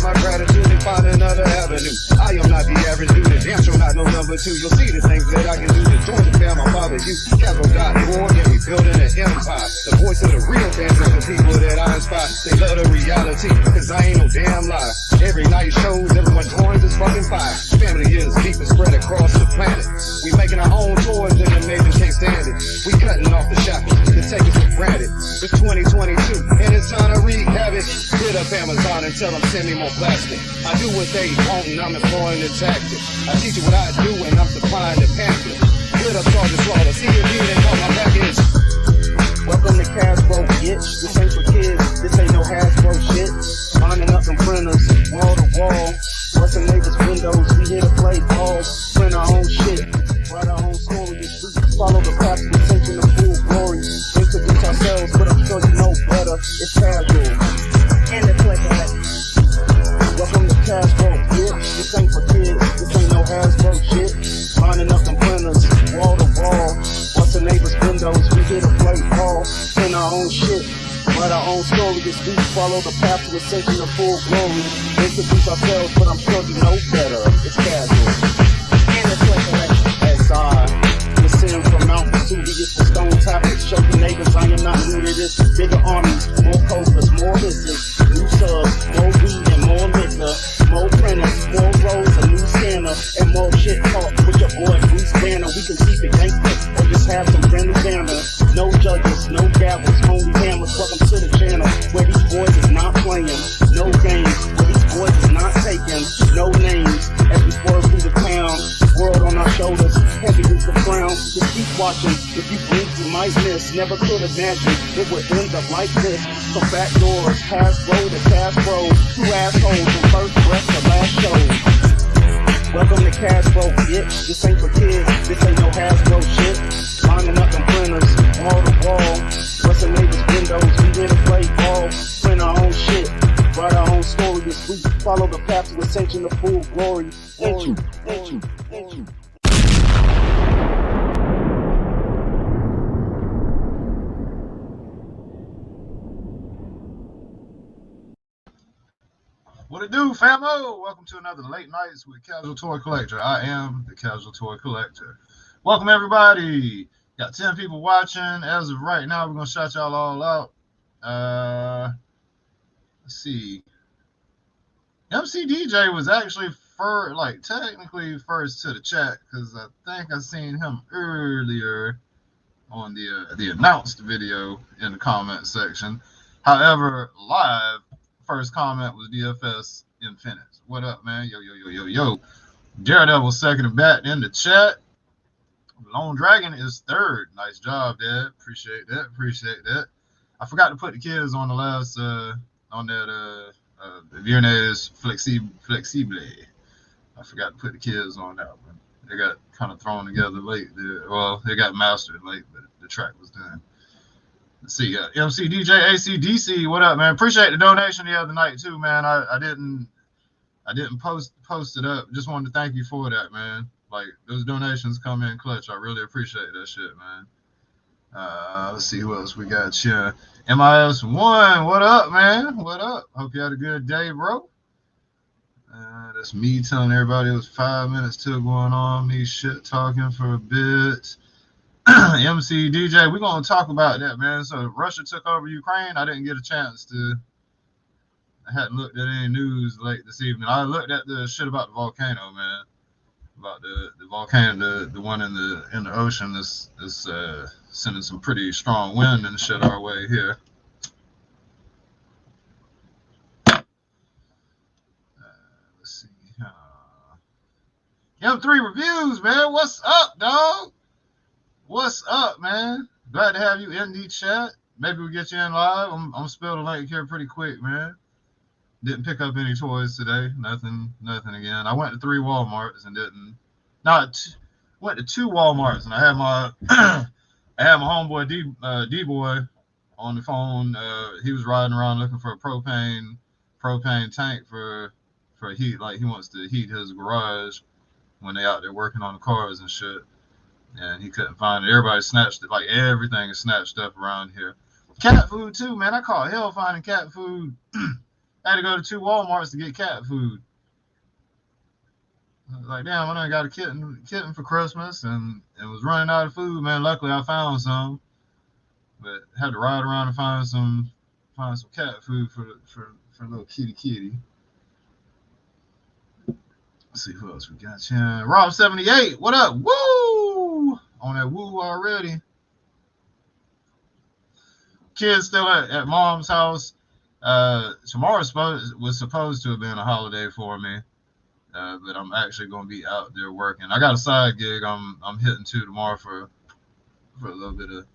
my gratitude and find another avenue. I am not the average dude, damn sure not no number two. You'll see the things that I can do to join the fam. My father, you, Kasual.org, and we building an empire. The voice of the real fans and the people that I inspire. They love the reality, cause I ain't no damn lie. Every night shows, everyone joins this fucking fire. Family is deep and spread across the planet. We making our own toys and the neighbors can't stand it. We cutting off the shackles that take us for granted. It's 2022 and it's time to wreak havoc. Hit up Amazon and tell them send me more plastic. I do what they want and I'm employing the tactic. I teach you what I do and I'm supplying the pamphlet. Hit up Sergeant Slaughter, see if you didn't know my package. Welcome to Kasual, bitch. This ain't for kids, this ain't no Hasbro shit. Lining up some printers, wall to wall. What's the neighbor's windows? We here to play ball, print our own shit, write our own story. Follow the path to attention to full glory. Introduce ourselves, but I'm sure you know better. It's Kasual. And the clicker. Welcome to Kasual, bitch. This ain't for kids, this ain't no Hasbro shit. Lining up some printers, wall to wall. What's the neighbor's windows? We here to play ball, print our own shit. Write our own story, this week follow the path to ascension of full glory. Introduce ourselves, but I'm sure you know better. It's Kasual. And the clicker. SI. Listen from Mount Vesuvius to Stone Tablets. Show the neighbors I am not new to this. Bigger armies, more coasters, more listeners. New subs, more weed and more liquor. More printers, more rows, a new scanner. And more shit talk with your boy Bruce Banner. We can keep it gangster or just have some friendly banner. No judges, no gavels, only hammers. Welcome to the channel where these boys is not playing. No games, where these boys is not taking. No names, as we swerve through the town. World on our shoulders, heavy with the crown. Just keep watching, if you blink you might miss. Never could imagine it would end up like this. From back doors, Hasbro to Kasual. Two assholes from first breath to last show. Welcome to Kasual, bitch. This ain't for kids, this ain't no Hasbro shit. Lining up them printers, wall to wall. What's the neighbor's windows? We here to play ball, print our own shit. Write our own story this week. Follow the path to ascension to full glory. Thank you. What it do, famo? Welcome to another Late Nights with Kasual Toy Collector. I am the Kasual Toy Collector. Welcome, everybody. Got 10 people watching. As of right now, we're going to shout y'all all out. Let's see. MC DJ was actually technically first to the chat because I think I seen him earlier on the announced video in the comment section. However, live, first comment was DFS Infinite. What up, man? Yo. Daredevil second and back in the chat. Lone Dragon is third. Nice job, Dad. Appreciate that. I forgot to put the kids on the last on that Viernes Flexible. I forgot to put the kids on that one. They got kind of thrown together late. They got mastered late, but the track was done. Let's see, MC DJ ACDC, what up, man? Appreciate the donation the other night too, man. I didn't post it up. Just wanted to thank you for that, man. Like, those donations come in clutch. I really appreciate that shit, man. Let's see who else we got here. MIS1, what up, man? What up? Hope you had a good day, bro. That's me telling everybody it was 5 minutes till going on. Me shit talking for a bit. MC DJ, we're going to talk about that, man. So Russia took over Ukraine. I didn't get a chance to. I hadn't looked at any news late this evening. I looked at the shit about the volcano, man. About the volcano, the one in the ocean is sending some pretty strong wind and shit our way here. Let's see. M3 Reviews, man. What's up, dog? What's up, man? Glad to have you in the chat. Maybe we'll get you in live. I'm gonna spell the link here pretty quick, man. Didn't pick up any toys today. Nothing again. I went to 3 Walmarts and didn't. Went to 2 Walmarts and I had my homeboy D-boy on the phone. He was riding around looking for a propane tank for heat. Like, he wants to heat his garage when they out there working on the cars and shit. And he couldn't find it. Everybody snatched it. Like, everything is snatched up around here. Cat food too, man. I call hell finding cat food I had to go to 2 Walmarts to get cat food. I was like, damn, I done got a kitten for Christmas and was running out of food, man. Luckily, I found some, but had to ride around and find some cat food for little kitty. Let's see who else we got. Yeah, Rob78, what up? Woo! On that woo already. Kids still at mom's house. Tomorrow was supposed to have been a holiday for me, but I'm actually gonna be out there working. I got a side gig I'm hitting to tomorrow for a little bit of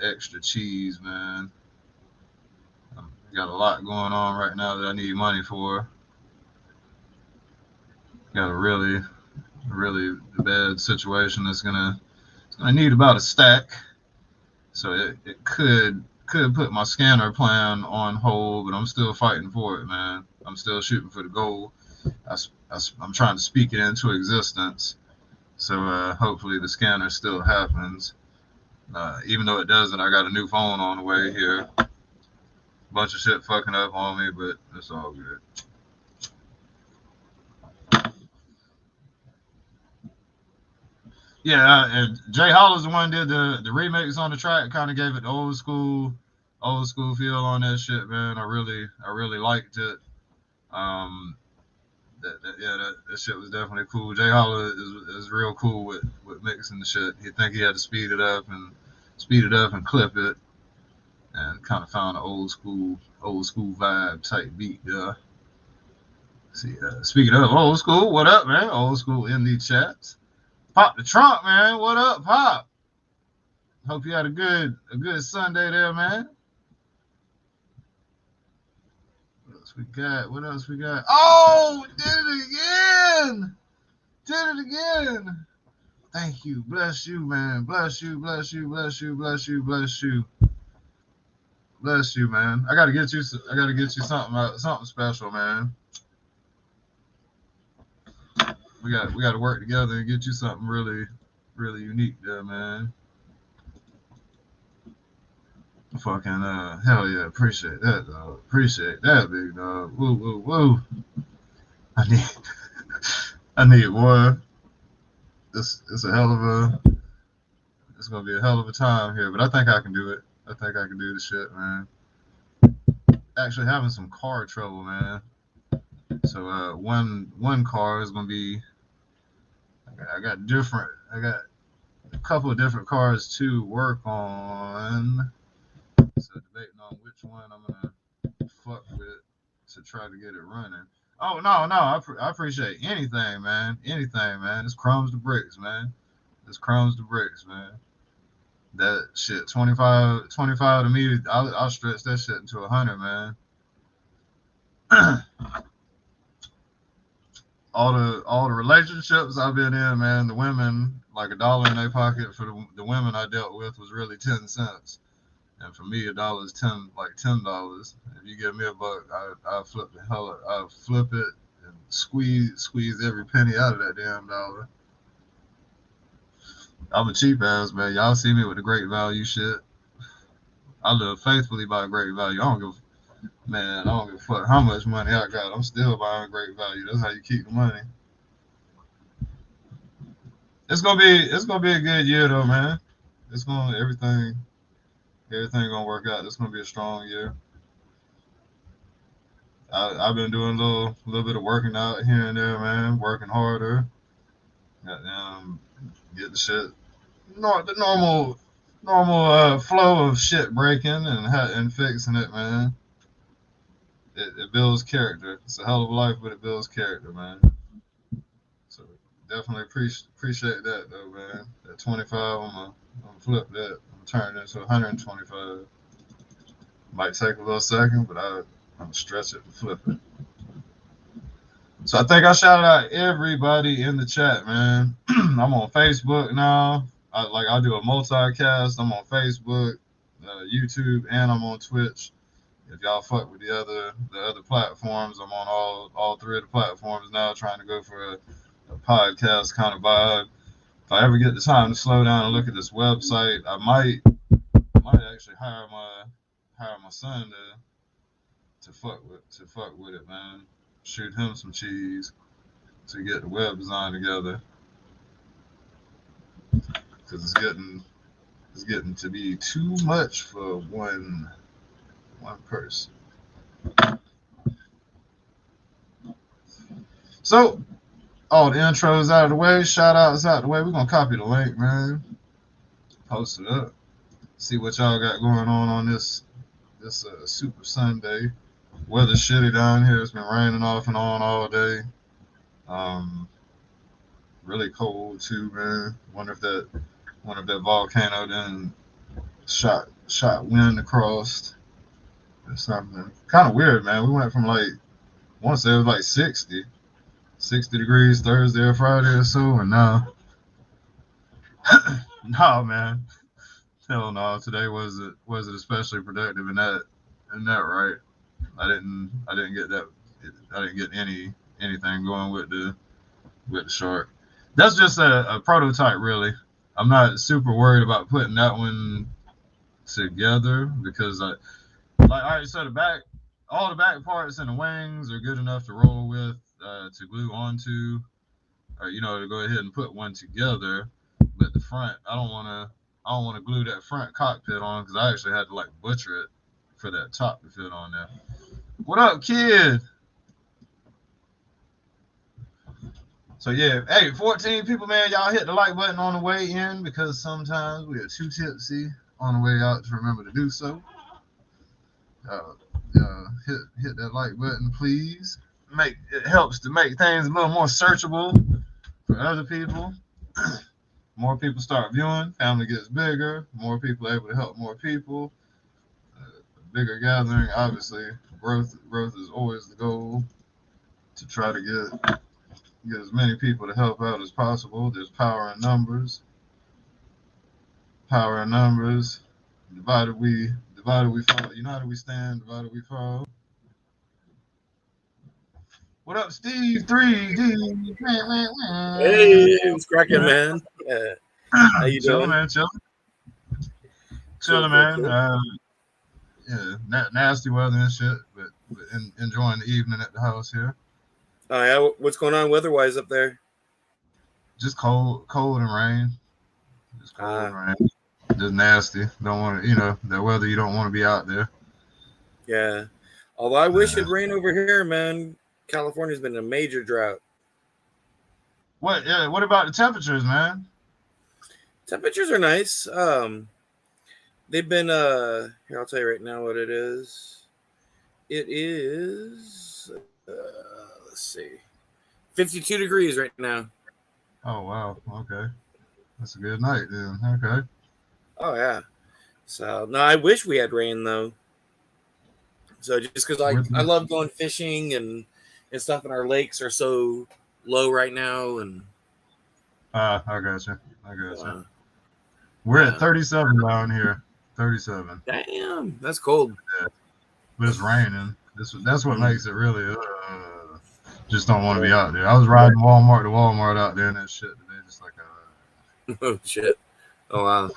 extra cheese, man. Got a lot going on right now that I need money for. Got a really bad situation that's gonna need about a stack. So it could put my scanner plan on hold, but I'm still fighting for it, man. I'm still shooting for the goal. I'm trying to speak it into existence. So hopefully the scanner still happens. Even though it doesn't, I got a new phone on the way here. Bunch of shit fucking up on me, but it's all good. Yeah, and Jay Hollow's the one who did the remix on the track. Kind of gave it the old school feel on that shit, man. I really liked it. That shit was definitely cool. Jay Hollow is real cool with mixing the shit. He think he had to speed it up and clip it, and kind of found an old school vibe type beat there. See, speaking of old school, what up, man? Old school in the chats. Pop the trunk, man. What up, Pop? Hope you had a good Sunday there, man. What else we got? Oh, did it again. Thank you. Bless you, man. Bless you, man. I gotta get you something special, man. We got to work together and get you something really unique there, man. Fucking hell yeah, appreciate that, dog. Appreciate that, big dog. Woo. I need one. It's gonna be a hell of a time here, but I think I can do it. I think I can do the shit, man. Actually having some car trouble, man. So one car is gonna be I got a couple of different cars to work on. So debating on which one I'm gonna fuck with to try to get it running. Oh no, I appreciate anything, man. It's crumbs to bricks, man. That shit, 25 to me, I'll stretch that shit into 100, man. all the relationships I've been in, man, the women, like $1 in their pocket for the women I dealt with was really 10 cents. And for me, $1 is $10. If you give me $1, I'll flip I'll flip it and squeeze every penny out of that damn dollar. I'm a cheap ass, man. Y'all see me with the great value shit. I live faithfully by great value. I don't give a fuck how much money I got. I'm still buying great value. That's how you keep the money. It's gonna be a good year though, man. Everything gonna work out. It's gonna be a strong year. I've been doing a little bit of working out here and there, man. Working harder. Get the shit. The normal flow of shit breaking and fixing it, man. It builds character. It's a hell of a life, but it builds character, man. So definitely appreciate that, though, man. That 25, I'm gonna flip that. I'm turning it into 125. Might take a little second, but I'm gonna stretch it and flip it. So I think I shouted out everybody in the chat, man. I'm on Facebook now. I do a multicast. I'm on Facebook, YouTube, and I'm on Twitch. If y'all fuck with the other platforms, I'm on all three of the platforms now, trying to go for a podcast kind of vibe. If I ever get the time to slow down and look at this website, I might actually hire my son fuck with it, man. Shoot him some cheese to get the web design together, because it's getting to be too much for one person. So all the intros out of the way, shout outs out of the way. We're gonna copy the link, man. Post it up. See what y'all got going on this Super Sunday. Weather shitty down here. It's been raining off and on all day. Really cold too, man. Wonder if that volcano then shot wind across or something. Kind of weird, man. We went from like, I want to say it was like 60 degrees Thursday or Friday or so, and now, nah, man. Hell no. Today was it especially productive in that right. I didn't get that. I didn't get anything going with the shark. That's just a prototype, really. I'm not super worried about putting that one together because all right, so all the back parts and the wings are good enough to roll with, to glue onto, or to go ahead and put one together. But the front, I don't want to glue that front cockpit on because I actually had to like butcher it for that top to fit on there. What up, kid? So yeah, hey, 14 people, man, y'all hit the like button on the way in because sometimes we are too tipsy on the way out to remember to do so. Hit that like button, please. It helps to make things a little more searchable for other people. More people start viewing, family gets bigger, more people able to help more people. Bigger gathering, obviously, growth is always the goal. To try to get as many people to help out as possible. There's power in numbers. Divided we fall. United we stand. Divided we fall. What up, Steve? 3D. Hey, what's cracking, man? How you doing? Chilling, man. Yeah, nasty weather and shit, but enjoying the evening at the house here. Oh yeah, what's going on weather-wise up there? Just cold and rain. Just cold and rain. Just nasty. Don't want to, that weather. You don't want to be out there. Yeah. Although I wish it'd rain over here, man. California's been a major drought. What? Yeah. What about the temperatures, man? Temperatures are nice. They've been here. I'll tell you right now what it is. It is let's see, 52 degrees right now. Oh wow. Okay, that's a good night then. Okay. Oh yeah. So no, I wish we had rain though. So just because I love going fishing and stuff, and our lakes are so low right now, and I gotcha. We're at 37 down here. 37. Damn, that's cold. Yeah. But it's raining. That's what makes it really. Just don't want to be out there. I was riding Walmart to Walmart out there and that shit today, just like. Oh shit! Oh wow.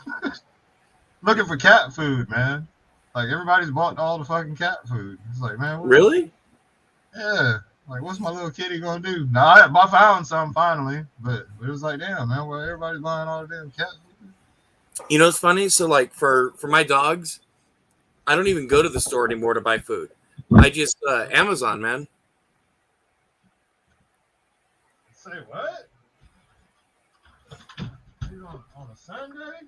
Looking for cat food, man. Like everybody's bought all the fucking cat food. It's like, man. Really? Yeah. Like, what's my little kitty gonna do? Now I found some finally, but it was like, damn, man. Well, everybody's buying all the damn cat food. It's funny. So, like, for my dogs, I don't even go to the store anymore to buy food. I just Amazon, man. Say what? On a Sunday?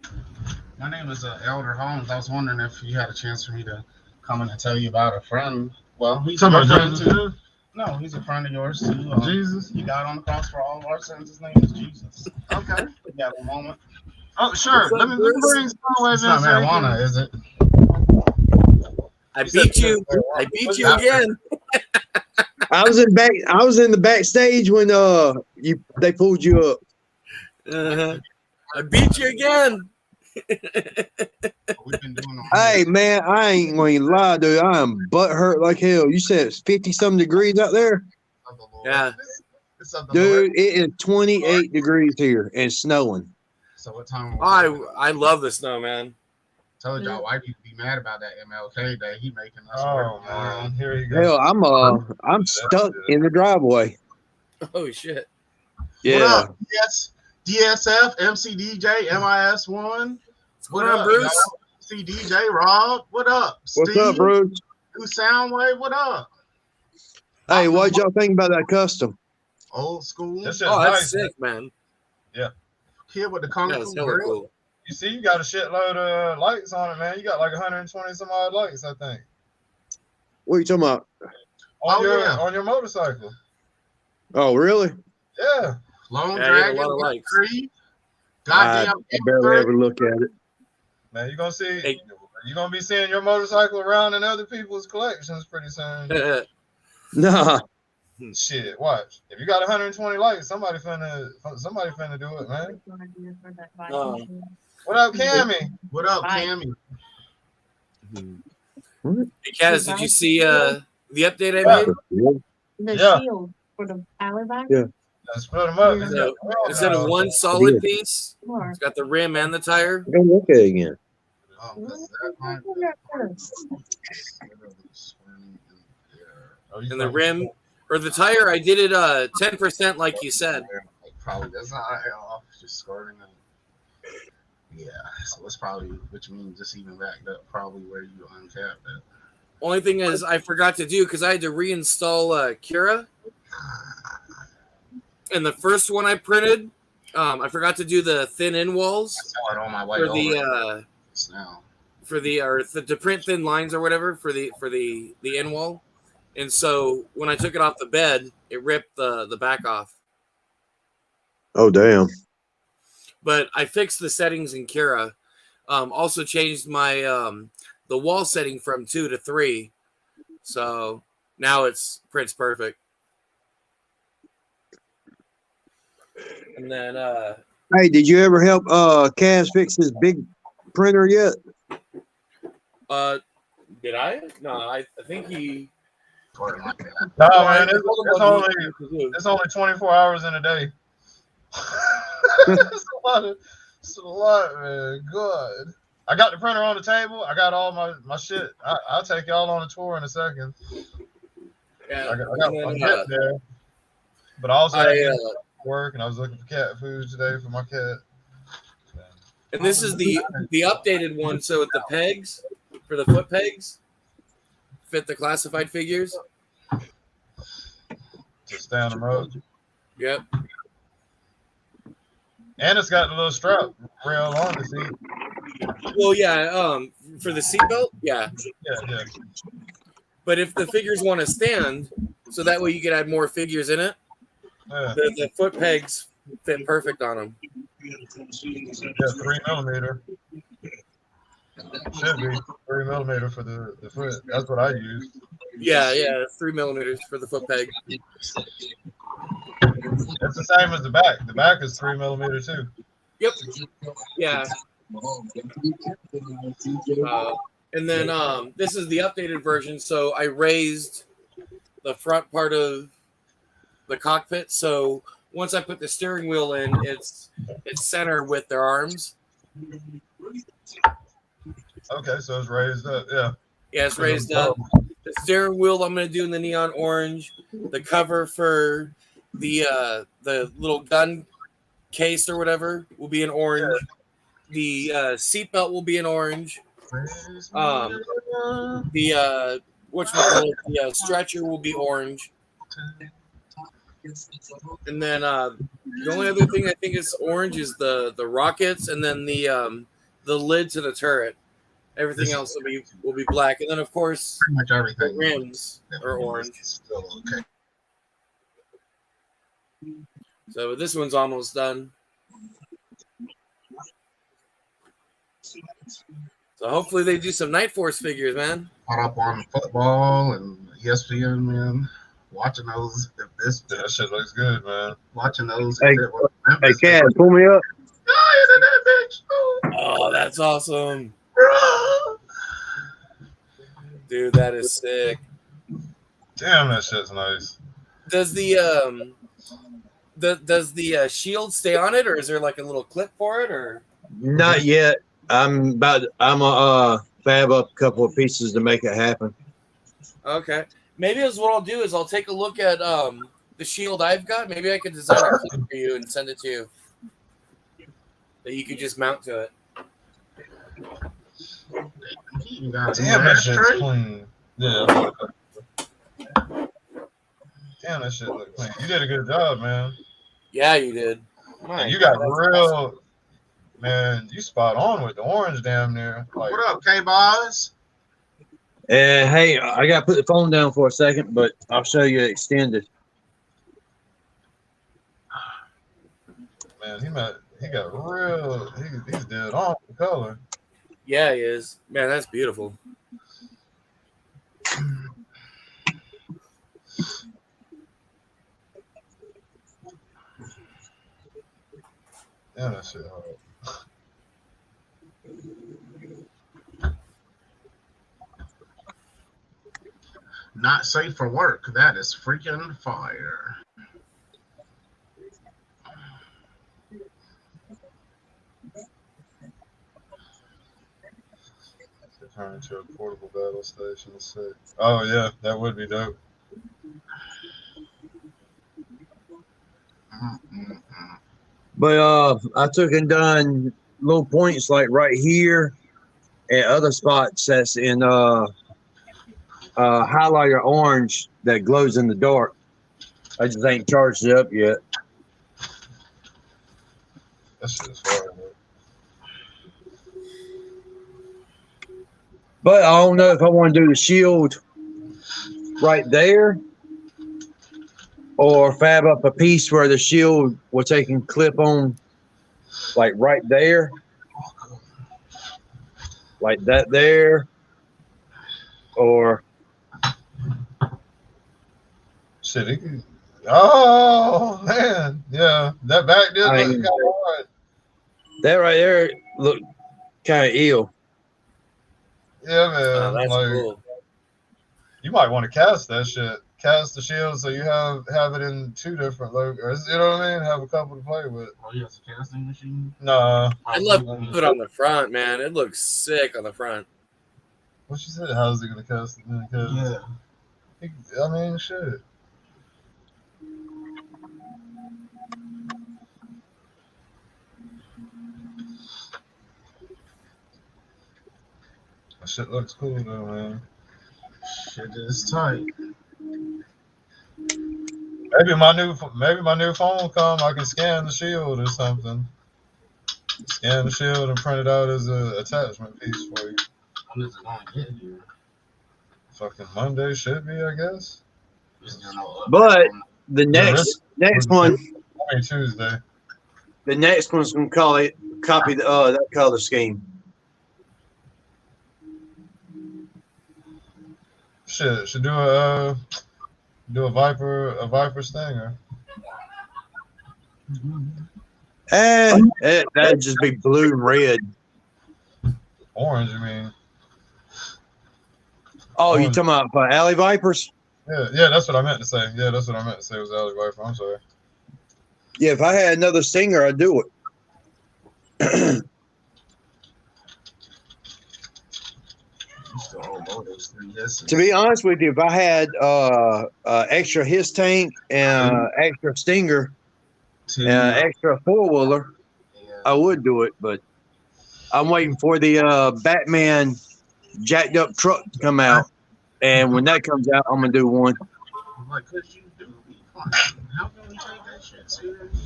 My name is Elder Holmes. I was wondering if you had a chance for me to come in and tell you about a friend. Well, he's a friend too. No, he's a friend of yours too. Jesus? He died on the cross for all of our sins. His name is Jesus. Okay. You got a moment? Oh, sure. Let me bring some away. It's not marijuana, is it? I beat you. I beat you again. I was in the backstage when they pulled you up. I beat you again. Hey man, I ain't gonna lie, dude. I am butt hurt like hell. You said it's 50-some degrees out there? Yeah. Dude, it is 28 degrees here and snowing. So what time? I love the snow, man. Told y'all why you be mad about that MLK Day. He making us Oh work. man, here you go. Hell, I'm stuck in the driveway. Oh shit. What Yeah. up? DSF, MCDJ, MIS1. What's going on, Bruce? CDJ, Rob. What up? What's up, Bruce? New Soundwave. What up? Hey, what y'all think about that custom? Old school. This shit's Oh, that's nice. sick, man. Kid with the Kung That's Fu hella grill. cool. You see, you got a shitload of lights on it, man. You got like 120 some odd lights, I think. What are you talking about? On your motorcycle. Oh, really? Yeah. Lone Yeah, Dragon. a lot of lights. 3. I Goddamn. barely ever look at it. Man, you're gonna see Hey. you're gonna be seeing your motorcycle around in other people's collections pretty soon. Nah. Shit, watch. If you got 120 lights, somebody finna do it, man. What up, Cammy? What up, Bye. Cammy? Hey, Kaz, did you see the update I made? The Yeah. shield for the power back. Yeah. Let's split them up. So, instead of one solid piece, it's got the rim and the tire. Go look at it again. And the rim or the tire, I did it 10% like you said. Probably that's not off, just skirting them. Yeah, so it's probably, which means just even backed up, probably where you uncapped it. Only thing is, I forgot to do because I had to reinstall Cura. And the first one I printed, I forgot to do the thin end walls I saw it on my way for over the now. to print thin lines or whatever for the end wall. And so when I took it off the bed, it ripped the back off. Oh, damn. But I fixed the settings in Cura. Also changed my the wall setting from 2 to 3. So now it's prints perfect. And then Hey, did you ever help Kaz fix his big printer yet? did I? No, I think he No, man, it's only 24 hours in a day. It's a lot, man. Good. I got the printer on the table. I got all my shit. I'll take y'all on a tour in a second. yeah, I'm getting there. But also, I work, and I was looking for cat food today for my cat. and this is the updated one. So with the pegs for the foot pegs fit the classified figures. Just stand them up. Yep. And it's got the little strap rail on the seat. Well, yeah. For the seatbelt, yeah. Yeah. But if the figures want to stand, so that way you can add more figures in it, Yeah. the foot pegs fit perfect on them. Yeah, 3mm. Should be 3mm for the foot. That's what I use. Yeah, 3mm for the foot peg. It's the same as the back. The back is 3mm too. Yep. Yeah. And then this is the updated version. So I raised the front part of the cockpit. So once I put the steering wheel in, it's center with their arms. Okay, so it's raised up. Yeah. Yeah, it's raised up. The steering wheel I'm going to do in the neon orange. The cover for the little gun case or whatever will be in orange. The seatbelt will be in orange. The stretcher will be orange. And then the only other thing I think is orange is the rockets, and then the lid to the turret. Everything else will be black, and then of course Pretty much everything. the rims are orange. Still okay. So this one's almost done. So hopefully they do some Night Force figures, man. Caught up on football and ESPN, man. Watching those. That shit looks good, man. Watching those. Hey, Kaz, pull me up. Oh, that's awesome. Dude, that is sick. Damn, that shit's nice. Does the shield stay on it, or is there like a little clip for it, or? Not yet. I'm a fab up a couple of pieces to make it happen. Okay. Maybe that's what I'll do is I'll take a look at the shield I've got. Maybe I could design a clip for you and send it to you that you could just mount to it. You got Damn, that shit's clean. Yeah. Damn, that shit look clean. You did a good job, man. Yeah, you did. And you got real, man. You spot on with the orange, damn near. Like, What up, K-Boss? And hey, I got to put the phone down for a second, but I'll show you extended. man, he got real. He's dead on the color. Yeah, he is. Man, that's beautiful. Damn, that shit hard. Not safe for work. That is freaking fire. Turn into a portable battle station. Sick. Oh yeah, that would be dope. But I took and done little points like right here and other spots that's in highlighter orange that glows in the dark. I just ain't charged it up yet. That shit is hard. Man. But I don't know if I want to do the shield right there or fab up a piece where the shield will take and clip on like right there. Like that there. Or Shit, he can. Oh man, yeah, that back did look kind of hard. That right there look kind of ill. Yeah, man. Oh, that's like, cool. You might want to cast that shit. Cast the shield so you have it in two different logos. You know what I mean? Have a couple to play with. Oh, you have a casting machine? Nah. I'd love to put it on the front, man. It looks sick on the front. What you said? How's he gonna cast it? Yeah. I mean, shit. That shit looks cool though, man. Shit is tight. Maybe my new phone come. I can scan the shield or something. Scan the shield and print it out as an attachment piece for you. When is it gonna get here? Fucking Monday should be, I guess. But the next one, I mean Tuesday. the next one's gonna copy that color scheme. Should do a Viper Stinger. That'd just be blue and red. Orange, I mean. Oh, you talking about alley vipers? Yeah, that's what I meant to say. Yeah, that's what I meant to say was alley Viper. I'm sorry. Yeah, if I had another Stinger, I'd do it. To be honest with you, if I had extra his tank and extra Stinger, extra four-wheeler, I would do it. But I'm waiting for the Batman jacked up truck to come out, and when that comes out, I'm gonna do one. Like, could you do be fun? How can we take that shit serious?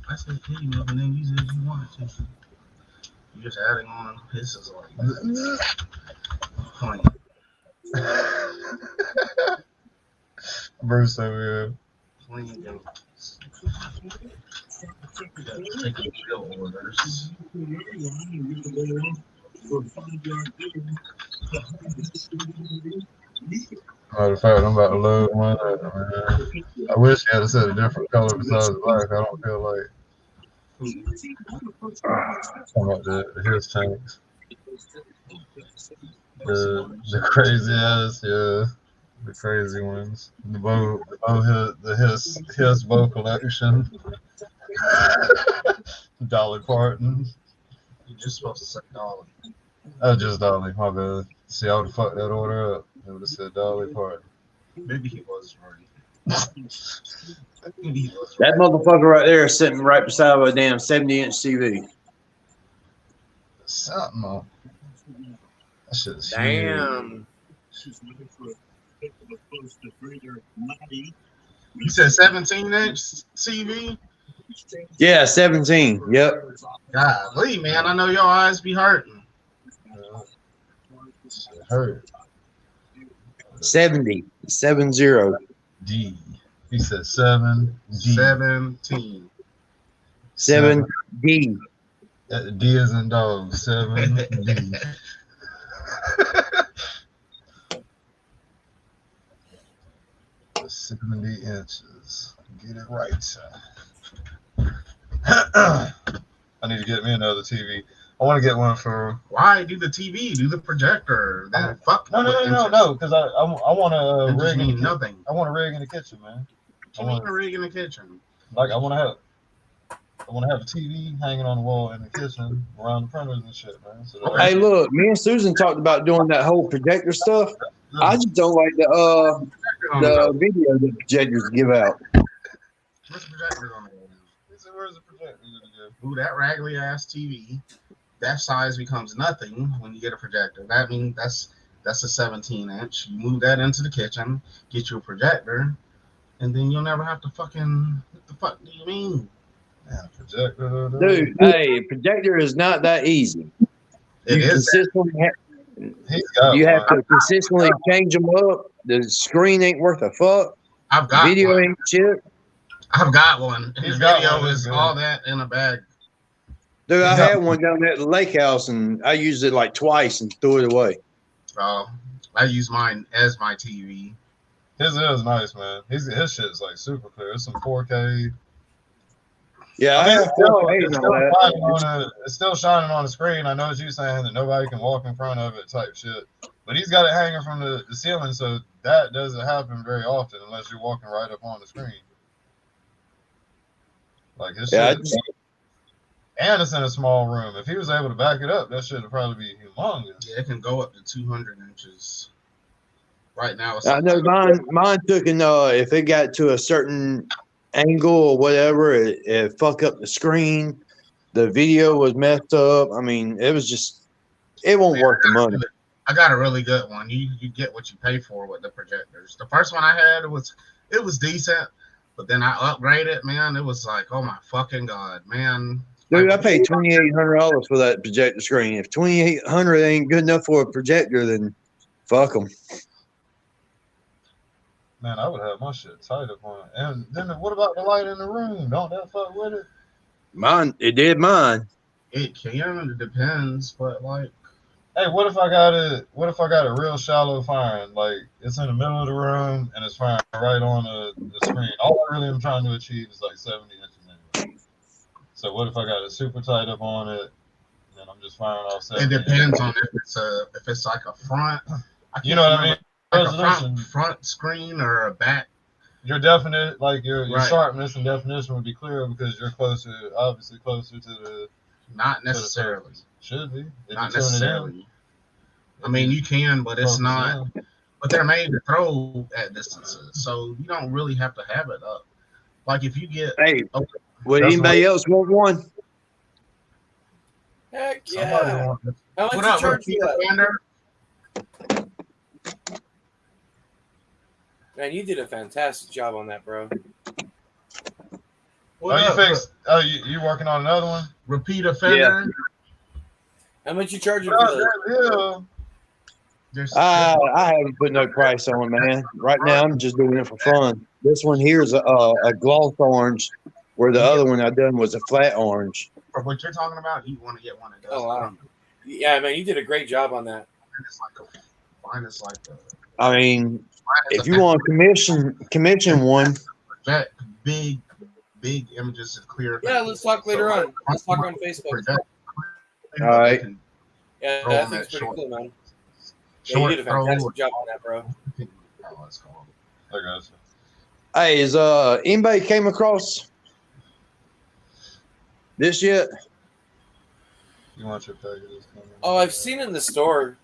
I said, hey, and then you said you wanted to. You just adding on pisses like that. Funny. Bruce over Clean jokes. Taking bill orders. Matter of fact, I'm about to load one up, man. I wish you had said a different color besides black. I don't feel like some of the his tanks. The crazy ass, yeah. The crazy ones. His bow collection. Dolly Parton. just supposed to say Dolly. Oh, just Dolly. My bad. See, I would have fucked that order up. It would have said Dolly Parton. Maybe he was right. Maybe he was That motherfucker right there is sitting right beside a damn 70-inch TV. Something on. That shit's huge. Damn. You said 17-inch TV? Yeah, 17. Yep. Golly, man, I know your eyes be hurting. Shit hurt. 70. 70. D. He said 7. D. 17. 7D. D is in dog. 7D. 70 inches. Get it right. I need to get me another TV. I want to get one for. Why do the TV? Do the projector. Then fuck. No. Because I want a rig in nothing. I want a rig in the kitchen, man. I want a rig in the kitchen. Like I want to have a TV hanging on the wall in the kitchen around the printers and shit, man. So Hey, look, me and Susan talked about doing that whole projector stuff. I just don't like the video that projectors give out. What's the projector on the wall? Where's the projector gonna go? Ooh, that raggedy ass TV. That size becomes nothing when you get a projector. That means that's a 17-inch. You move that into the kitchen, get you a projector, and then you'll never have to fucking. What the fuck do you mean? Yeah, projector. Dude, hey, a projector is not that easy. It You is. you have to consistently change them up. The screen ain't worth a fuck. I've got Video one. ain't shit. I've got one. His video is all that in a bag. Dude, I had one down there at the lake house, and I used it like twice and threw it away. I use mine as my TV. His is nice, man. His shit's like super clear. It's some 4K. Yeah, I have 4K and all that. It's still shining on the screen. I know what you're saying that nobody can walk in front of it type shit. But he's got it hanging from the ceiling, so that doesn't happen very often unless you're walking right up on the screen. Like his shit. And it's in a small room. If he was able to back it up, that shit would probably be humongous. Yeah, it can go up to 200 inches. Right now, it's I know mine took if it got to a certain angle or whatever, it fuck up the screen. The video was messed up. I mean, it won't worth the money. I got a really good one. You get what you pay for with the projectors. The first one I had it was decent, but then I upgraded. Man, it was like, oh my fucking god, man. Dude, I paid $2,800 for that projector screen. If $2,800 ain't good enough for a projector, then fuck them. Man, I would have my shit tight up on it. And then what about the light in the room? Don't that fuck with it? It did mine. It can. It depends, but like, hey, what if I got a real shallow firing? Like it's in the middle of the room and it's firing right on the screen. All I really am trying to achieve is like 70 inches anyway. So what if I got it super tight up on it, and I'm just firing off 70? It depends on if it's like a front. You know what I mean? Like a front screen or a back. Your definite, like your sharpness and definition would be clearer because you're obviously closer to the. Not necessarily. Should be. Not necessarily. I mean, you can, but it's not. But they're made to throw at distances, so you don't really have to have it up. Like if you get. Hey. Would anybody else want one? Heck yeah. How much you charge for that? Man, you did a fantastic job on that, bro. You fixed? You working on another one? Repeat offender? Yeah. How much you charging for that? I haven't put no price on it, man. Right now, I'm just doing it for fun. This one here is a gloss orange, where the other one I done was a flat orange. For what you're talking about, you want to get one of those. Oh, wow. Yeah, man, you did a great job on that. I mean, if you want to commission one. That big images is clear. Yeah, let's talk later on. Let's talk on Facebook. All right. Yeah, I think it's pretty cool, man. Yeah, you did a fantastic job on that, bro. I got you. Hey, is anybody came across this yet? You want your packages coming? Oh, I've seen it in the store.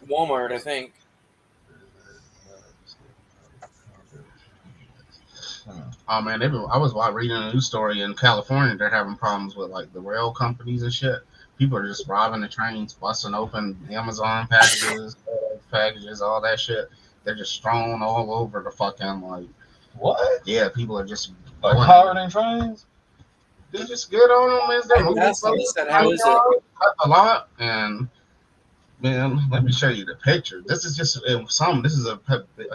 Walmart, I think. Oh man, I was reading a news story in California. They're having problems with like the rail companies and shit. People are just robbing the trains, busting open Amazon packages, all that shit. They're just strewn all over the fucking like. What? Yeah, people are just Like pirating trains? They just get on them as they're moving. How is it? A lot, and man, let me show you the picture. This is just This is a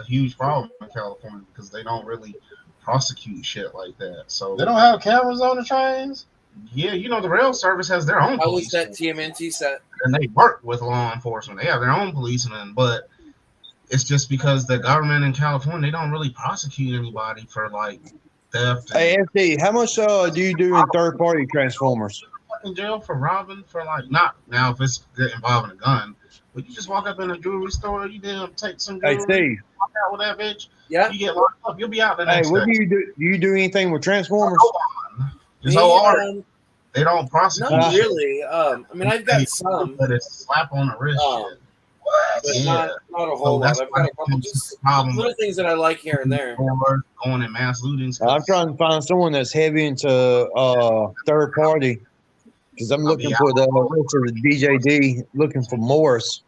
huge problem in California because they don't really prosecute shit like that. So they don't have cameras on the trains. Yeah, the rail service has their own. How is that TMNT set? And they work with law enforcement. They have their own policemen, but it's just because the government in California, they don't really prosecute anybody for like theft. Hey, FD, how much do you do in third-party transformers? In jail for robbing for like not now if it's involving a gun, but you just walk up in a jewelry store, you damn take some jewelry, hey Steve, walk out with that bitch, yeah, you get locked up, you'll be out the next hey, what day. do you do? Do you do anything with transformers? They don't prosecute. Not really. I mean, I've got some, but it's slap on the wrist. Shit. But not a whole lot. I've got a couple just little things that I like here and there. Going in mass lootings. I'm trying to find someone that's heavy into third party because I'm looking for the rest of the DJD, looking for Morris.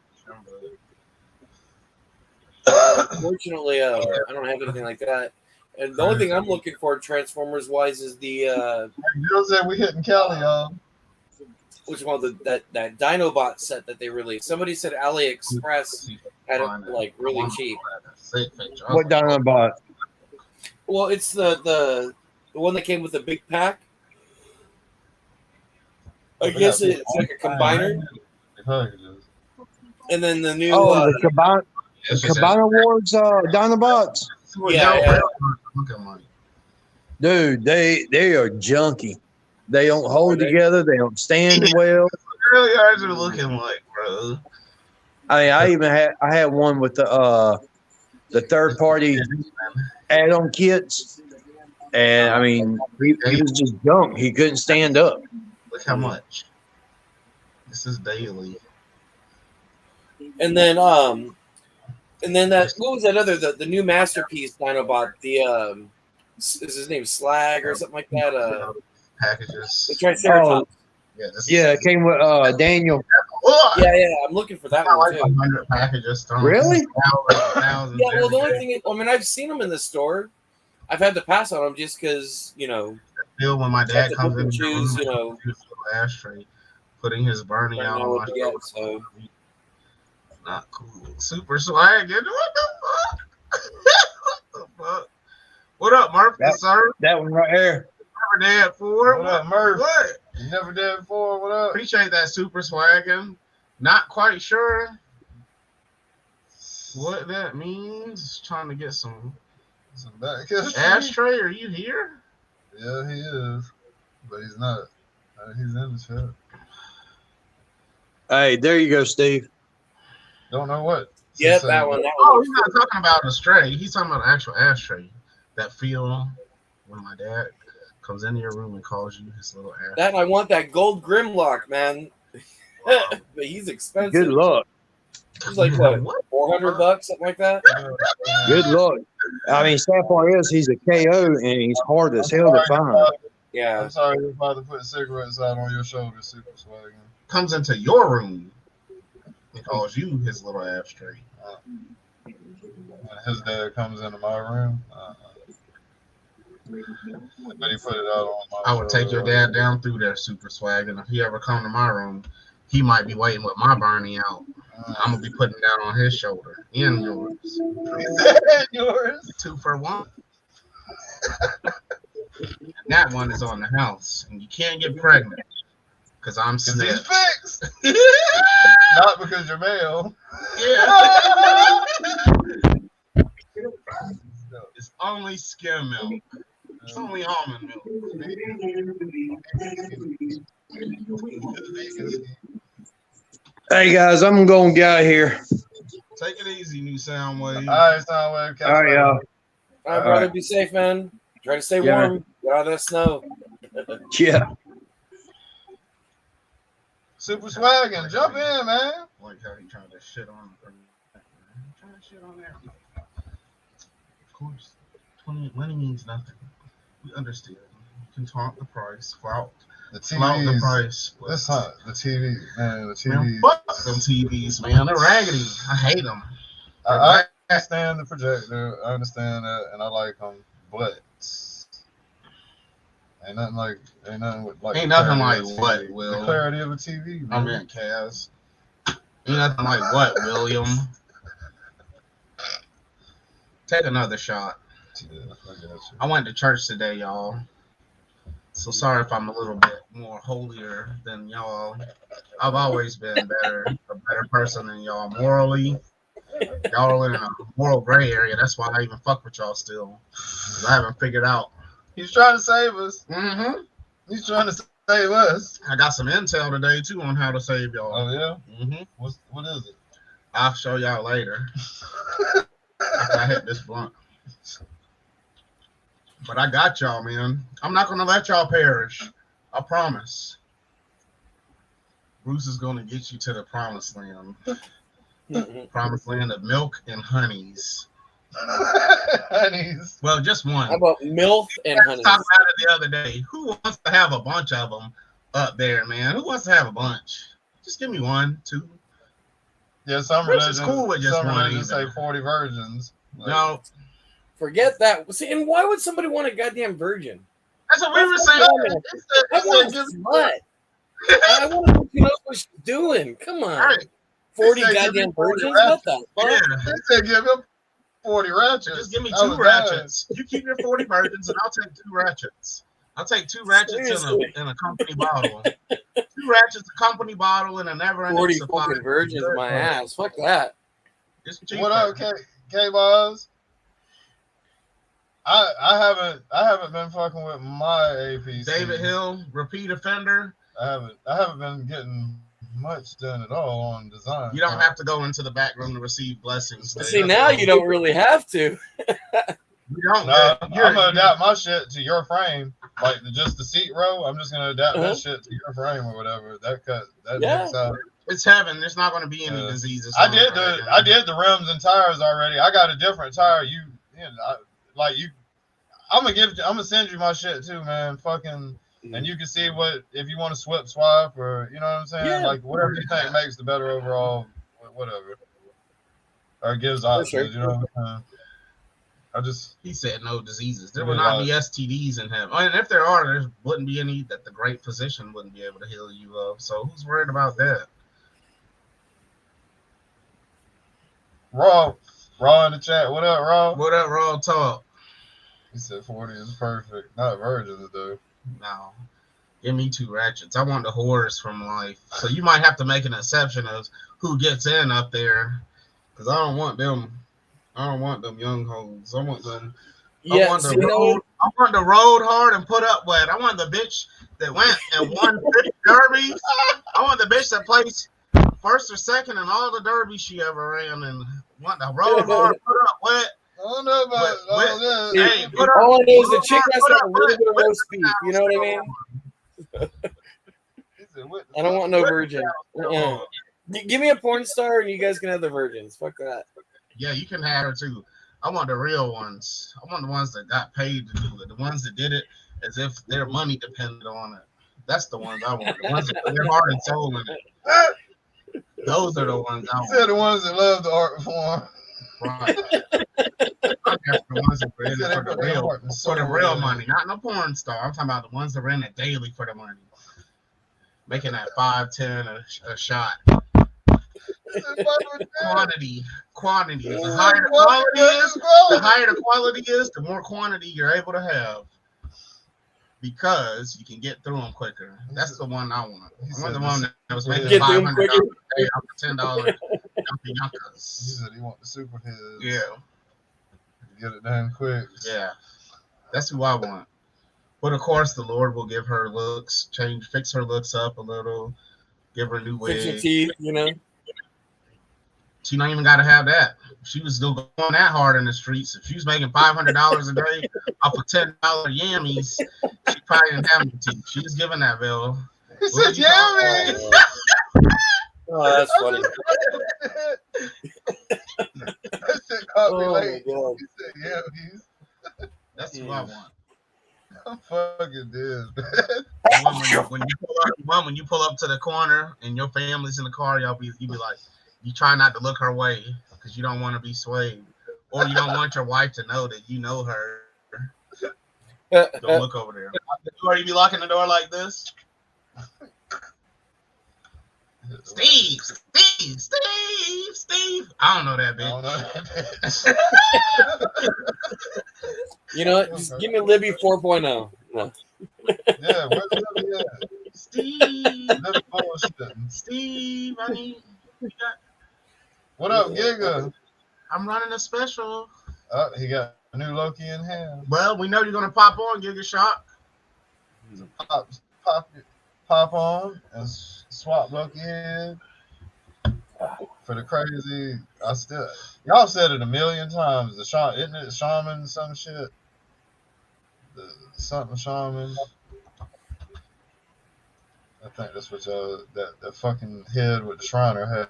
Fortunately, I don't have anything like that. And the only thing I'm looking for Transformers wise is the girls that we hitting Cali on. Which one? That Dinobot set that they released. Somebody said AliExpress had it like really cheap. What Dinobot? Well, it's the one that came with the big pack. I guess it's like a combiner. And then the new the Cabana Wars Dinobots. Yeah. Dude, they are junky. They don't hold together. They don't stand well. Really are looking like, bro. I mean, I had one with the third party add-on kits, and I mean, he was just junk. He couldn't stand up. Look how much. This is daily. And then that what was that other the new masterpiece Dinobot? The is his name Slag or something like that? Packages. The Triceratops. Yeah, it came with Daniel. Yeah, I'm looking for that one like too. 100 packages. Really? Yeah, well, the only thing, I mean, I've seen them in the store. I've had to pass on them just because, Still, when my dad comes in, choose, his little ashtray, putting his Bernie out on my shoulder. So. Not cool. Super swag. What the fuck? What up, Murph? Sir? That one right there. Never dead for. What up, Murph? What? You never did before. What up? Appreciate that super swagging. Not quite sure what that means. Trying to get some back ashtray. Are you here? Yeah, he is, but he's not. He's in the chat. Hey, there you go, Steve. Don't know what. Yeah, that one. Oh, he's not talking about a stray. He's talking about an actual ashtray. That feel when my dad comes into your room and calls you his little ashtray. That I want that gold Grimlock, man. But he's expensive. Good luck. He's like what? $400, something like that. Good luck. I mean, Sapphire he's a KO and he's hard as hell to find. Yeah. I'm sorry, your father put cigarettes out on your shoulder, super swagging. Comes into your room and calls you his little ashtray. His dad comes into my room. But he put it out on my I would take your dad down through there, super swag, and if he ever come to my room, he might be waiting with my Barney out. I'm gonna be putting that on his shoulder and yours. Yours. 2 for 1. That one is on the house, and you can't get pregnant because I'm He's sick. fixed. Not because you're male. Yeah. It's only skim milk. It's only almond milk. Hey guys, I'm gonna get out of here. Take it easy, new Soundwave. All right, Soundwave. All right, y'all. All right, brother. Be safe, man. Try to stay warm. Get out of that snow. Yeah. Super swaggin'. Jump in, man. Like how he trying to shit on her. Trying to shit on there. Of course, money means nothing. We understand. You can taunt the price, flout The the TVs. price. That's not the TV, man. The Man, TV. fuck them TVs, man. They're raggedy. I hate them. I understand the projector. I understand that, and I like them, but ain't nothing like Ain't nothing like what, The Will? clarity of a TV, I man. mean, Kaz. Ain't nothing like what, William? Take another shot. Yeah, I got you. I went to church today, y'all. So sorry if I'm a little bit more holier than y'all. I've always been a better person than y'all morally. Y'all are in a moral gray area. That's why I even fuck with y'all still. 'Cause I haven't figured out. He's trying to save us. Mm-hmm. He's trying to save us. I got some intel today too on how to save y'all. Oh yeah. Mm-hmm. What is it? I'll show y'all later after I hit this blunt. But I got y'all, man. I'm not gonna let y'all perish. I promise. Bruce is gonna get you to the promised land. Promised land of milk and honeys. Honeys. Well, just one. How about MILF and I honey? was talking about it the other day. Who wants to have a bunch of them up there, man? Who wants to have a bunch? Just give me 1, 2. Yeah, some Bruce religions, is cool with just some one religions say either. 40 virgins. Like, No, Forget that. See, and why would somebody want a goddamn virgin? that's what we were saying. I want a slut. I want to know who knows what she's doing. Come on. Right. 40 They said give goddamn me 40 virgins? What the fuck? Yeah. They said give him 40 ratchets. Just give me I 2 was ratchets. You keep your 40 virgins, and I'll take 2 ratchets. I'll take 2 ratchets in a company bottle. 2 ratchets, a company bottle, and a never-ending 40 supply. fucking virgins, my ass. Fuck that. It's dying. cheaper. What up, K-Boz? I haven't been fucking with my APC. David Hill, repeat offender. I haven't been getting much done at all on design. You don't have to go into the back room to receive blessings. Dave. See, now you don't really have to. You don't. No, I'm You're- gonna adapt my shit to your frame, like just the seat row. I'm just gonna adapt Uh-huh. that shit to your frame or whatever. That Yeah. makes out. It's heaven. There's not going to be any diseases. I did the rims and tires already. I got a different tire. I'm gonna send you my shit too, man. Fucking, and you can see what if you want to swap or you know what I'm saying. Yeah. Like whatever you think makes the better overall, whatever, or gives options. sure. You know what I'm saying? He said no diseases. There Yeah, will not be STDs in heaven. And if there are, there wouldn't be any that the great physician wouldn't be able to heal you of. So who's worried about that? Raw in the chat. What up, Raw? What up, Raw Talk? He said 40 is perfect. Not virgins though. No. Give me 2 ratchets. I want the horrors from life. So you might have to make an exception of who gets in up there. Because I don't want them young hoes. I want them. Yeah, I want the road hard and put up wet. I want the bitch that went and won 50 derbies. I want the bitch that placed first or second in all the derbies she ever ran and want the road hard, put up wet. I don't know about all that. Hey, put up, all I know is the chick has to have a put little up, bit of put roast up, beef. You know what I mean? He said, what the I don't fuck? want no virgin. Give me a porn star and you guys can have the virgins. Fuck that. Yeah, you can have her too. I want the real ones. I want the ones that got paid to do it. The ones that did it as if their money depended on it. That's the ones I want. The ones that put their heart and soul in it. Those are the ones I He want. said the ones that love the art form. Right. That's the ones that were in it Said for they the put their real, heart and for the soul real in it. money, not no porn star. I'm talking about the ones that were in it daily for the money, making that 5-10 a shot. Quantity. The higher the quality is, the more quantity you're able to have. Because you can get through them quicker. That's the one I want. I want the one that was making Get through 'em $500 quicker. a day off of $10 He Yankas. said he want the super heads. Yeah, Get it done quick. yeah. That's who I want. But of course, the Lord will give her looks, fix her looks up a little, give her a new Fix your wig. teeth, you know? She don't even got to have that. She was still going that hard in the streets. If she was making $500 a day off of $10 yammies, she probably didn't have any teeth. She was giving that bill. He said, yeah, man. Oh, that's funny. That shit caught me Oh, late. my God. He said, yeah, he's. That's who I want. I'm fucking dead, man. The one when you pull up to the corner and your family's in the car, you be like, you try not to look her way because you don't want to be swayed, or you don't want your wife to know that you know her. Don't look over there. Or you be locking the door like this. Steve. I don't know that bitch. I don't know that bitch. You know what? Just give me Libby 4.0. No. Yeah, where's Libby at? Steve, Libby bullshitting. Steve, I need. What up, Giga? I'm running a special. Oh, he got a new Loki in hand. Well, we know you're gonna pop on, give it a shot. He's a pop on and swap Loki head for the crazy. Y'all said it a million times. Isn't it shaman some shit? Something shaman. I think that's what y'all that fucking head with the Shriner had.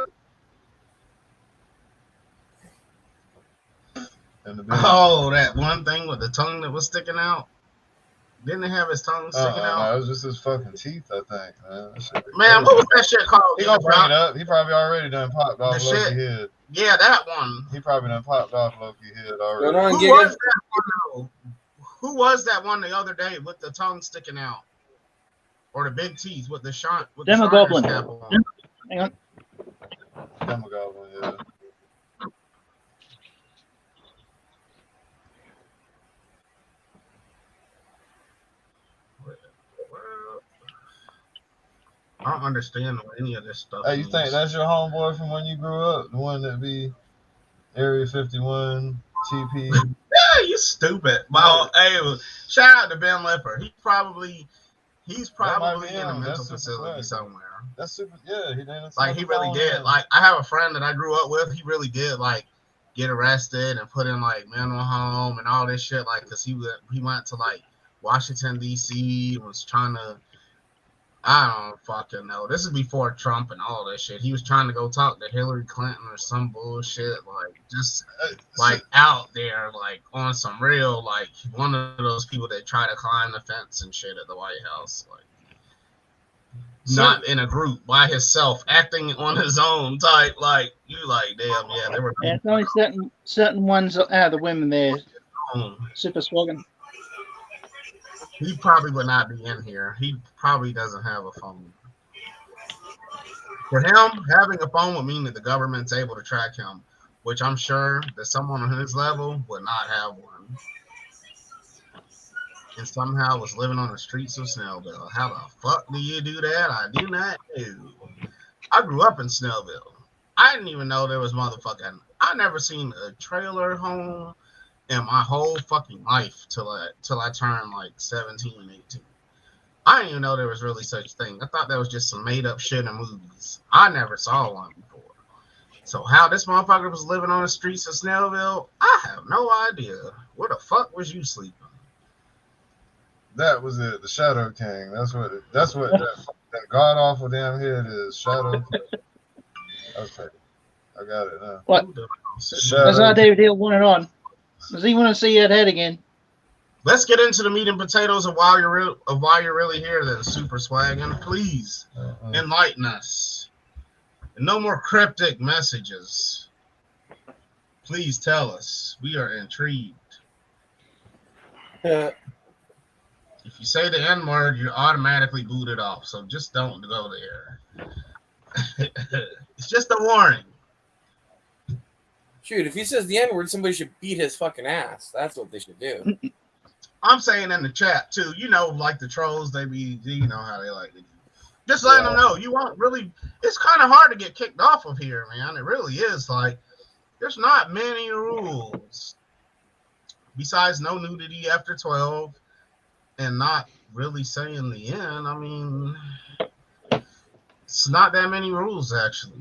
Oh, that one thing with the tongue that was sticking out. Didn't it have his tongue sticking out? No, it was just his fucking teeth, I think. Man, what was that shit called? He gonna bring it up. He probably already done popped off The Loki shit? head. Yeah, that one. He probably done popped off Loki head already. Going on, Who Giga? was that one? Who was that one the other day with the tongue sticking out, or the big teeth with the shot? Demogoblin. Hang on. Demogoblin, yeah. I don't understand any of this stuff. Hey, you think that's your homeboy from when you grew up? The one that be Area 51 TP? Yeah, you stupid. Well, hey, shout out to Ben Lipper. He's probably in a mental facility somewhere. That's super. Yeah, he did. Like he really did. Like I have a friend that I grew up with. He really did like get arrested and put in like mental home and all this shit. Like, cause he went to like Washington D.C. and was trying to. I don't fucking know. This is before Trump and all this shit. He was trying to go talk to Hillary Clinton or some bullshit, like just like out there, like on some real, like one of those people that try to climb the fence and shit at the White House, like not in a group by himself, acting on his own type. Like you, like damn, yeah, there were. Yeah, it's only certain ones out of the women there. Super swagging. He probably would not be in here. He probably doesn't have a phone. For him, having a phone would mean that the government's able to track him, which I'm sure that someone on his level would not have one. And somehow was living on the streets of Snellville. How the fuck do you do that? I do not know. I grew up in Snellville. I didn't even know there was motherfucking. I never seen a trailer home in my whole fucking life till I turned like 17 and 18. I didn't even know there was really such a thing. I thought that was just some made up shit in movies. I never saw one before. So how this motherfucker was living on the streets of Snellville, I have no idea. Where the fuck was you sleeping? That was it. The Shadow King. That's what that god awful damn head is. Shadow King. Okay, I got it now. What? That's how David Hill won it on. Does he want to see that head again? Let's get into the meat and potatoes of why you're really here, then, Super Swaggin'. Please enlighten us. And no more cryptic messages. Please tell us. We are intrigued. If you say the N-word, you're automatically booted off. So just don't go there. It's just a warning. Shoot, if he says the N-word, somebody should beat his fucking ass. That's what they should do. I'm saying in the chat, too. You know, like the trolls, they be, you know how they like to do. Just letting them know. You won't really, it's kind of hard to get kicked off of here, man. It really is. Like, there's not many rules. Besides no nudity after 12 and not really saying the end. I mean, it's not that many rules, actually.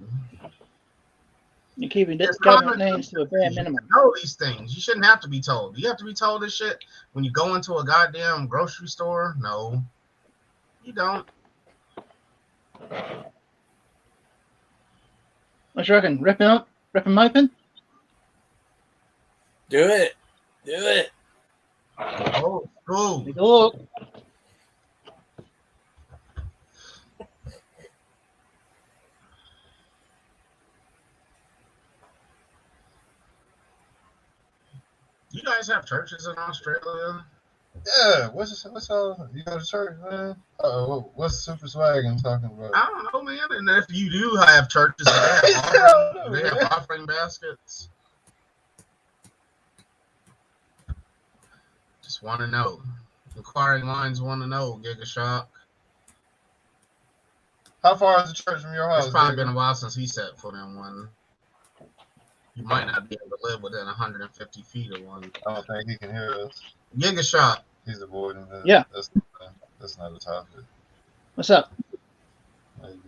You're keeping this government names to a bare minimum. You know these things. You shouldn't have to be told. Do you have to be told this shit when you go into a goddamn grocery store? No, you don't. What you reckon? Rip him up? Rip him open? Do it. Do it. Oh, cool. Take a look. You guys have churches in Australia? Yeah. What's all? You go to church, man? What's Super Swaggin talking about? I don't know, man. And if you do have churches, do they have offering baskets? Just want to know. Inquiring minds want to know. Giga Shock. How far is the church from your house? It's probably been a while since he set foot in one. You might not be able to live within 150 feet of one. I don't think he can hear us. Giga Shot. He's avoiding that. Yeah. That's not a topic. What's up? Maybe.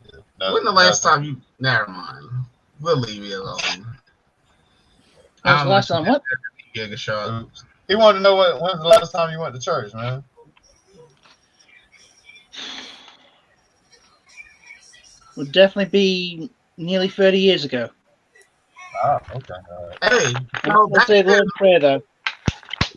Yeah. No, when the last time you... Never mind. We'll leave you alone. When's the last time what? Giga Shot. Oops. He wanted to know when's the last time you went to church, man? Would definitely be nearly 30 years ago. Oh, okay. Hey, Let's say the Lord's Prayer, though.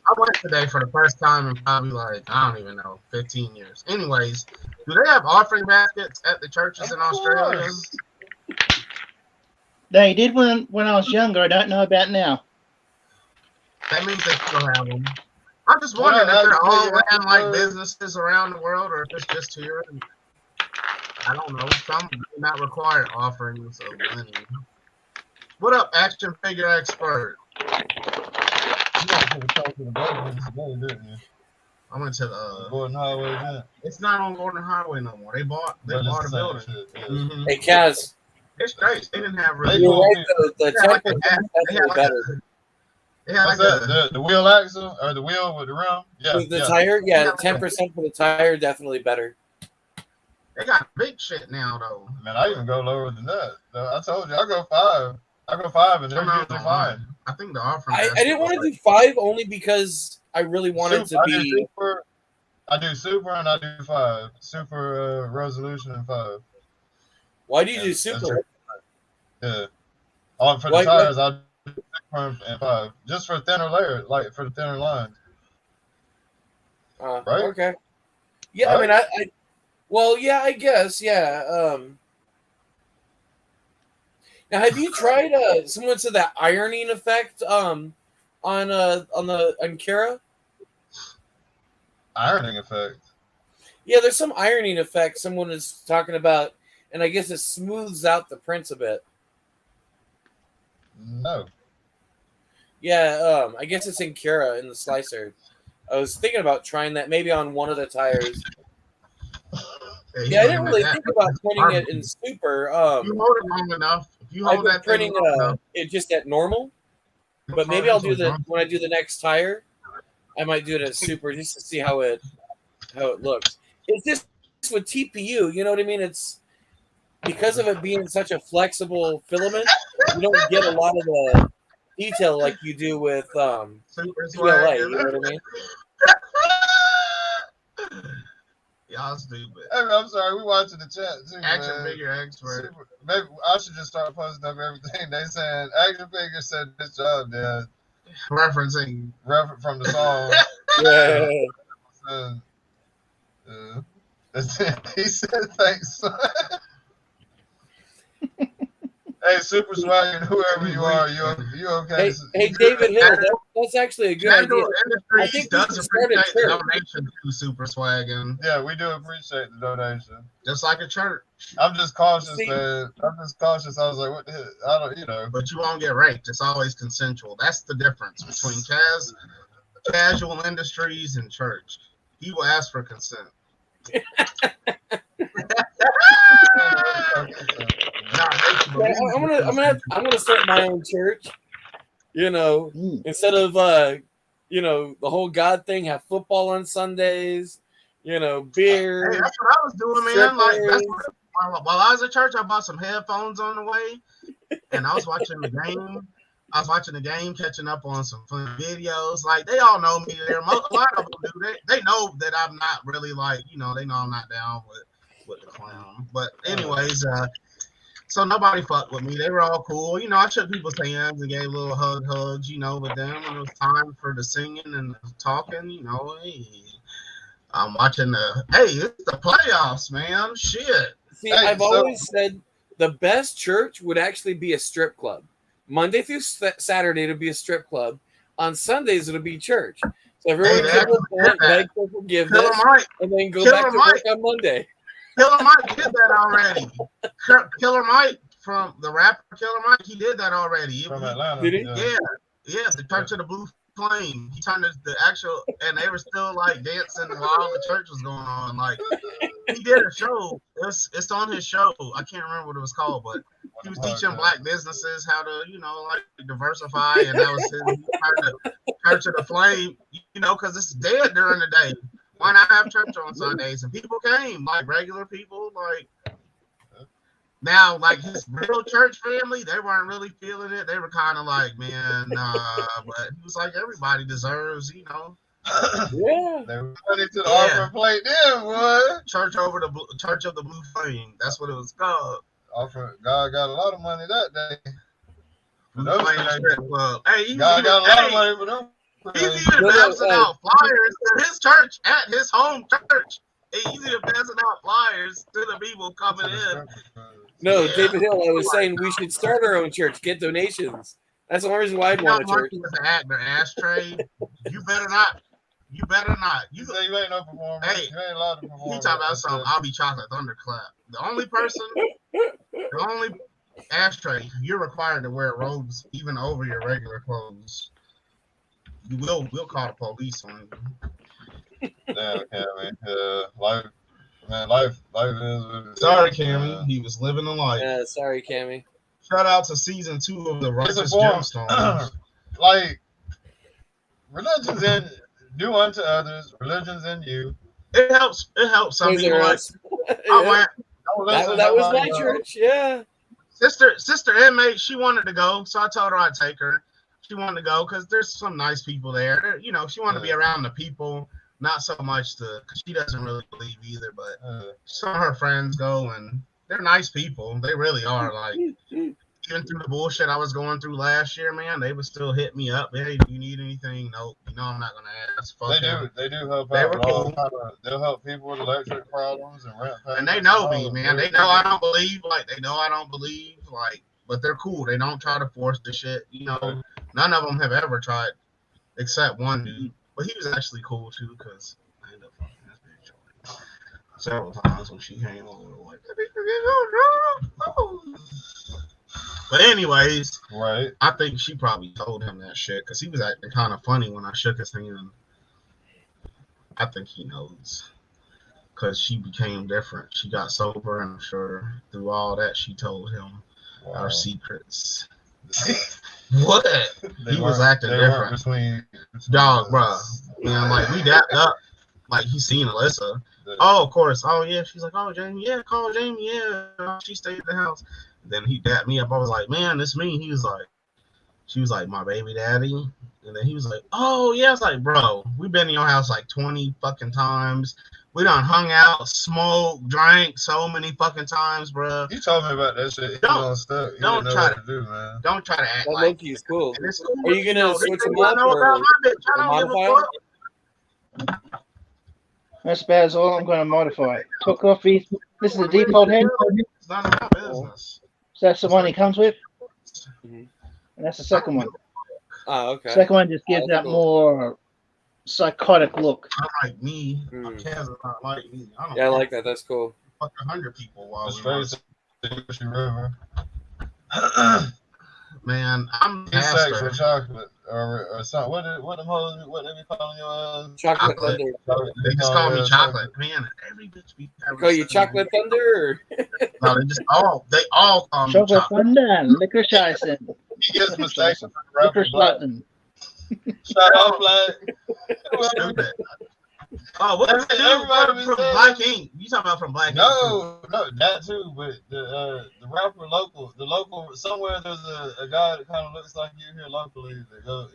I went today for the first time in probably I don't even know, 15 years. Anyways, do they have offering baskets at the churches in Australia? They did when I was younger. I don't know about now. That means they still have them. I'm just wondering if they're all ran businesses around the world or if it's just here. I don't know. Some do not require offerings of money. What up, action figure expert? I went to the Gordon Highway event. It's not on Gordon Highway no more. They bought a building. Mm-hmm. Hey, Kaz. It's great. They didn't have really. You're right, the temper better. Yeah, the wheel axle or the wheel with the rim. Yeah, the tire. Yeah, 10% for the tire, definitely better. They got big shit now, though. Man, I even go lower than that. I told you, I go 5. I go 5, and they're usually fine. I think the offer. I didn't want to do 5 only because I really wanted to be. I do super and I do 5. Super resolution and 5. Why do you do super? Yeah. For the tires, I do super and 5. Just for thinner layers, like for the thinner lines. Right? Okay. Yeah, right? I mean, well, yeah, I guess, yeah. Now, have you tried similar to that ironing effect on Kara? Ironing effect. Yeah, there's some ironing effect someone is talking about, and I guess it smooths out the prints a bit. No. Yeah, I guess it's in Kara in the slicer. I was thinking about trying that maybe on one of the tires. Yeah, I didn't really think about printing it in super. If you hold it long enough. If you hold that printing it just at normal. But maybe I'll do when I do the next tire, I might do it as super just to see how it looks. It's just with TPU, you know what I mean? It's because of it being such a flexible filament, you don't get a lot of the detail like you do with PLA, you know what I mean? Y'all stupid. Hey, I'm sorry, we watching the chat too. Action figure expert. Maybe I should just start posting up everything they saying. Action figure said this job, Dad. Referencing from the song. He said thanks, son. Hey, Super Swaggin, whoever you are, you okay? Hey, David Hill, that's actually a good idea. I think does appreciate the donation to Super Swaggin. Yeah, we do appreciate the donation. Just like a church. I'm just cautious, man. I'm just cautious. I was like, what the hell? I don't, But you won't get raped. It's always consensual. That's the difference between casual industries and church. He will ask for consent. I'm gonna start my own church. Instead of the whole God thing, have football on Sundays. Beer. Hey, that's what I was doing, man. While I was at church, I bought some headphones on the way, and I was watching the game. Catching up on some fun videos. Like, they all know me there. A lot of them do. They know that I'm not really they know I'm not down with with the clown. But anyways, so nobody fucked with me. They were all cool. You know, I shook people's hands and gave little hugs, you know, with them when it was time for the singing and the talking, you know. Hey, I'm watching it's the playoffs, man. Shit. See, I've always said the best church would actually be a strip club. Monday through Saturday, it'll be a strip club. On Sundays, it'll be church. So everyone can repent, beg for forgiveness, and then go back to work on Monday. Killer Mike did that already. Killer Mike from the rapper Killer Mike, he did that already. From Atlanta. Did he? Yeah, the Church of the Blue Flame. He turned the actual, and they were still like dancing while the church was going on. Like he did a show. It's on his show. I can't remember what it was called, but he was teaching black businesses how to, you know, like diversify, and that was his Church of the Flame. You know, because it's dead during the day. Why not have church on Sundays? And people came, like regular people, like now, like his real church family, they weren't really feeling it. They were kind of like, man, but he was like, everybody deserves, you know. Yeah. They were running to the offering plate then, boy. Church of the Blue Flame. That's what it was called. God got a lot of money that day. Blue Flame Strip Club. Hey, God got a lot of money for them. He's even passing out flyers to his church at his home church. He's even passing out flyers to the people coming in. No, David Hill, I was saying we should start our own church, get donations. That's the only reason why I'd want a church. With the actor ashtray, you better not. You say you ain't no performer. Hey, you ain't allowed to perform. He talking about something. I'll be chocolate thunderclap. The only ashtray, you're required to wear robes even over your regular clothes. We'll call the police on you. Yeah, Cammy. Life is. Sorry, Cammy. He was living a life. Yeah, sorry, Cammy. Shout out to season 2 of the Righteous Gemstones. Like religion's in do unto others. Religion's in you. It helps. Some people. Like, that was my church. Yeah. Sister inmate. She wanted to go, so I told her I'd take her. She wanted to go because there's some nice people there. You know, she wanted to be around the people, not so much because she doesn't really believe either. But some of her friends go, and they're nice people. They really are. Like, even through the bullshit I was going through last year, man, they would still hit me up. Hey, do you need anything? Nope. You know I'm not gonna ask. Fuck them. They do help they out. Were cool. They'll help people with electric problems and rent payments. And they know me, man. They know I don't believe. Like, but they're cool. They don't try to force the shit. You know. None of them have ever tried, except one dude. But he was actually cool too, because I ended up fucking this bitch several times when she came over. Like, but anyways, right? I think she probably told him that shit because he was acting kind of funny when I shook his hand. I think he knows because she became different. She got sober, and I'm sure through all that she told him our secrets. What? He was acting different. Dog, bro. Man, like we dapped up. Like he seen Alyssa. Oh, of course. Oh yeah. She's like, oh Jamie, yeah, call Jamie, yeah. She stayed at the house. Then he dapped me up. I was like, man, this me. She was like, my baby daddy. And then he was like, oh yeah. I was like, bro, we've been in your house like 20 fucking times. We done hung out, smoked, drank so many fucking times, bro. You told me about that shit. Don't try to do, man. Don't try to act that like Loki is cool. Cool. Are you gonna switch him up or modify him? That's about as all I'm going to modify. Took off this is the default head. It's none of my business. So that's the one he comes with, and that's the second one. Oh, okay. Second one just gives that more psychotic look. I like me. My cats are not like me. I like that. That's cool. Fuck 100 people while we River. Man, I'm sex with chocolate or something. What they be calling you? Chocolate Thunder. They just call me chocolate. Man, every bitch be call you Chocolate Thunder. No, they all call me Chocolate Thunder and Liquor Scheisen. He gets mistakes. Liquor Schlotten. Shut up, Black. Stupid. Oh, what is it? From Black Ink? You talking about from Black Ink? No, that too. But the rapper the local somewhere there's a guy that kind of looks like you here locally.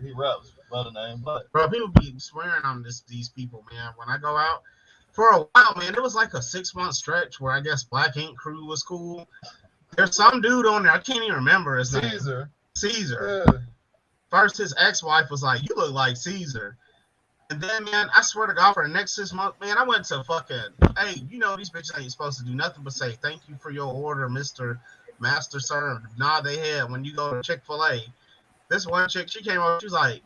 He raps by the name Black. Bro, people be swearing on these people, man. When I go out, for a while, man, it was like a 6-month stretch where I guess Black Ink Crew was cool. There's some dude on there, I can't even remember his name. Caesar. Yeah. First, his ex-wife was like, "You look like Caesar." And then, man, I swear to God, for the next 6 months, man, I went to fucking, hey, you know, these bitches ain't supposed to do nothing but say, "Thank you for your order, Mr. Master Sir." Nod they head when you go to Chick-fil-A. This one chick, she came up, she was like,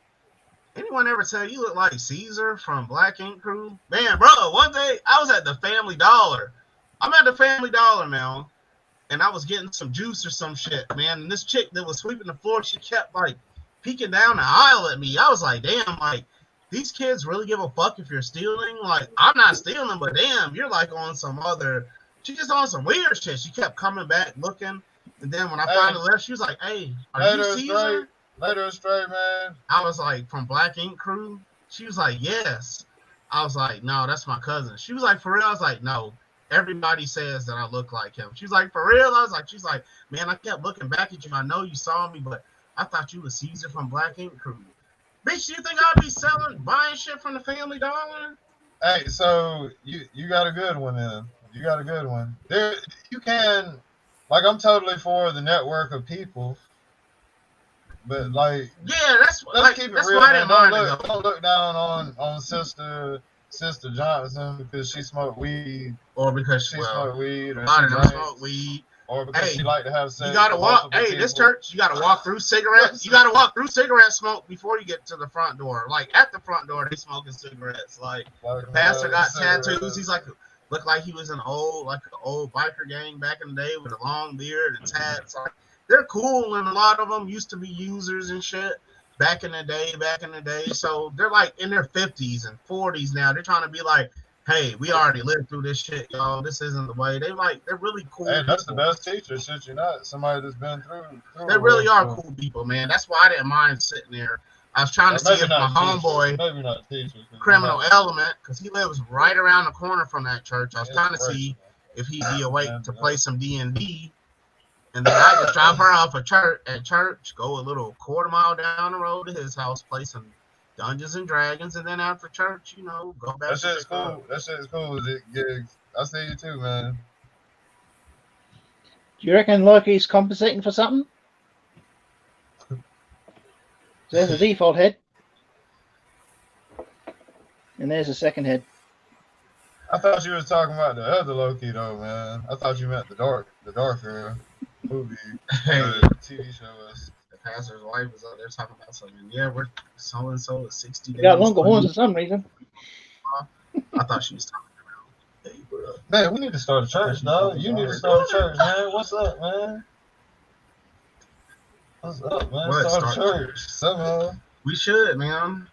"Anyone ever tell you look like Caesar from Black Ink Crew?" Man, bro, one day I was at the Family Dollar. I'm at the Family Dollar now, and I was getting some juice or some shit, man. And this chick that was sweeping the floor, she kept like peeking down the aisle at me. I was like, damn, like, these kids really give a fuck if you're stealing? Like, I'm not stealing, but damn, you're like on some other, she just on some weird shit. She kept coming back looking. And then when I finally left, she was like, "Hey, are you Caesar?" Let her straight, man. I was like, "From Black Ink Crew?" She was like, "Yes." I was like, "No, that's my cousin." She was like, "For real?" I was like, "No. Everybody says that I look like him." She was like, "For real?" I was like, she's like, "Man, I kept looking back at you. I know you saw me, but I thought you was Caesar from Black Ink Crew." Bitch, do you think I'd be buying shit from the Family Dollar? Hey, so you got a good one then. You got a good one. There, you can, like, I'm totally for the network of people, but like, yeah, let's keep it that's real, why I man. didn't Don't look down on Sister Johnson because she smoked weed, or because she smoked weed, or a lot of she them drank, smoke weed. or because Hey, she liked to have sex. You gotta with walk. multiple Hey, people. this church, you gotta walk through cigarettes. You gotta walk through cigarette smoke before you get to the front door. Like at the front door, they smoking cigarettes. Like the pastor got tattoos. He's like, looked like he was an old biker gang back in the day with a long beard and tats. Like they're cool, and a lot of them used to be users and shit back in the day. So they're like in their 50s and 40s now. They're trying to be like, "Hey, we already lived through this shit, y'all. This isn't the way." They're really cool. Hey, that's the best teacher, shit you not. Somebody that's been through they really are cool people, man. That's why I didn't mind sitting there. I was trying to see if my homeboy, maybe not teacher, Criminal Element, because he lives right around the corner from that church. I was trying to see if he'd be awake to play some D&D. And then I just drop her off at church, go a little quarter mile down the road to his house, play some Dungeons and Dragons, and then after church, go back. That shit's cool. That shit's cool. I see you too, man. Do you reckon Loki's compensating for something? So there's a default head. And there's a second head. I thought you was talking about the other Loki though, man. I thought you meant the darker movie TV show. The pastor's wife was out there talking about something. Yeah, we're so and so at 60 days. Got longer horns for some reason. I thought she was talking about. Hey, bro. Man, we need to start a church, dog. You need to start a church, man. What's up, man? What's up, man? Start a church somehow. We should, man.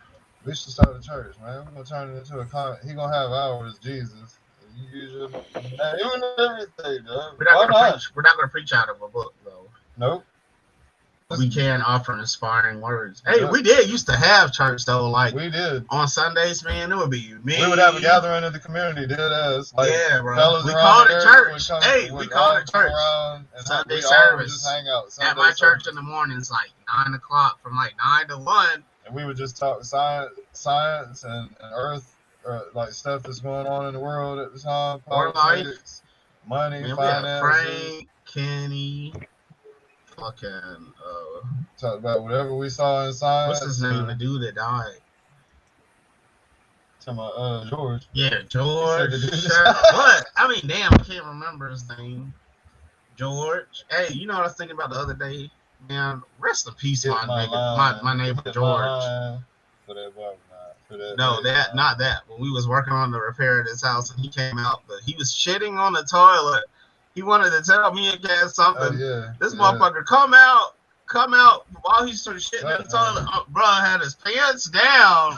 We should start a church, man. We're gonna turn it into a he gonna have ours, Jesus. You use your name and everything, dog. We're not gonna preach out of a book, though. Nope. We can offer inspiring words. Hey, we did used to have church though. Like we did on Sundays, man. It would be me. We would have a gathering of the community. Did us? Like, yeah, bro. We called it church. Hey, we called it church. Sunday service. Just hang out at my church in the mornings, like 9 o'clock, from like 9 to 1. And we would just talk science and earth, or like stuff that's going on in the world at the time. Politics, money, man, finances. Frank, Kenny. Fucking talk about whatever we saw in science. What's his name? The dude that died. Talking about George. Yeah, George. What? I mean, damn, I can't remember his name. George. Hey, you know what I was thinking about the other day? Man, rest in peace, my neighbor George. Not that. When we was working on the repair at his house and he came out, but he was shitting on the toilet. He wanted to tell me and Cass something. This motherfucker come out while he's sort of shitting in the toilet. Bro had his pants down.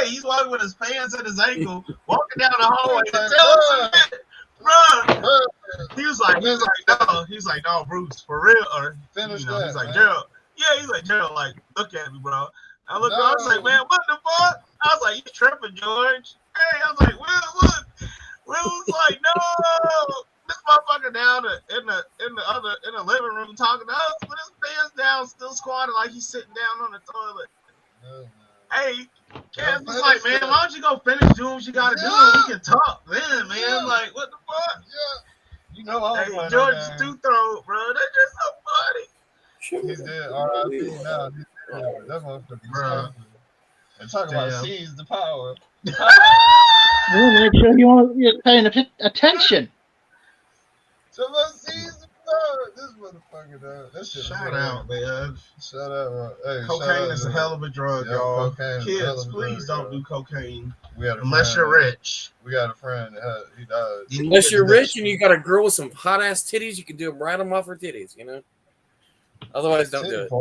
He's walking with his pants at his ankle, walking down the hallway and telling some shit. Bro, he was like, no, Bruce, for real, or he's like, Gerald, Gerald, like, look at me, bro. I looked, I was like, man, what the fuck? I was like, you tripping, George? Hey, I was like, Will was like, no, this motherfucker down in the living room talking to us with his pants down, still squatting like he's sitting down on the toilet. Hey, Cass It's like, man, why don't you go finish doing what you gotta do and we can talk then, man? Like, what the fuck? You know I'm Hey, George Stu throw, bro. That's just so funny. He's dead. R.I.P. now. He's dead. That motherfucker, bro. And talking about seize the power. Make sure you're paying attention. Somebody seize the power. This motherfucker, dog. That shit. Shout out, man. Shout out. Hey, cocaine is a hell of a drug, y'all. Kids, please don't do cocaine unless you're rich. We got a friend that he died. Unless you're rich and you got a girl with some hot ass titties, you can do them right off her titties, you know. Otherwise, don't do it.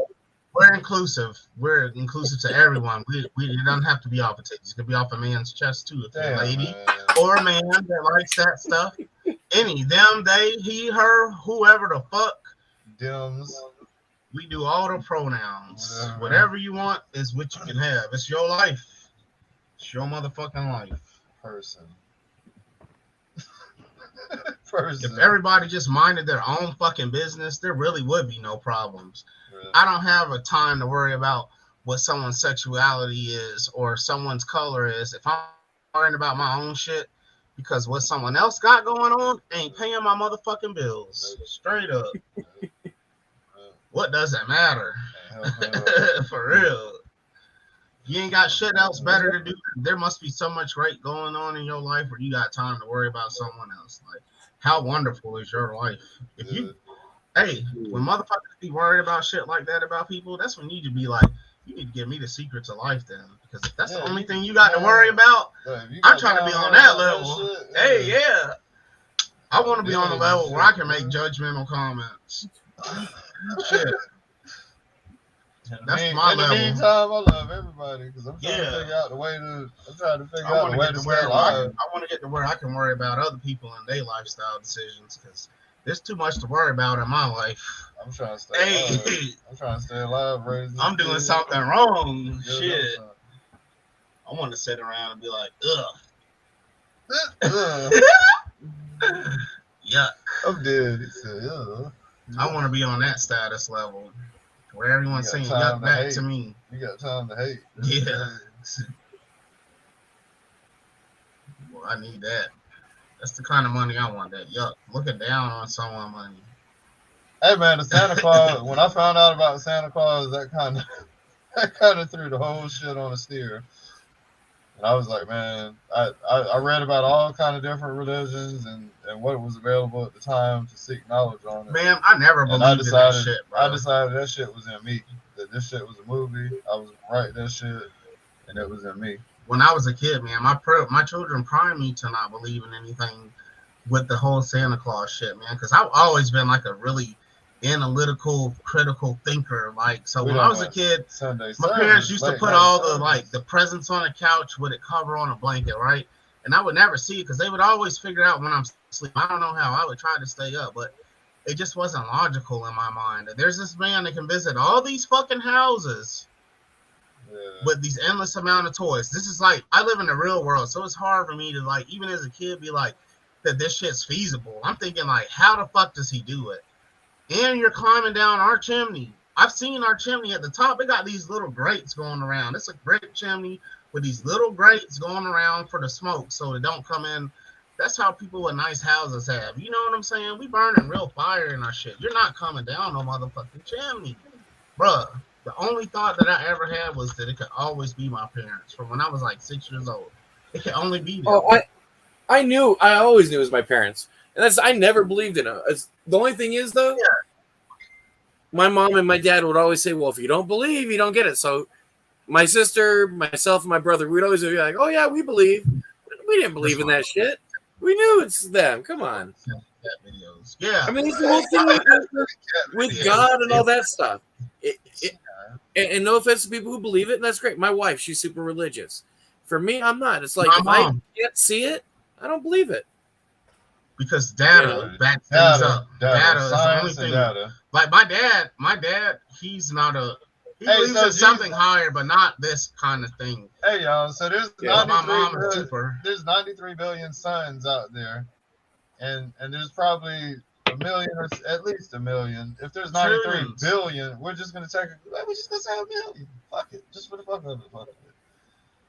We're inclusive. We're inclusive to everyone. It doesn't have to be off of titties. It could be off a man's chest too, if you're a lady or a man that likes that stuff. Any, them, they, he, her, whoever the fuck. Dems. We do all the pronouns. Whatever you want is what you can have. It's your life. It's your motherfucking life. Person. If everybody just minded their own fucking business, there really would be no problems. I don't have a time to worry about what someone's sexuality is or someone's color is. If I'm worrying about my own shit, because what someone else got going on ain't paying my motherfucking bills. Straight up. What does it matter? For real. You ain't got shit else better to do. There must be so much great going on in your life where you got time to worry about someone else. Like, how wonderful is your life? If you, hey, when motherfuckers be worried about shit like that about people, that's when you need to be like, you need to give me the secrets of life then. Because if that's the only thing you got to worry about, I'm trying to be on that level. Hey, yeah. I want to be on the level where I can make judgmental comments. Shit. That's my level. In the meantime, I love everybody because I'm trying to figure out the way to. I'm trying to figure out the way to stay alive. I want to get to where I can worry about other people and their lifestyle decisions because there's too much to worry about in my life. I'm trying to stay alive. I'm trying to stay alive. I'm doing something wrong. Shit. I want to sit around and be like, ugh. Yuck. I'm dead. He said, ugh. I want to be on that status level. Where everyone's saying yuck back to me. You got time to hate. Yeah. Well, I need that. That's the kind of money I want, that yuck. Looking down on someone money. Hey man, the Santa Claus, when I found out about Santa Claus, that kind of threw the whole shit on a steer. And I was like, man, I read about all kind of different religions and what was available at the time to seek knowledge on it. Man, I never believed in that shit, bro. I decided that shit was in me. That this shit was a movie. I was gonna write that shit, and it was in me. When I was a kid, man, my children primed me to not believe in anything with the whole Santa Claus shit, man. Because I've always been like a really analytical, critical thinker. Like, so when I was a kid, my parents used to put all the presents on a couch with it cover on a blanket, right? And I would never see it because they would always figure out when I'm asleep. I don't know how. I would try to stay up, but it just wasn't logical in my mind. There's this man that can visit all these fucking houses with these endless amount of toys. This is like, I live in the real world, so it's hard for me to, like, even as a kid, be like, that this shit's feasible. I'm thinking, like, how the fuck does he do it? And you're climbing down our chimney. I've seen our chimney at the top. It got these little grates going around. It's a brick chimney with these little grates going around for the smoke so it don't come in. That's how people with nice houses have. You know what I'm saying? We burning real fire in our shit. You're not coming down no motherfucking chimney. Bruh, the only thought that I ever had was that it could always be my parents from when I was like 6 years old. It could only be them. Oh, I always knew it was my parents. And I never believed in it. The only thing is, though, my mom and my dad would always say, well, if you don't believe, you don't get it. So my sister, myself, and my brother, we'd always be like, oh, yeah, we believe. We didn't believe in that shit. We knew it's them. Come on. Yeah. I mean, it's the whole thing with God and all that stuff. And no offense to people who believe it, and that's great. My wife, she's super religious. For me, I'm not. It's like, if I can't see it, I don't believe it. Because data backs things up. Data is the only thing. Like my dad, he's not a. He believes in something higher, but not this kind of thing. Hey y'all, so there's 93 billion suns out there, and there's probably a million or at least a million. If there's 93 billion, we're just gonna say a million. Fuck it, just for the fuck of it. Fuck it.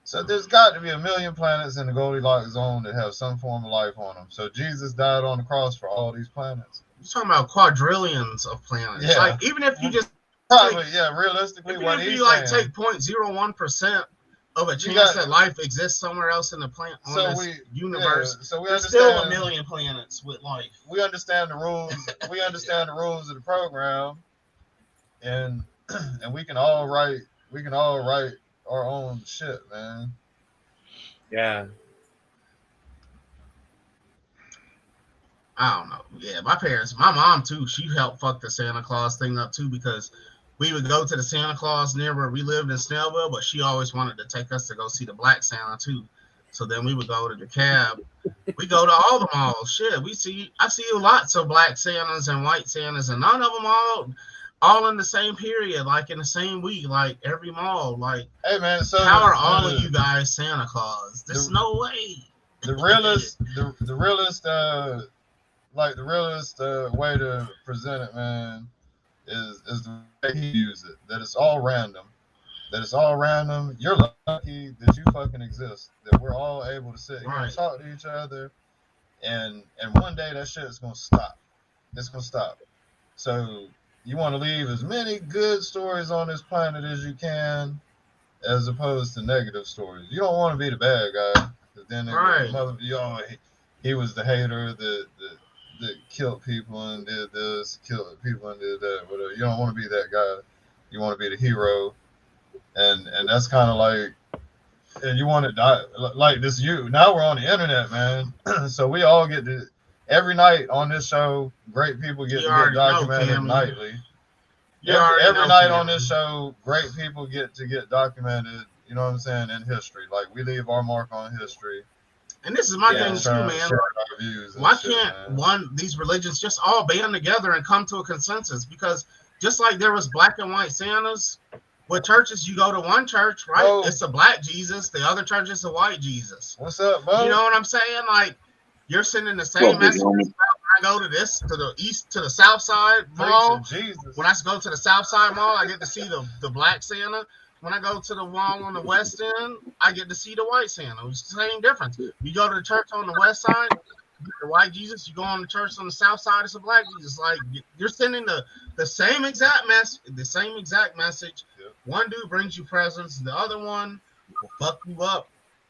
So there's got to be a million planets in the Goldilocks zone that have some form of life on them. So Jesus died on the cross for all these planets. You're talking about quadrillions of planets. Yeah. Like, even if you just Probably, realistically, even what if he's you like saying. take 0.01% of a chance got- that life exists somewhere else in the planet on So this universe, so we there's still a understand. million planets with life. We understand the rules. We understand the rules of the program, and we can all write. We can all write our own shit, man. Yeah. I don't know. Yeah, my mom too, she helped fuck the Santa Claus thing up too, because we would go to the Santa Claus near where we lived in Snellville, but she always wanted to take us to go see the Black Santa too. So then we would go to the cab. We go to all the malls. Shit, I see lots of Black Santas and White Santas, and none of them all in the same period, like in the same week, like every mall. Like, hey man, so how are all of you guys Santa Claus? There's no way. The realest way to present it, man, is the way he used it. That it's all random. You're lucky that you fucking exist. That we're all able to sit here and talk to each other. And one day that shit is gonna stop. It's gonna stop. So you want to leave as many good stories on this planet as you can, as opposed to negative stories. You don't want to be the bad guy. Then he was the hater that killed people and did this, killed people and did that, whatever. You don't want to be that guy. You want to be the hero, and that's kind of like, and you want to die like this. Now we're on the internet, man. So we all get to every night on this show. Great people get to get documented nightly. Every night on this show, great people get to get documented. You know what I'm saying, in history. Like, we leave our mark on history. And this is my thing too, man. Why can't these religions just all band together and come to a consensus? Because just like there was Black and White Santas, with churches, you go to one church, right? Oh. It's a Black Jesus. The other church is a White Jesus. What's up, bro? You know what I'm saying? Like, you're sending the same message. When I go to the South Side Mall. When I go to the South Side Mall, I get to see the Black Santa. When I go to the mall on the West End, I get to see the White Santa. It's the same difference. You go to the church on the West Side, the White Jesus. You go on the church on the South Side, it's a Black Jesus. Like, you're sending the same exact message. Yep. One dude brings you presents, the other one will fuck you up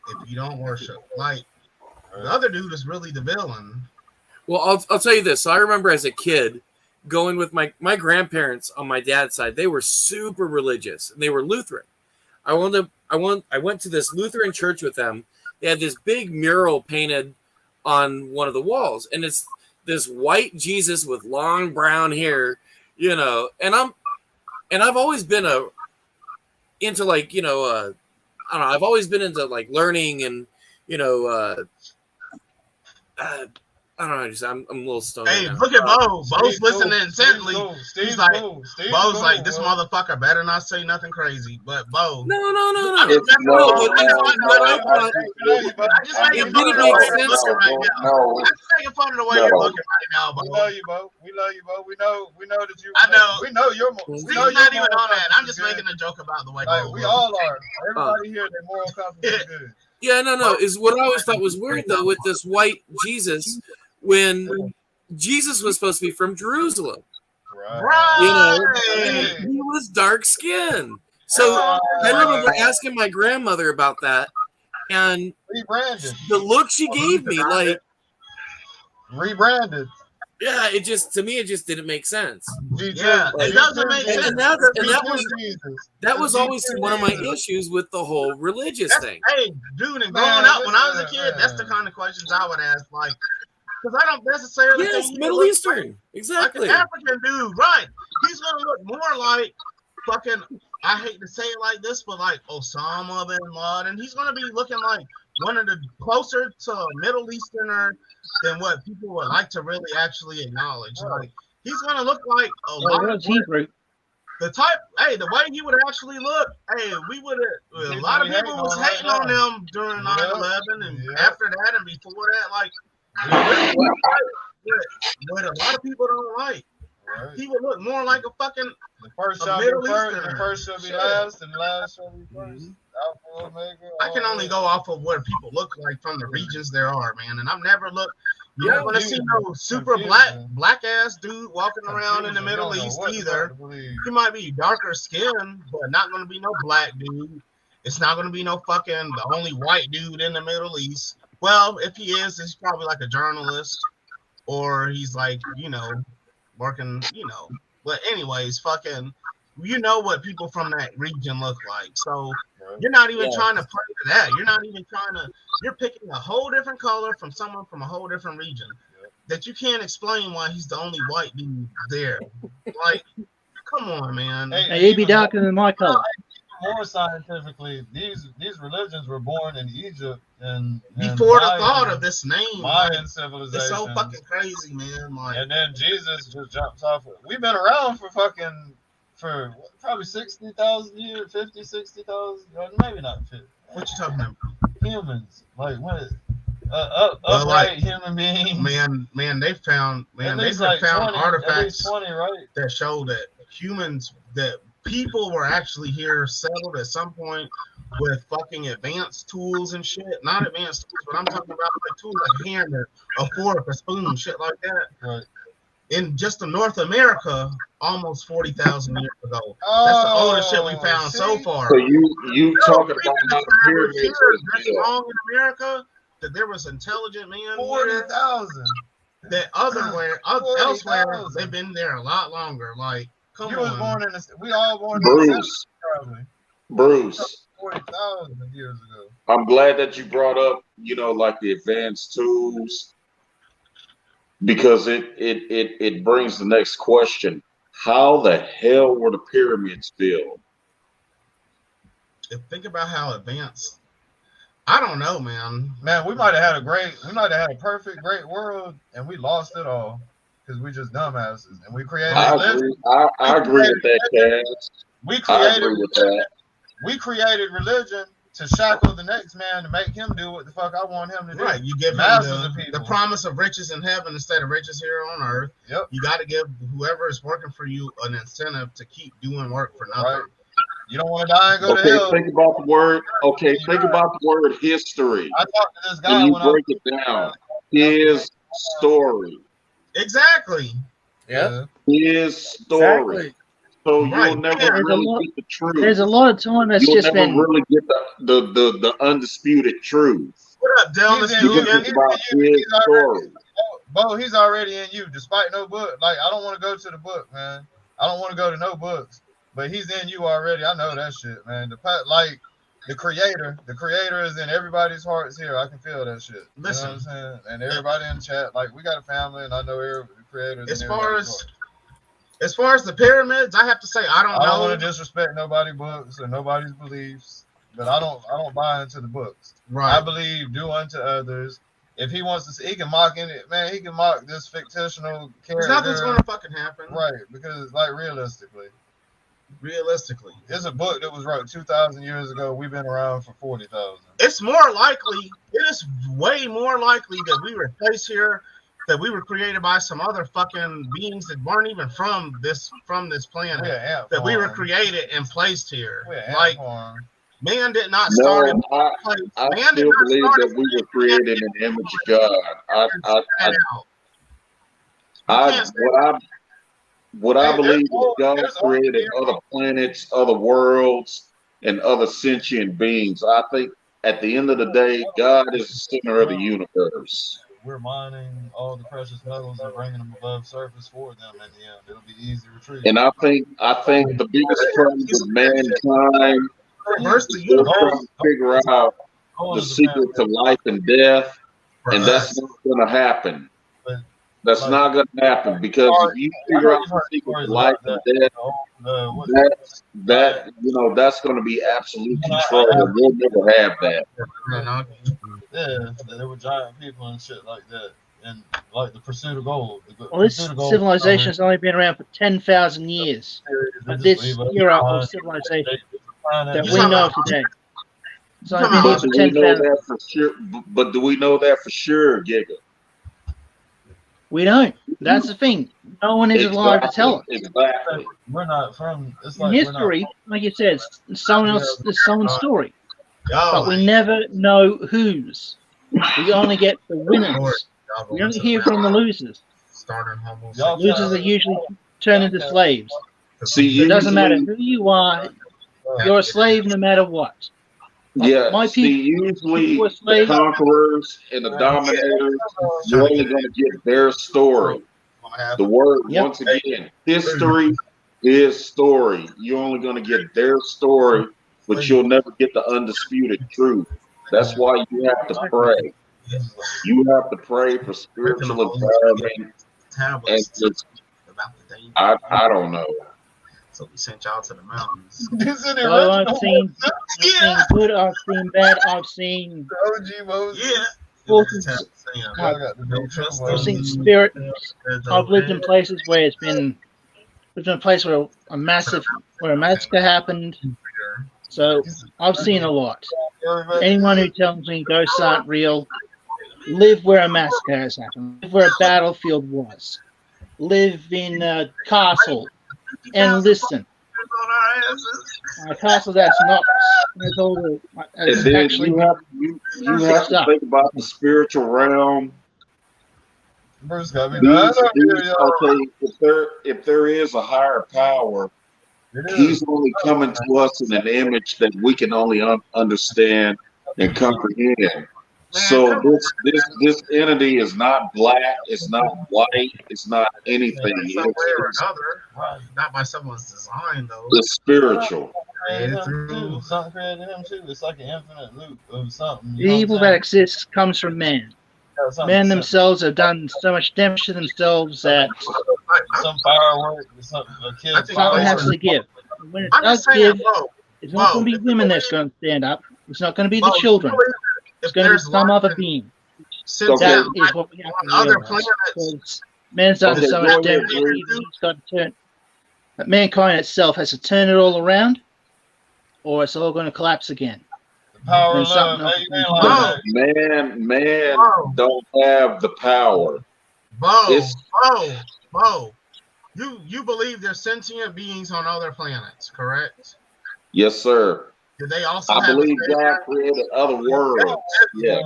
if you don't worship. Like, the other dude is really the villain. Well, I'll tell you this. So I remember as a kid going with my grandparents on my dad's side. They were super religious and they were Lutheran. I went to this Lutheran church with them. They had this big mural painted on one of the walls, and it's this white Jesus with long brown hair, you know. And I've always been into like, you know, I don't know. I've always been into like learning and, you know, I don't know. I'm a little stoned. Hey, look at Bo. Bo's listening intently. He's like, Bo's like, this motherfucker better not say nothing crazy. But Bo, no. I just making fun of the way you're looking right now, Bo. We love you, Bo. We know that you. I know. We know you're. Steve's not even on that. I'm just making a joke about the way. Like, we all are. Everybody here, their moral compass is good. Yeah, no. Is what I always thought was weird though with this white Jesus, when Jesus was supposed to be from Jerusalem. Right. You know, he was dark skinned. So I remember asking my grandmother about that, and the look she gave me, like, rebranded. Yeah, it just didn't make sense. Yeah, it doesn't make sense. And that was always one of my issues with the whole religious thing. Hey, dude, and growing up when I was a kid, that's the kind of questions I would ask, like, because I don't necessarily think Middle Eastern, exactly. Like an African dude, right? He's gonna look more like fucking. I hate to say it like this, but like Osama bin Laden. He's gonna be looking like one of the closer to a Middle Easterner than what people would like to really actually acknowledge. Like, he's gonna look like a lot of the type. Hey, the way he would actually look. Hey, we would have. A lot of people was hating on them during 9/11 and after that and before that. Like, what a lot of people don't like. Right. he would look more like a fucking The first a shall be Middle first, and Eastern. the first shall be Shit. last, and the last shall be 1st Alpha, Omega. I can all only that. go off of what people look like from the regions there are, man. And I've never looked. You're Yeah, not gonna see no super Confusion. black ass dude walking around in the Confusion, Middle you don't know East what the either. fuck to believe. He might be darker skinned, but not gonna be no black dude. It's not gonna be no fucking the only white dude in the Middle East. Well, if he is, he's probably like a journalist, or he's like, working, But anyways, fucking, you know what people from that region look like. So Right. you're not even Yeah. trying to play to that. You're not even trying to. You're picking a whole different color from someone from a whole different region that you can't explain why he's the only white dude there. Like, come on, man. Hey, he'd be even darker than my color. more scientifically, these religions were born in Egypt and Before the Mayan- thought of this name, Mayan civilization. it's so fucking crazy, man. Like, And then Jesus just jumps off. We've been around for probably 60,000 years, 50, 60,000, maybe not 50. what you talking about? Humans, like what? Well, Upright like, human beings. Man, they found, At they've least like found 20, artifacts at least 20, right? that show that people were actually here settled at some point with fucking advanced tools and shit. Not advanced tools, but I'm talking about like tools like a hammer, a fork, a spoon, shit like that. Right. In just in North America, almost 40,000 years ago. That's the oldest shit we found so far. So you talking about how the pyramids was That's built? long in America that there was intelligent man 40,000. that elsewhere 40,000. they've been there a lot longer. Like, come You was on. born in the. We all born in the Bruce, 70s, probably. Bruce, 40,000 years ago. I'm glad that you brought up, like the advanced tools, because it brings the next question. How the hell were the pyramids built? Think about how advanced. I don't know, man. Man, we might have had a perfect, great world, and we lost it all because we just dumbasses, and we created. I agree. I agree with that, Cass. We I created. agree with that. We created religion to shackle the next man to make him do what the fuck I want him to do. Right, you give him Masses of the people. promise of riches in heaven instead of riches here on earth. Yep. You got to give whoever is working for you an incentive to keep doing work for nothing. Right. You don't want to die and go to Okay, hell. think about the word. Okay, think about the word history. I talked to this guy When you when I was break it down, his story, Exactly. Yeah. his story. Exactly. So Right. you'll never There's a really lot- get the truth. There's a lot of time that's You'll just never been. really get the undisputed truth. What up, Dylan? He's It's in you you. Because again. it's about his story. Bo, he's already in you, despite no book. Like, I don't want to go to the book, man. I don't want to go to no books. But he's in you already. I know that shit, man. The creator is in everybody's hearts here. I can feel that shit. Listen. You know what I'm saying? And everybody in the chat, like, we got a family, and I know the creator is As in far everybody's as heart. as far as the pyramids, I have to say I I don't don't want know. to disrespect nobody's books or nobody's beliefs, but I don't buy into the books. I Right. believe do unto others. If he wants to, he can mock it, man. He can mock this fictional Because character, nothing's going to fucking happen. right? Because, like, realistically, Realistically, it's a book that was wrote 2,000 years ago. We've been around for 40,000. it's more likely. It is way more likely that we were placed here, that we were created by some other fucking beings that weren't even from this planet. We're an ant That we were farm. created and placed here. We're an ant Like, farm. man did not start in No, one place. I Man did still not believe start that we were created in the image of God. What I Hey, believe is there's God all created here. other planets, other worlds, and other sentient beings. I think at the end of the day, God is the center of the universe. We're mining all the precious metals and bringing them above surface for them in the end. It'll be easy retrieval. And I think the biggest problem with mankind Reverse the is they're universe. trying to figure out the secret to life and death, and that's not going to happen. But, That's like, not going to happen because if you figure out the secret to life and death, that's going to be absolute control. We'll never have that. Yeah, there were giant people and shit like that, and like the pursuit of gold. Well, this civilization has only been around for 10,000 years. But this era of civilization that we know today. It's only been here But for do we know 10,000. that for sure? But do we know that for sure, Giga? We don't. That's the thing. No one is alive to tell us. Exactly. We're not from. It's In like history, like you said, it's someone else. It's someone's story, y'all but we like never know whose. We only get the winners. y'all We going don't to hear the from the mountain, losers. starting homosexual. Losers are usually turned into slaves. See, So it doesn't matter usually, who you are. You're a slave no matter what. yeah. My See, people usually were the slaves. conquerors and the dominators, you're only going to get their story. The word, Yep. once again, history is story. You're only going to get their story, but you'll never get the undisputed truth. That's why you have to pray. You have to pray for spiritual empowerment. And just, I don't know. So we sent y'all to the mountains. So I've seen good, I've seen bad, I've seen forces, I've seen spirit. I've lived in places where it's been lived in a place where a massacre happened. So I've seen a lot. Anyone who tells me ghosts aren't real, live where a massacre has happened, live where a battlefield was, live in a castle, and listen. A castle that's not. That's all the. And then Actually, you have to think about the spiritual realm. Bruce got me Okay, if there is a higher power, he's only coming to us in an image that we can only understand and comprehend. So this entity is not black, it's not white, it's not anything. Not by someone's design though. It's spiritual. Something created him too. It's like an infinite loop of something. The evil that exists comes from man. Men themselves have done so much damage to themselves that some firework or something. something has to give. And when it does give, it's not going to be women that's going to stand up. It's not going to be the children. It's going to be some other being. That is what we have to realize. Because man's done so much damage. He's got to turn. But mankind itself has to turn it all around, or it's all going to collapse again. Power of love. Man don't have the power. Bo, you believe there's sentient beings on other planets, correct? Yes, sir. Did they also I have believe a savior? God created other worlds. Yeah.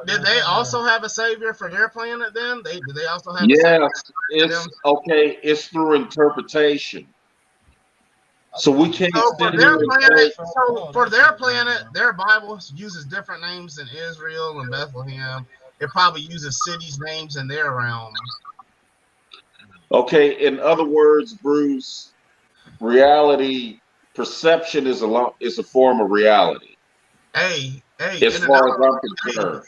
Did they also have a savior for their planet then? Did they also have a yes, savior? it's okay, it's through interpretation. So we can't for their planet, their Bible uses different names in Israel and Bethlehem. It probably uses cities' names in their realm. Okay, in other words, Bruce, reality perception is a form of reality. Hey, as far as I'm concerned,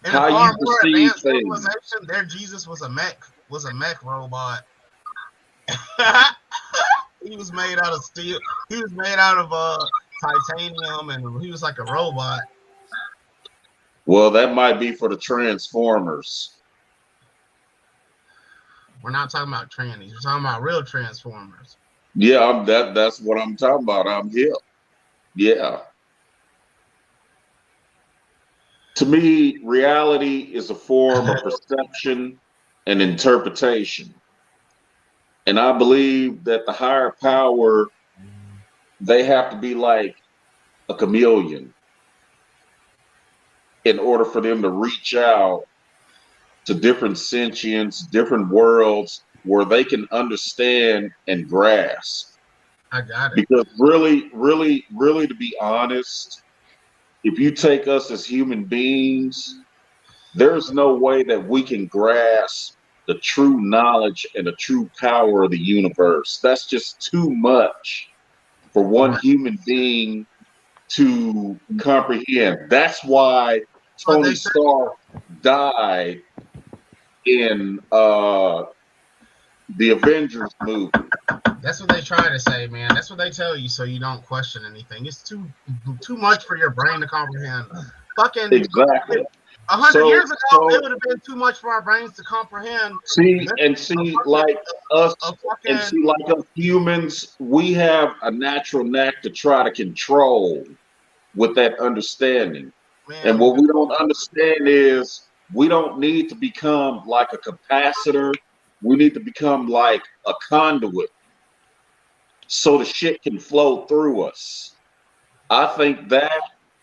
how you perceive things. Their Jesus was a mech robot. He was made out of steel. He was made out of titanium, and he was like a robot. Well, that might be for the Transformers. We're not talking about trannies. We're talking about real Transformers. Yeah, that's what I'm talking about. I'm here. Yeah. To me, reality is a form of perception and interpretation. And I believe that the higher power, they have to be like a chameleon in order for them to reach out to different sentients, different worlds where they can understand and grasp. I got it. Because really, to be honest, if you take us as human beings, there's no way that we can grasp the true knowledge and the true power of the universe. That's just too much for one human being to comprehend. That's why Tony Stark died in the Avengers movie. That's what they try to say, man. That's what they tell you, so you don't question anything. It's too much for your brain to comprehend. Fucking exactly. 100 years ago, it would have been too much for our brains to comprehend. Like us humans, we have a natural knack to try to control with that understanding. Man, and what we don't understand is We don't need to become like a capacitor. We need to become like a conduit so the shit can flow through us. I think that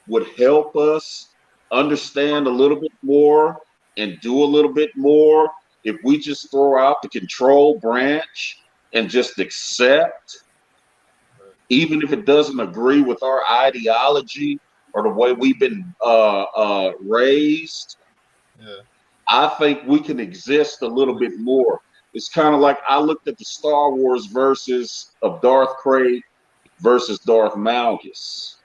would help us understand a little bit more and do a little bit more if we just throw out the control branch and just accept, even if it doesn't agree with our ideology or the way we've been raised. Yeah. I think we can exist a little bit more. It's kind of like I looked at the Star Wars verses of Darth Krayt versus Darth Malgus.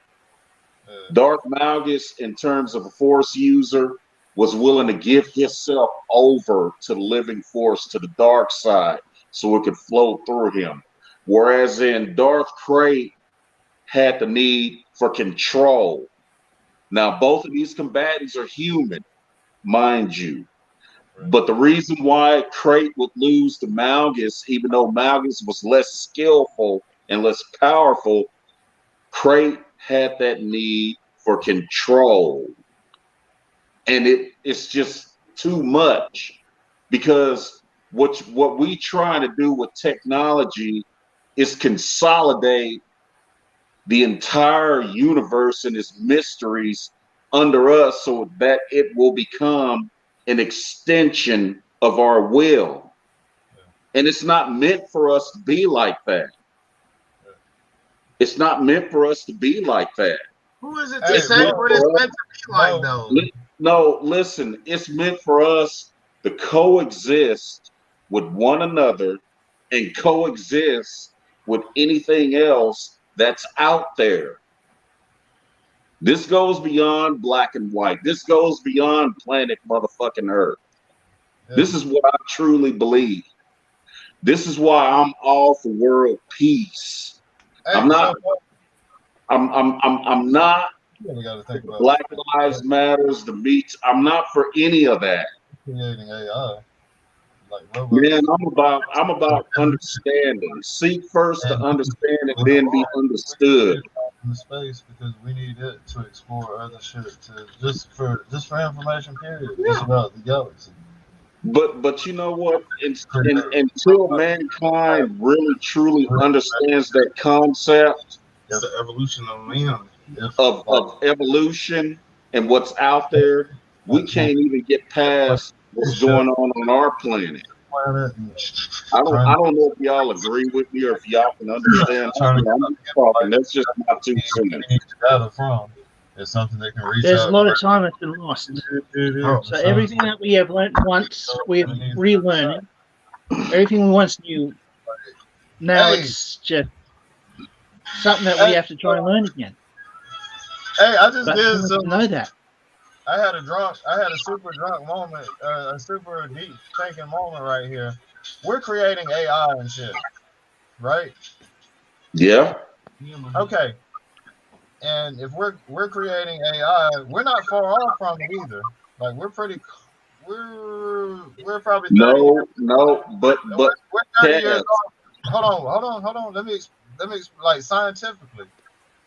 Darth Malgus, in terms of a Force user, was willing to give himself over to the living Force, to the dark side, so it could flow through him. Whereas in Darth Krayt had the need for control. Now, both of these combatants are human, mind you. But the reason why Krayt would lose to Malgus, even though Malgus was less skillful and less powerful, Krayt had that need for control. And it's just too much, because what we trying to do with technology is consolidate the entire universe and its mysteries under us so that it will become an extension of our will. And it's not meant for us to be like that. It's not meant for us to be like that. Who is it to say what it's meant to be like, though? No, listen, it's meant for us to coexist with one another and coexist with anything else that's out there. This goes beyond black and white. This goes beyond planet motherfucking Earth. Yeah. This is what I truly believe. This is why I'm all for world peace. Hey, I'm not. I'm not. Black Lives Matters, the meats. I'm not for any of that. Creating AI. Man, I'm about understanding. Seek first to understand and then be understood. In space, because we need it to explore other shit to just for information period. Just about the galaxy. But you know what? Until mankind really truly understands that concept, it's the evolution of man. Of evolution and what's out there, we can't even get past what's going on our planet. I don't know if y'all agree with me or if y'all can understand. I'm just talking. That's just my 2 cents. It's something they can reach. There's a lot of time that's been lost. So everything that we have learned once, we're relearning. Everything we once knew, now it's just something that we have to try and learn again. Hey, I just did some. Know that. I had a super drunk moment, a super deep thinking moment right here. We're creating AI and shit, right? Yeah. Okay. And if we're creating AI, we're not far off from it either. Like we're probably 30 but we're 30 years off. Hold on. Let me like scientifically.